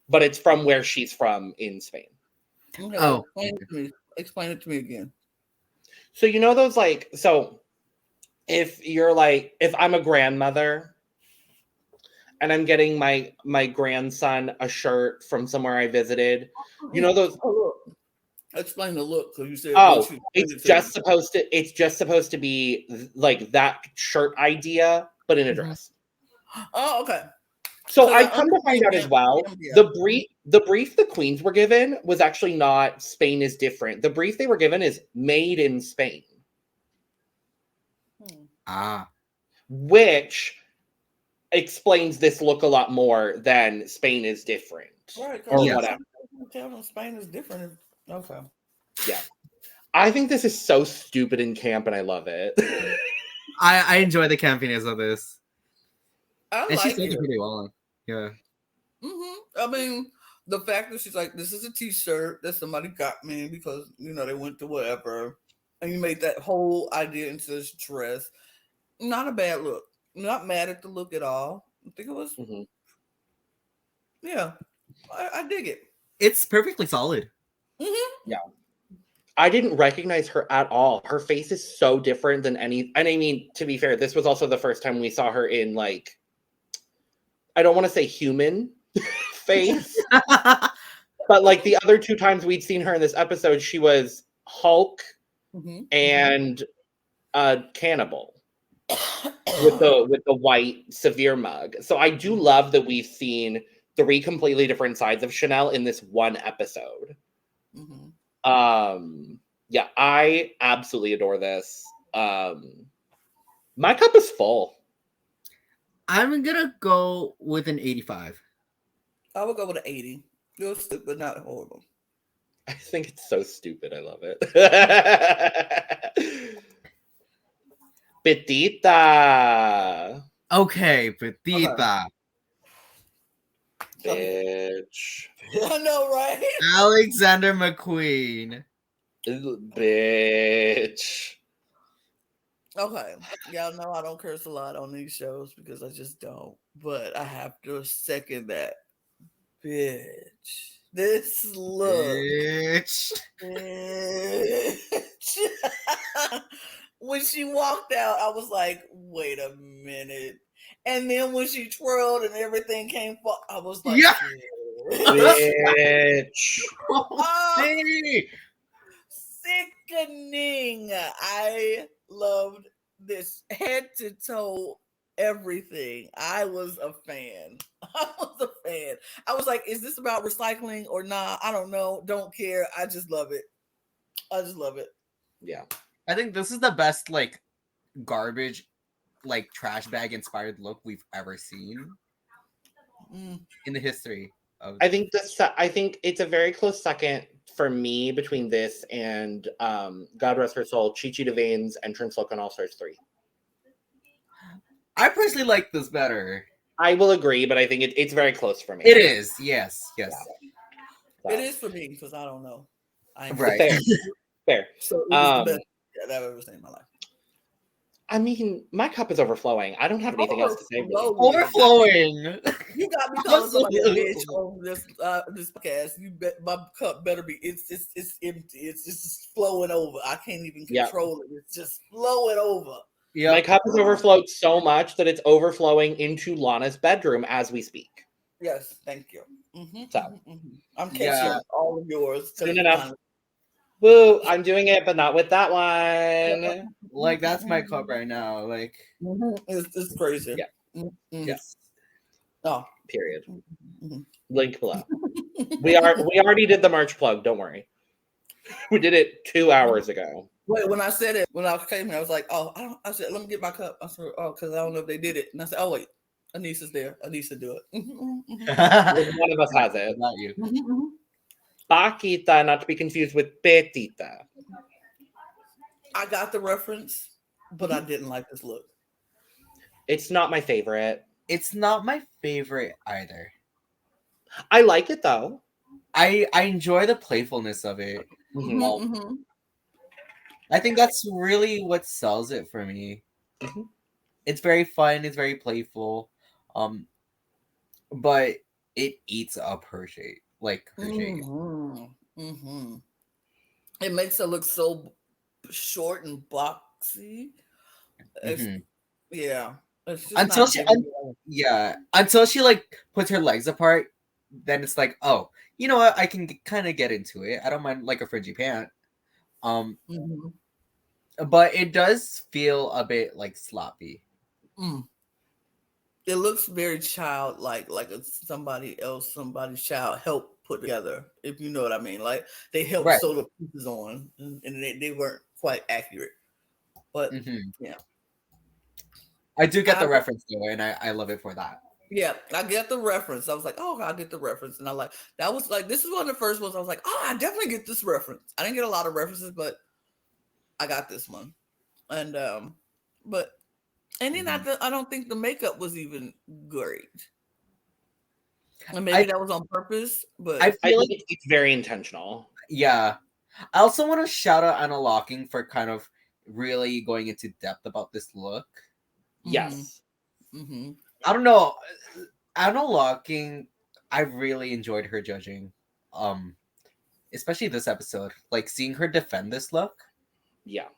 But it's from where she's from in Spain. Okay. Oh, explain it to me again. So you know those like if I'm a grandmother and I'm getting my grandson a shirt from somewhere I visited, you know those Explain the look, because you said it's just supposed to be like that shirt idea, but in a dress. Oh, okay. So I come to find out as well, the brief the queens were given was actually not Spain is different. The brief they were given is made in Spain. Which explains this look a lot more than Spain is different. Right, or whatever. Tell them Spain is different. Okay. Yeah. I think this is so stupid and camp, and I love it. I enjoy the campiness of this. And she's doing it pretty well. Yeah. I mean, the fact that she's like, this is a t-shirt that somebody got me because, they went to whatever. And you made that whole idea into this dress. Not a bad look. Not mad at the look at all. I think it was. Yeah. I dig it. It's perfectly solid. Yeah. I didn't recognize her at all. Her face is so different than any. And I mean, to be fair, this was also the first time we saw her in, like, I don't want to say human face, but like the other two times we'd seen her in this episode, she was Hulk and Cannibal with the white severe mug. So I do love that we've seen 3 completely different sides of Chanel in this one episode. Yeah, I absolutely adore this. My cup is full. I'm gonna go with an 85. I would go with an 80. It was stupid, but not horrible. I think it's so stupid. I love it. Pitita. Okay, Pitita. Bitch. I know, right? Alexander McQueen. Bitch. Okay. Y'all know I don't curse a lot on these shows because I just don't. But I have to second that. Bitch. This look. Bitch. When she walked out, I was like, wait a minute. And then when she twirled and everything came forth, I was like, yeah. Bitch. Sickening. I loved this head to toe, everything. I was a fan. I was like, is this about recycling or not? I don't know. Don't care. I just love it. Yeah. I think this is the best, like, garbage, like, trash bag inspired look we've ever seen in the history of. I think it's a very close second for me between this and God Rest Her Soul, Chi DeVane's entrance look on All Stars 3. I personally like this better. I will agree, but I think it's very close for me. It is, yes. Yeah. So. It is for me because I don't know. Right. Fair. So it was the best that I've ever seen in my life. I mean, my cup is overflowing. I don't have anything else to say. Really. Overflowing. You got me calling somebody a bitch on this podcast. You bet my cup better be. It's empty. It's just flowing over. I can't even control it. It's just flowing over. Yeah. My cup has overflowed so much that it's overflowing into Lana's bedroom as we speak. Yes, thank you. I'm catching all of yours. Soon enough. Woo, I'm doing it, but not with that one. Like, that's my cup right now. Like, it's crazy. Yeah. Yes. Oh, period. Link below. We already did the merch plug. Don't worry. We did it 2 hours ago. Wait, when I said it, when I came here, I was like, I said, let me get my cup. I said, because I don't know if they did it. And I said, oh, wait, Aneesa's there. Aneesa do it. One of us has it. Not you. Pakita, not to be confused with Pitita. I got the reference, but I didn't like this look. It's not my favorite. It's not my favorite either. I like it though. I enjoy the playfulness of it. I think that's really what sells it for me. It's very fun. It's very playful. But it eats up her shape. Like her shape. It makes her look so short and boxy. Yeah. Until she like puts her legs apart, then it's like, oh, you know what? I can kind of get into it. I don't mind like a fringy pant. Mhm. But it does feel a bit like sloppy. Mm. It looks very childlike, like somebody's child helped put together, if you know what I mean. Like they helped Right. sew the pieces on, and they weren't quite accurate. But yeah, I do get the I- reference though, and I love it for that. yeah, I get the reference. I was like, oh, I get the reference, and I like that was like this is one of the first ones. I was like, oh, I definitely get this reference. I didn't get a lot of references, but I got this one, and but. And then I don't think the makeup was even great. And maybe that was on purpose, but I I feel think like it's very intentional. yeah. I also want to shout out Anna Locking for kind of really going into depth about this look. Yes. mm-hmm. I don't know. Anna Locking, I really enjoyed her judging. Especially this episode. Like seeing her defend this look. Yeah.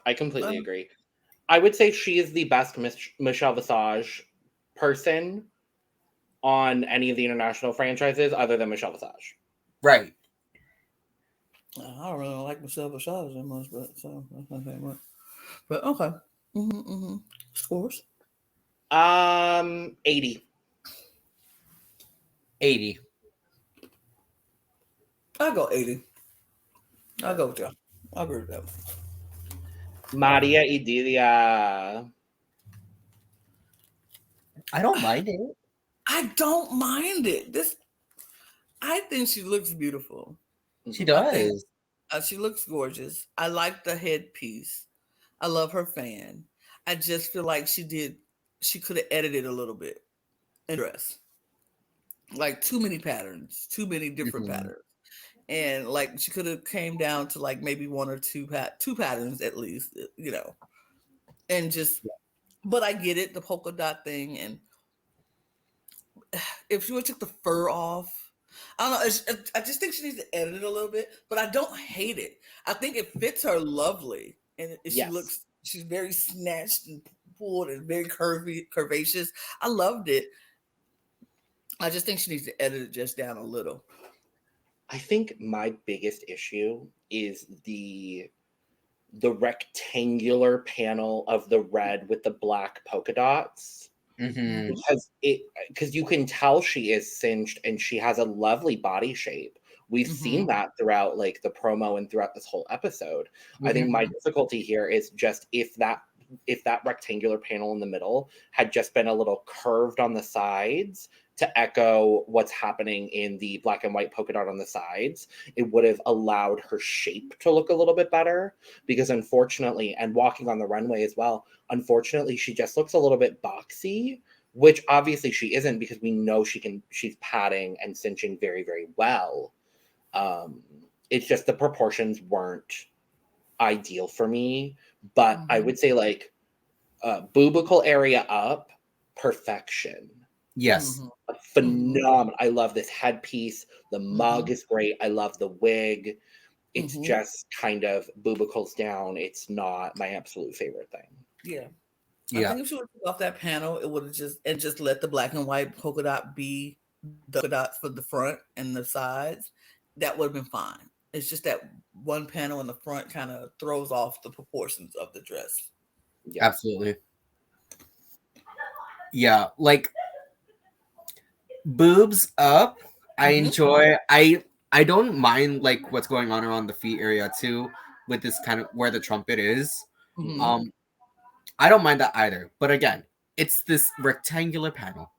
I completely agree. I would say she is the best Michelle Visage person on any of the international franchises other than Michelle Visage. Right. I don't really like Michelle Visage that much, but so that's not that much. But okay. Scores? 80. 80. I'll go 80. I'll go with you. I agree with that. Maria Edilia. I don't mind it. I don't mind it. I think she looks beautiful. She does. She looks gorgeous. I like the headpiece. I love her fan. I just feel like she could have edited a little bit in dress. Like too many patterns, too many different patterns. And like she could have came down to like maybe one or two patterns at least, you know. And just but I get it, the polka dot thing, and if she would took the fur off, I don't know. I just think she needs to edit it a little bit, but I don't hate it. I think it fits her lovely, and she's very snatched and pulled and very curvaceous. I loved it. I just think she needs to edit it just down a little. I think my biggest issue is the rectangular panel of the red with the black polka dots. Because you can tell she is cinched and she has a lovely body shape. We've seen that throughout like the promo and throughout this whole episode. I think my difficulty here is just if that rectangular panel in the middle had just been a little curved on the sides to echo what's happening in the black and white polka dot on the sides, it would have allowed her shape to look a little bit better. Because unfortunately, and walking on the runway as well, unfortunately, she just looks a little bit boxy, which obviously she isn't because we know she's padding and cinching very, very well. It's just the proportions weren't ideal for me, but I would say like boobical area up, perfection. Yes. Phenomenal. I love this headpiece. The mug is great. I love the wig. It's just kind of boobicles down. It's not my absolute favorite thing. Yeah. I think if she would have took off that panel, it would have just let the black and white polka dot be the polka dots for the front and the sides. That would have been fine. It's just that one panel in the front kind of throws off the proportions of the dress. Yeah. Absolutely. Yeah, like boobs up. I enjoy. I don't mind like what's going on around the feet area too, with this kind of where the trumpet is. I don't mind that either. But again, it's this rectangular panel.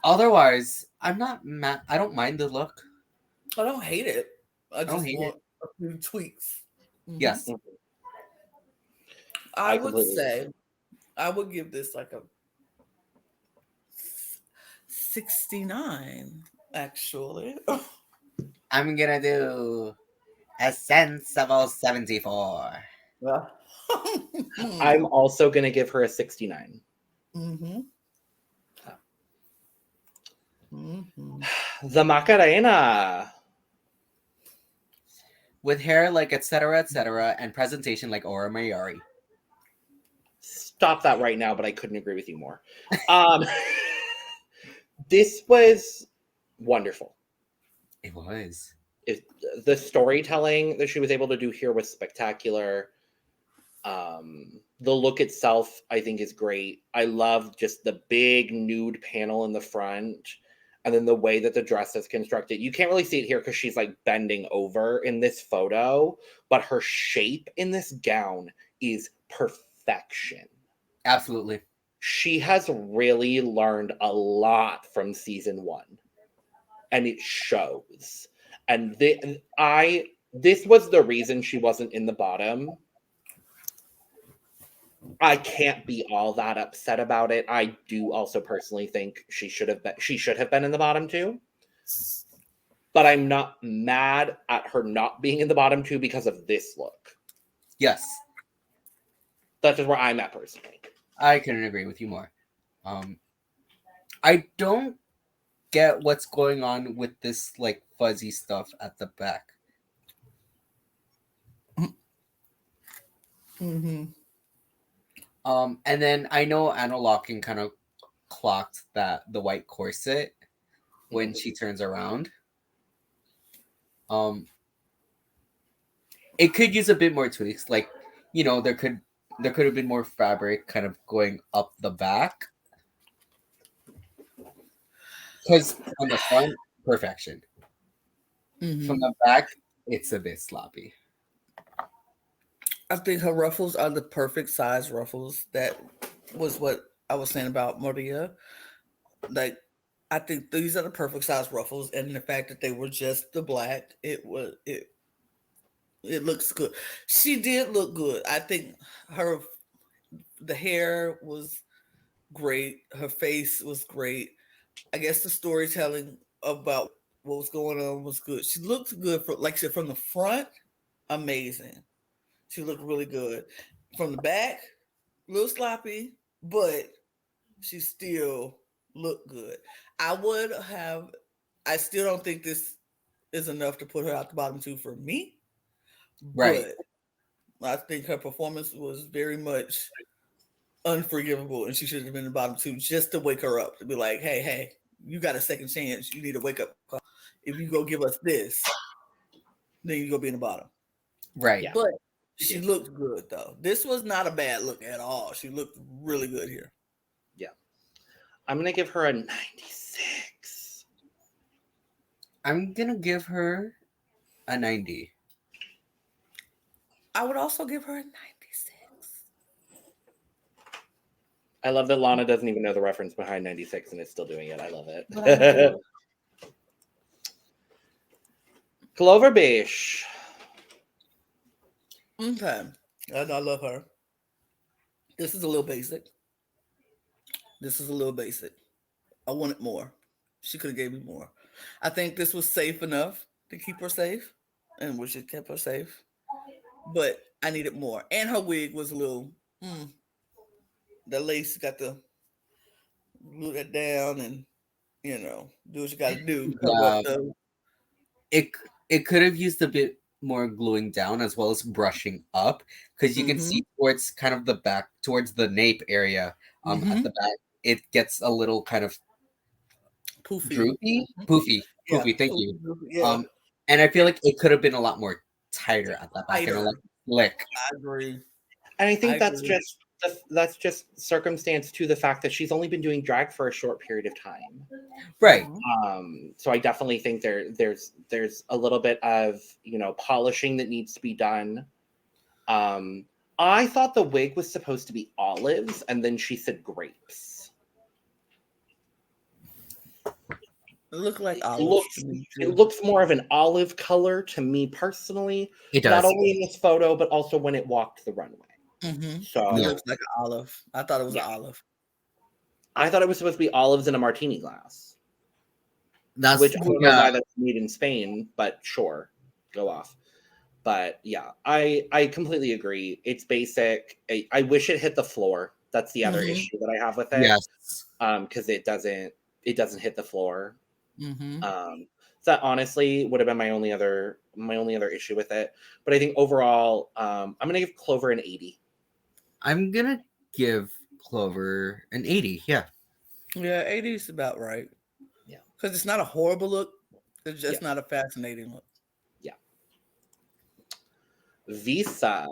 Otherwise, I'm not mad. I don't mind the look. I don't hate it. I don't just hate want a few tweaks. Yes. I would say I would give this like a 69, actually. I'm gonna do a sensible 74. I'm also gonna give her a 69. The Macarena. With hair like etc., and presentation like Aura Mayari. stop that right now, but I couldn't agree with you more. This was wonderful. It was. The storytelling that she was able to do here was spectacular. The look itself, I think, is great. I love just the big nude panel in the front, and then the way that the dress is constructed. You can't really see it here because she's like bending over in this photo, but her shape in this gown is perfection. Absolutely. She has really learned a lot from season 1, and it shows. And this was the reason she wasn't in the bottom. I can't be all that upset about it. I do also personally think she should have been in the bottom 2. But I'm not mad at her not being in the bottom 2 because of this look. Yes. That's just where I'm at personally. I couldn't agree with you more. I don't get what's going on with this like fuzzy stuff at the back. Mm-hmm. And then I know Anna Locking kind of clocked that the white corset when she turns around. It could use a bit more tweaks. Like, you know, there could have been more fabric kind of going up the back. Because on the front, perfection. Mm-hmm. From the back, it's a bit sloppy. I think her ruffles are the perfect size ruffles. That was what I was saying about Maria. Like, I think these are the perfect size ruffles, and the fact that they were just the black, it looks good. She did look good. I think the hair was great. Her face was great. I guess the storytelling about what was going on was good. She looked good from the front, amazing. She looked really good. From the back, a little sloppy, but she still looked good. I still don't think this is enough to put her out the bottom 2 for me. Right. But I think her performance was very much unforgivable, and she should have been in the bottom 2 just to wake her up, to be like, hey, you got a second chance. You need to wake up. If you go give us this, then you go be in the bottom. Right. Yeah. But she looked good, though. This was not a bad look at all. She looked really good here. Yeah. I'm going to give her a 96. I'm going to give her a 90. I would also give her a 96. I love that Lana doesn't even know the reference behind 96 and is still doing it. I love it. Clover Bish. Okay. I love her. This is a little basic. I wanted more. She could have gave me more. I think this was safe enough to keep her safe, and we should keep her safe. But I needed more. And her wig was a little, the lace got to glue that down and, do what you got to do. It could have used a bit more gluing down as well as brushing up, because you can see towards kind of the back, towards the nape area, at the back, it gets a little kind of poofy. Thank you. Yeah. And I feel like it could have been a lot more tighter at that back and a lot slick. I agree. And I think that's just circumstance to the fact that she's only been doing drag for a short period of time. Right. So I definitely think there's a little bit of, polishing that needs to be done. I thought the wig was supposed to be olives, and then she said grapes. It looked like olives. It looks more of an olive color to me personally. It does. Not only in this photo, but also when it walked the runway. So it looks like an olive. I thought it was an olive. I thought it was supposed to be olives in a martini glass. Which I don't know why that's made in Spain, but sure, go off. But yeah, I completely agree. It's basic. I wish it hit the floor. That's the other issue that I have with it. Yes. Because it doesn't hit the floor. So that honestly would have been my only other issue with it. But I think overall, I'm gonna give Clover an 80. I'm gonna give Clover an 80. Yeah. Yeah, 80 is about right. Yeah. Because it's not a horrible look. It's just not a fascinating look. Yeah. Visa.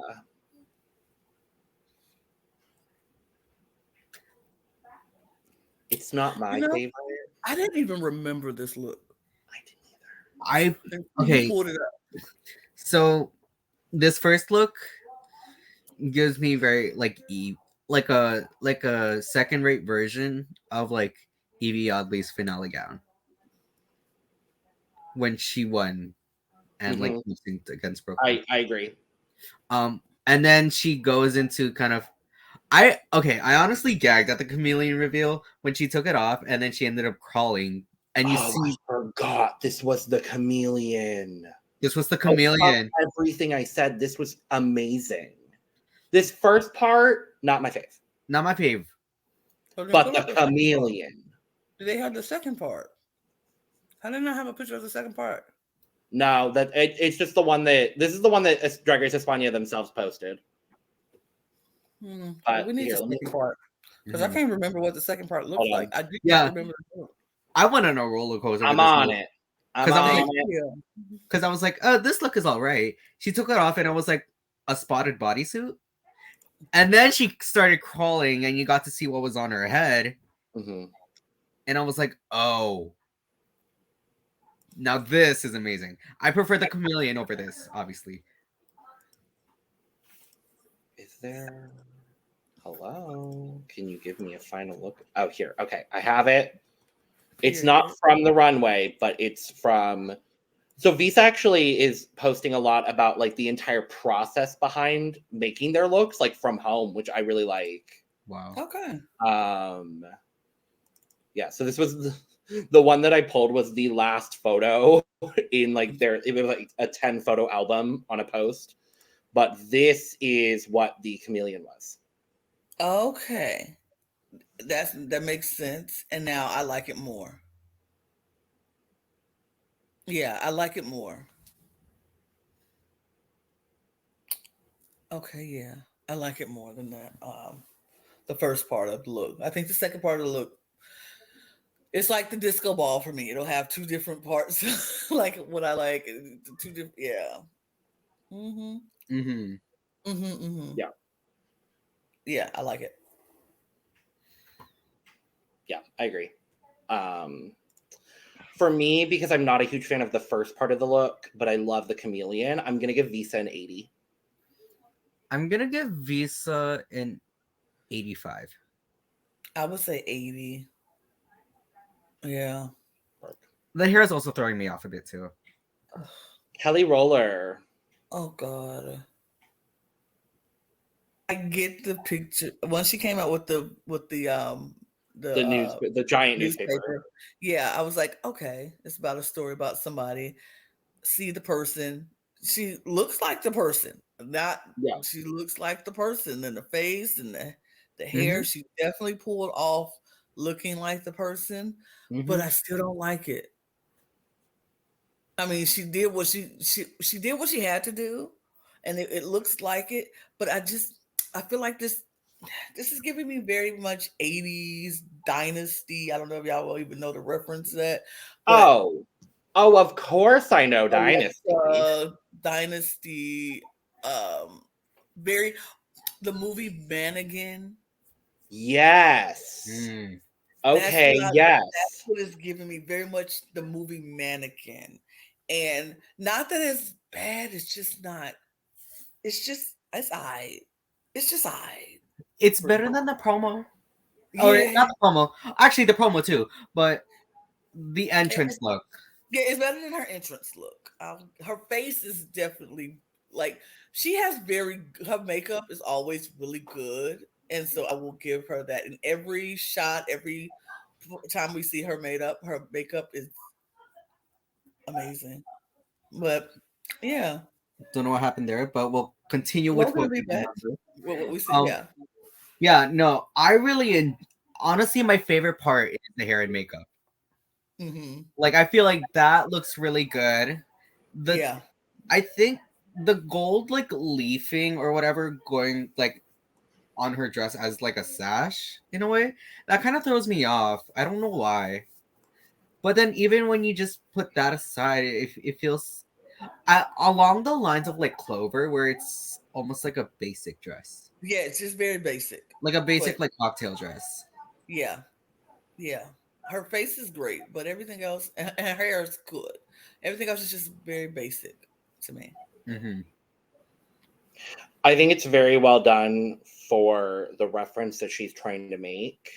It's not my favorite. I didn't even remember this look. I didn't either. Okay. Pulled it up. So this first look gives me very like a second rate version of like Evie Oddly's finale gown when she won and like synced against Brooklyn. I agree. And then she goes into kind of I honestly gagged at the chameleon reveal when she took it off and then she ended up crawling and you see I forgot this was the chameleon. This was the chameleon. Everything I said, this was amazing. This first part, not my fave. Not my fave. But the chameleon. Do they have the second part? How did I not have a picture of the second part? No, it's just the one that this is the one that Drag Race España themselves posted. But we need the second part because I can't remember what the second part looks like. I do remember. I went on a roller coaster. I'm on it. Because I was like, oh, this look is all right. She took it off and it was like a spotted bodysuit. And then she started crawling and you got to see what was on her head. Mm-hmm. And I was like, oh. Now this is amazing. I prefer the chameleon over this, obviously. Is there... Hello? Can you give me a final look? Oh, here. Okay, I have it. It's not from the runway, but it's from... So Visa actually is posting a lot about like the entire process behind making their looks, like from home, which I really like. Wow. Okay. Yeah, so this was the one that I pulled was the last photo in like it was like a 10 photo album on a post. But this is what the chameleon was. Okay. That makes sense. And now I like it more. Yeah, I like it more. Okay, yeah. I like it more than that. The first part of the look. I think the second part of the look, it's like the disco ball for me. It'll have two different parts. Like what I like. Two different, yeah. Mm-hmm. Mm-hmm. Mm-hmm. Mm-hmm. Yeah. Yeah, I like it. Yeah, I agree. For me, because I'm not a huge fan of the first part of the look, but I love the chameleon, I'm going to give Visa an 80. I'm going to give Visa an 85. I would say 80. Yeah. The hair is also throwing me off a bit too. Kelly Roller. Oh, God. I get the picture. Once she came out with the giant newspaper. Yeah, I was like, okay, it's about a story about somebody. See the person. She looks like the person. She looks like the person in the face and the hair. Mm-hmm. She definitely pulled off looking like the person, but I still don't like it. I mean, she did what she did what she had to do, and it looks like it. But I feel like this is giving me very much 80s Dynasty. I don't know if y'all will even know the reference to that. Oh, of course I know Dynasty. Dynasty. The movie Mannequin. Yes. Okay, yes. That's what is giving me very much the movie Mannequin. And not that it's bad, it's I. It's just I. It's better than the promo. Yeah. Or not the promo. Actually, the promo too. But the entrance look. Yeah, it's better than her entrance look. Her face is definitely like her makeup is always really good. And so I will give her that. In every shot, every time we see her makeup is amazing. But yeah. Don't know what happened there, but we'll continue with what we see. Yeah, no, I really honestly my favorite part is the hair and makeup. Mm-hmm. Like I feel like that looks really good. I think the gold like leafing or whatever going like on her dress as like a sash in a way. That kind of throws me off. I don't know why. But then even when you just put that aside, it feels along the lines of like Clover, where it's almost like a basic dress. Yeah, it's just very basic. Like a basic But- like cocktail dress. Yeah. Yeah. Her face is great, but everything else, and her hair is good. Everything else is just very basic to me. Mm-hmm. I think it's very well done for the reference that she's trying to make.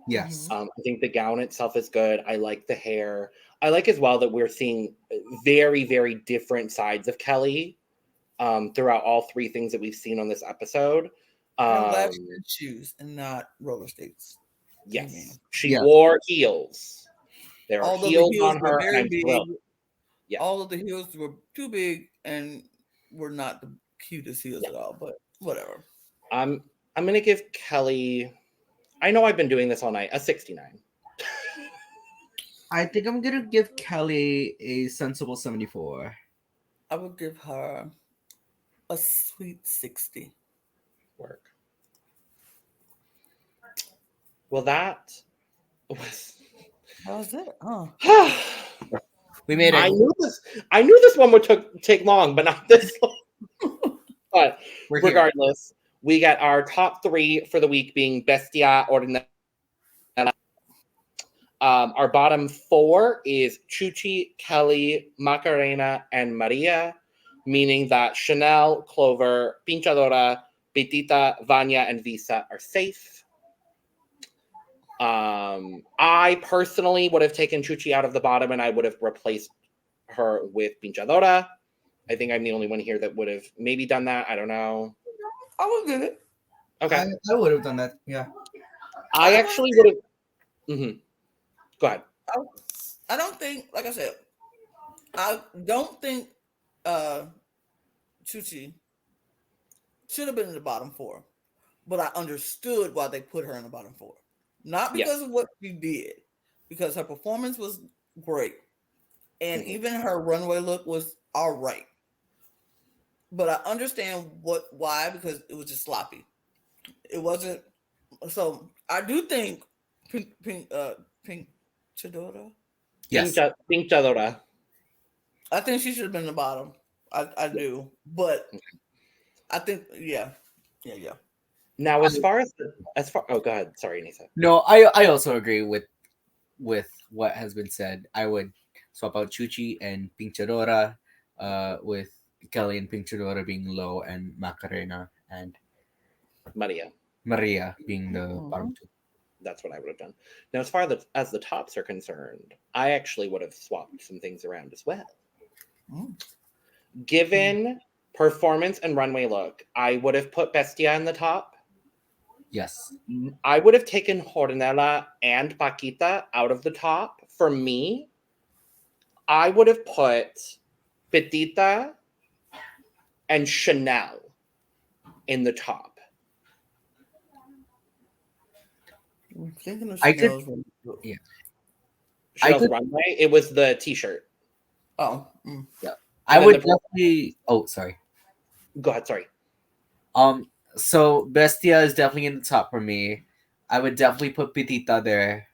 Yes. Mhm. I think the gown itself is good. I like the hair. I like as well that we're seeing very, very different sides of Kelly throughout all three things that we've seen on this episode. I'm glad she did shoes and not roller skates. Yes, Amen. she Yeah. wore heels. There are Although the heels heels on were her, very and I'm big, thrilled. Yeah. all of the heels were too big and were not the cutest heels at all. But whatever. I'm gonna give Kelly. I know I've been doing this all night. A 69. I think I'm gonna give Kelly a sensible 74. I would give her a sweet 60. Work. Well, that was. That was it, huh? We made I it. knew this one would take long, but not this one. But We're here. regardless, we got our top three for the week being Bestiah, Hornella. Our bottom four is Chuchi, Kelly, Macarena, and Maria, meaning that Chanel, Clover, Pinchadora, Pitita, Vania, and Visa are safe. I personally would have taken Chuchi out of the bottom and I would have replaced her with Pinchadora. I think I'm the only one here that would have maybe done that. I don't know. I would give it. Okay. I would have done that. Yeah. I actually would have. Mm-hmm. Go ahead. I don't think, like I said, I don't think Chuchi should have been in the bottom four, but I understood why they put her in the bottom four. Not because of what she did, because her performance was great, and even her runway look was all right. But I understand why, because it was just sloppy. It wasn't. So I do think Pink Chadora. Yes. Pinchadora. I think she should have been in the bottom. I do, but I think yeah. Now, as far oh, go ahead. Sorry, Aneesa. No, I also agree with what has been said. I would swap out Chuchi and Pinchadora, with Kelly and Pinchadora being low and Macarena and Maria being the bottom two. That's what I would have done. Now, as far as the tops are concerned, I actually would have swapped some things around as well. Given performance and runway look, I would have put Bestiah in the top. Yes. I would have taken Hornella and Pakita out of the top. For me, I would have put Pitita and Chanel in the top. I'm thinking of I could- Chanel's runway. Yeah. Chanel's runway. It was the t-shirt. Oh, I then would the- definitely. Oh, sorry. Go ahead. Sorry. So Bestia is definitely in the top for me. I would definitely put Pitita there.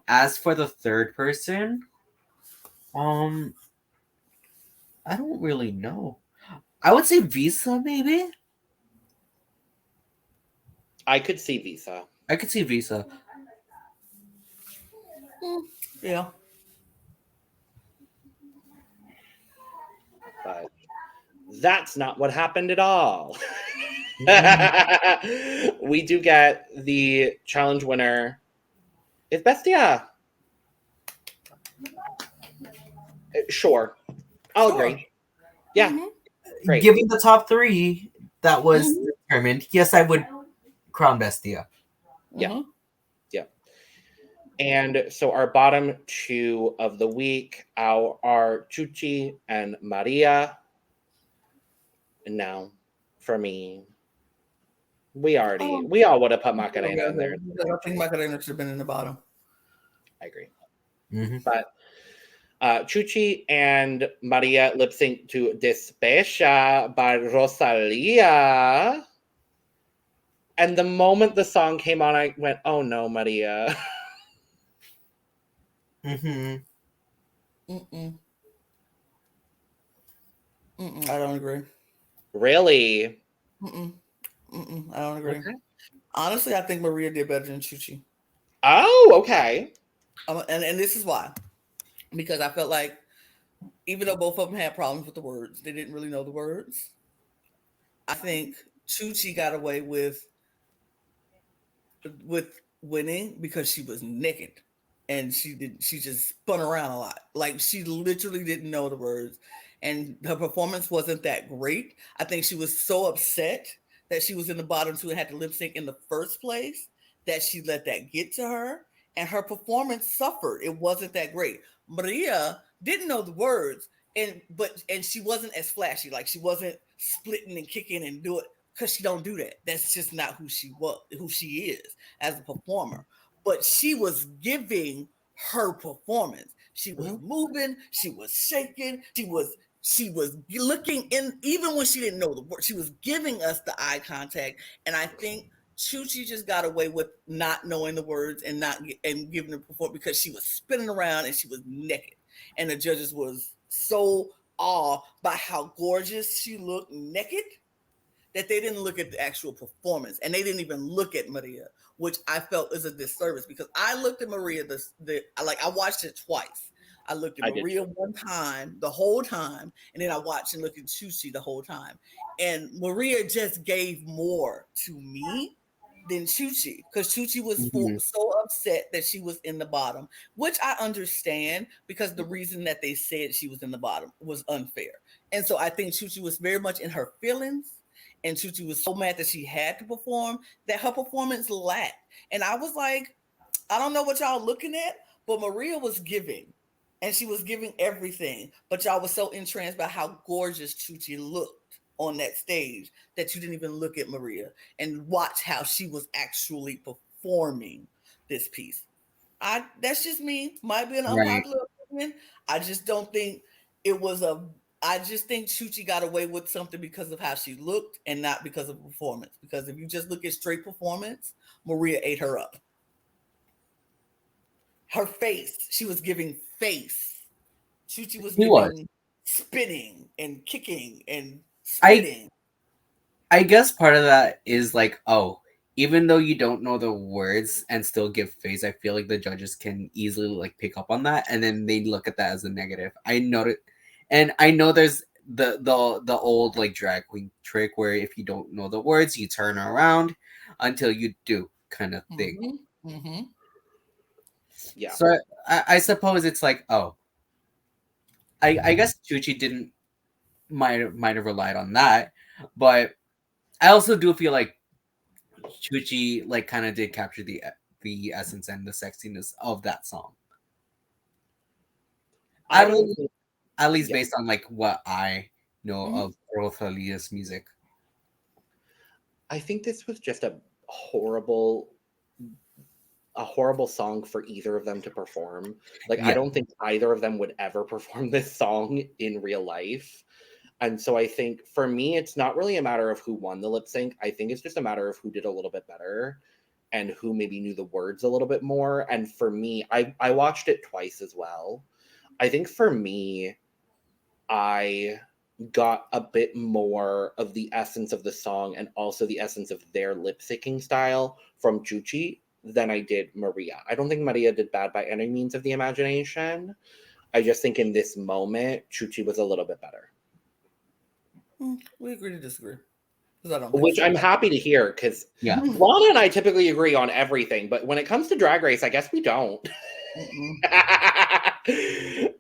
As for the third person, I don't really know. I would say Visa, maybe. I could see Visa. I could see Visa. yeah. But that's not what happened at all. We do get the challenge winner. It's Bestiah. Sure. I'll agree. Yeah. Great. Given the top three that was determined, yes, I would crown Bestia. Yeah. Yeah. And so our bottom two of the week are Chuchi and Maria. And now, for me, we all would have put Macarena in there. I think Macarena should have been in the bottom. I agree. Mm-hmm. But Chuchi and Maria lip sync to Despecha by Rosalia. And the moment the song came on, I went, "Oh no, Maria." Mm-hmm. Mm-mm. I don't agree. Really? I don't agree. Okay. Honestly, I think Maria did better than Chuchi. Oh, okay. And this is why. Because I felt like even though both of them had problems with the words, they didn't really know the words. I think Chuchi got away with winning because she was naked and she just spun around a lot. Like she literally didn't know the words and her performance wasn't that great. I think she was so upset that she was in the bottom two and had to lip sync in the first place that she let that get to her and her performance suffered. It wasn't that great. Maria didn't know the words and she wasn't as flashy. Like she wasn't splitting and kicking and do it because she don't do that. That's just not who she is as a performer. But she was giving her performance. She was moving, she was shaking, she was looking in, even when she didn't know the word, she was giving us the eye contact. And I think Chuchi just got away with not knowing the words and giving the performance because she was spinning around and she was naked. And the judges was so awed by how gorgeous she looked naked that they didn't look at the actual performance and they didn't even look at Maria, which I felt is a disservice because I looked at Maria I watched it twice. I looked at Maria one time, the whole time, and then I watched and looked at Chuchi the whole time. And Maria just gave more to me than Chuchi because Chuchi was so upset that she was in the bottom, which I understand because the reason that they said she was in the bottom was unfair. And so I think Chuchi was very much in her feelings. And Chuchi was so mad that she had to perform that her performance lacked. And I was like, I don't know what y'all looking at, but Maria was giving. And she was giving everything. But y'all was so entranced by how gorgeous Chuchi looked on that stage that you didn't even look at Maria and watch how she was actually performing this piece. That's just me. Might be an unpopular opinion. I just don't think it was I just think Chuchi got away with something because of how she looked and not because of performance. Because if you just look at straight performance, Maria ate her up. Her face, she was giving face. Chuchi was giving spinning and kicking and spitting. I guess part of that is like, even though you don't know the words and still give face, I feel like the judges can easily like pick up on that and then they look at that as a negative. I know there's the old like drag queen trick where if you don't know the words, you turn around until you do kind of thing. Yeah. So I suppose it's like, I guess Chuchi might have relied on that, but I also do feel like Chuchi like kind of did capture the essence and the sexiness of that song. At least based on like what I know of Rosalia's music. I think this was just a horrible song for either of them to perform. Like, I don't think either of them would ever perform this song in real life. And so I think for me, it's not really a matter of who won the lip sync. I think it's just a matter of who did a little bit better and who maybe knew the words a little bit more. And for me, I watched it twice as well. I think for me, I got a bit more of the essence of the song and also the essence of their lip syncing style from Chuchi than I did Maria. I don't think Maria did bad by any means of the imagination. I just think in this moment, Chuchi was a little bit better. We agree to disagree. Which I'm happy to hear because Lana and I typically agree on everything, but when it comes to Drag Race, I guess we don't.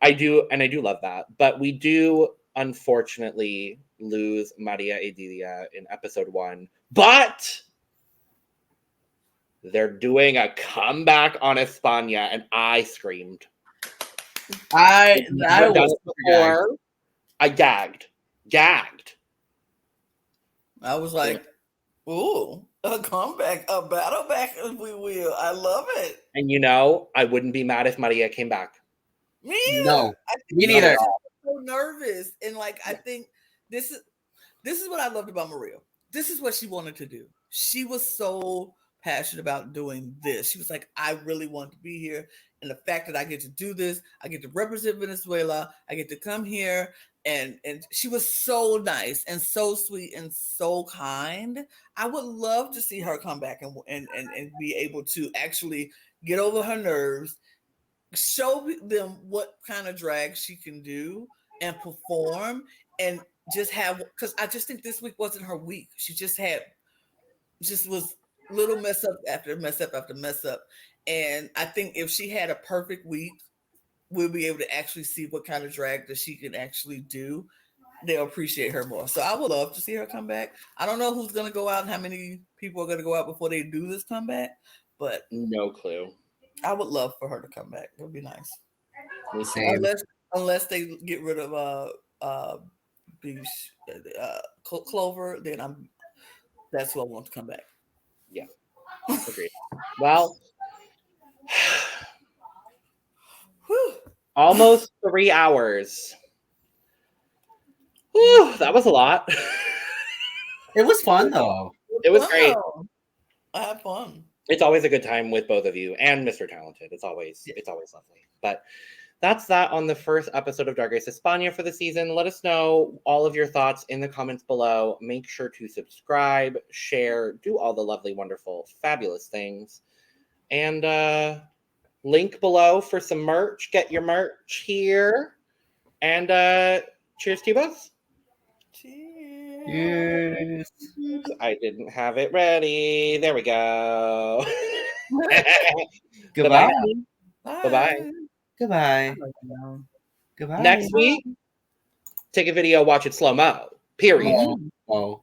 I do love that. But we do unfortunately lose Maria Edilia in episode 1. But they're doing a comeback on España, and I screamed. I gagged. I was like, ooh, a comeback, a battle back, if we will. I love it. And I wouldn't be mad if Maria came back. Me either. No, me neither. I'm so nervous. And like, I think this is what I loved about Maria. This is what she wanted to do. she was so passionate about doing this. She was like, I really want to be here. And the fact that I get to do this, I get to represent Venezuela, I get to come here. And she was so nice and so sweet and so kind. I would love to see her come back and be able to actually get over her nerves, show them what kind of drag she can do and perform, and just have, because I just think this week wasn't her week. She just was little mess up after mess up after mess up. And I think if she had a perfect week, we'll be able to actually see what kind of drag that she can actually do. They'll appreciate her more. So I would love to see her come back. I don't know who's going to go out and how many people are going to go out before they do this comeback, but No clue. I would love for her to come back. It would be nice. Same. Unless they get rid of Bish, Clover, then that's who I want to come back. Yeah. Agreed. Well, Whew. almost 3 hours. Whew, that was a lot. It was fun though. It was great. Wow. I had fun. It's always a good time with both of you and Mr. Talented. It's always lovely. But that's that on the first episode of Drag Race España for the season. Let us know all of your thoughts in the comments below. Make sure to subscribe, share, do all the lovely, wonderful, fabulous things. And link below for some merch. Get your merch here. And cheers to you both. Cheers. Yes. I didn't have it ready. There we go. Goodbye. Bye-bye. Goodbye. Goodbye. Next week, take a video, watch it slow-mo. Period. Oh.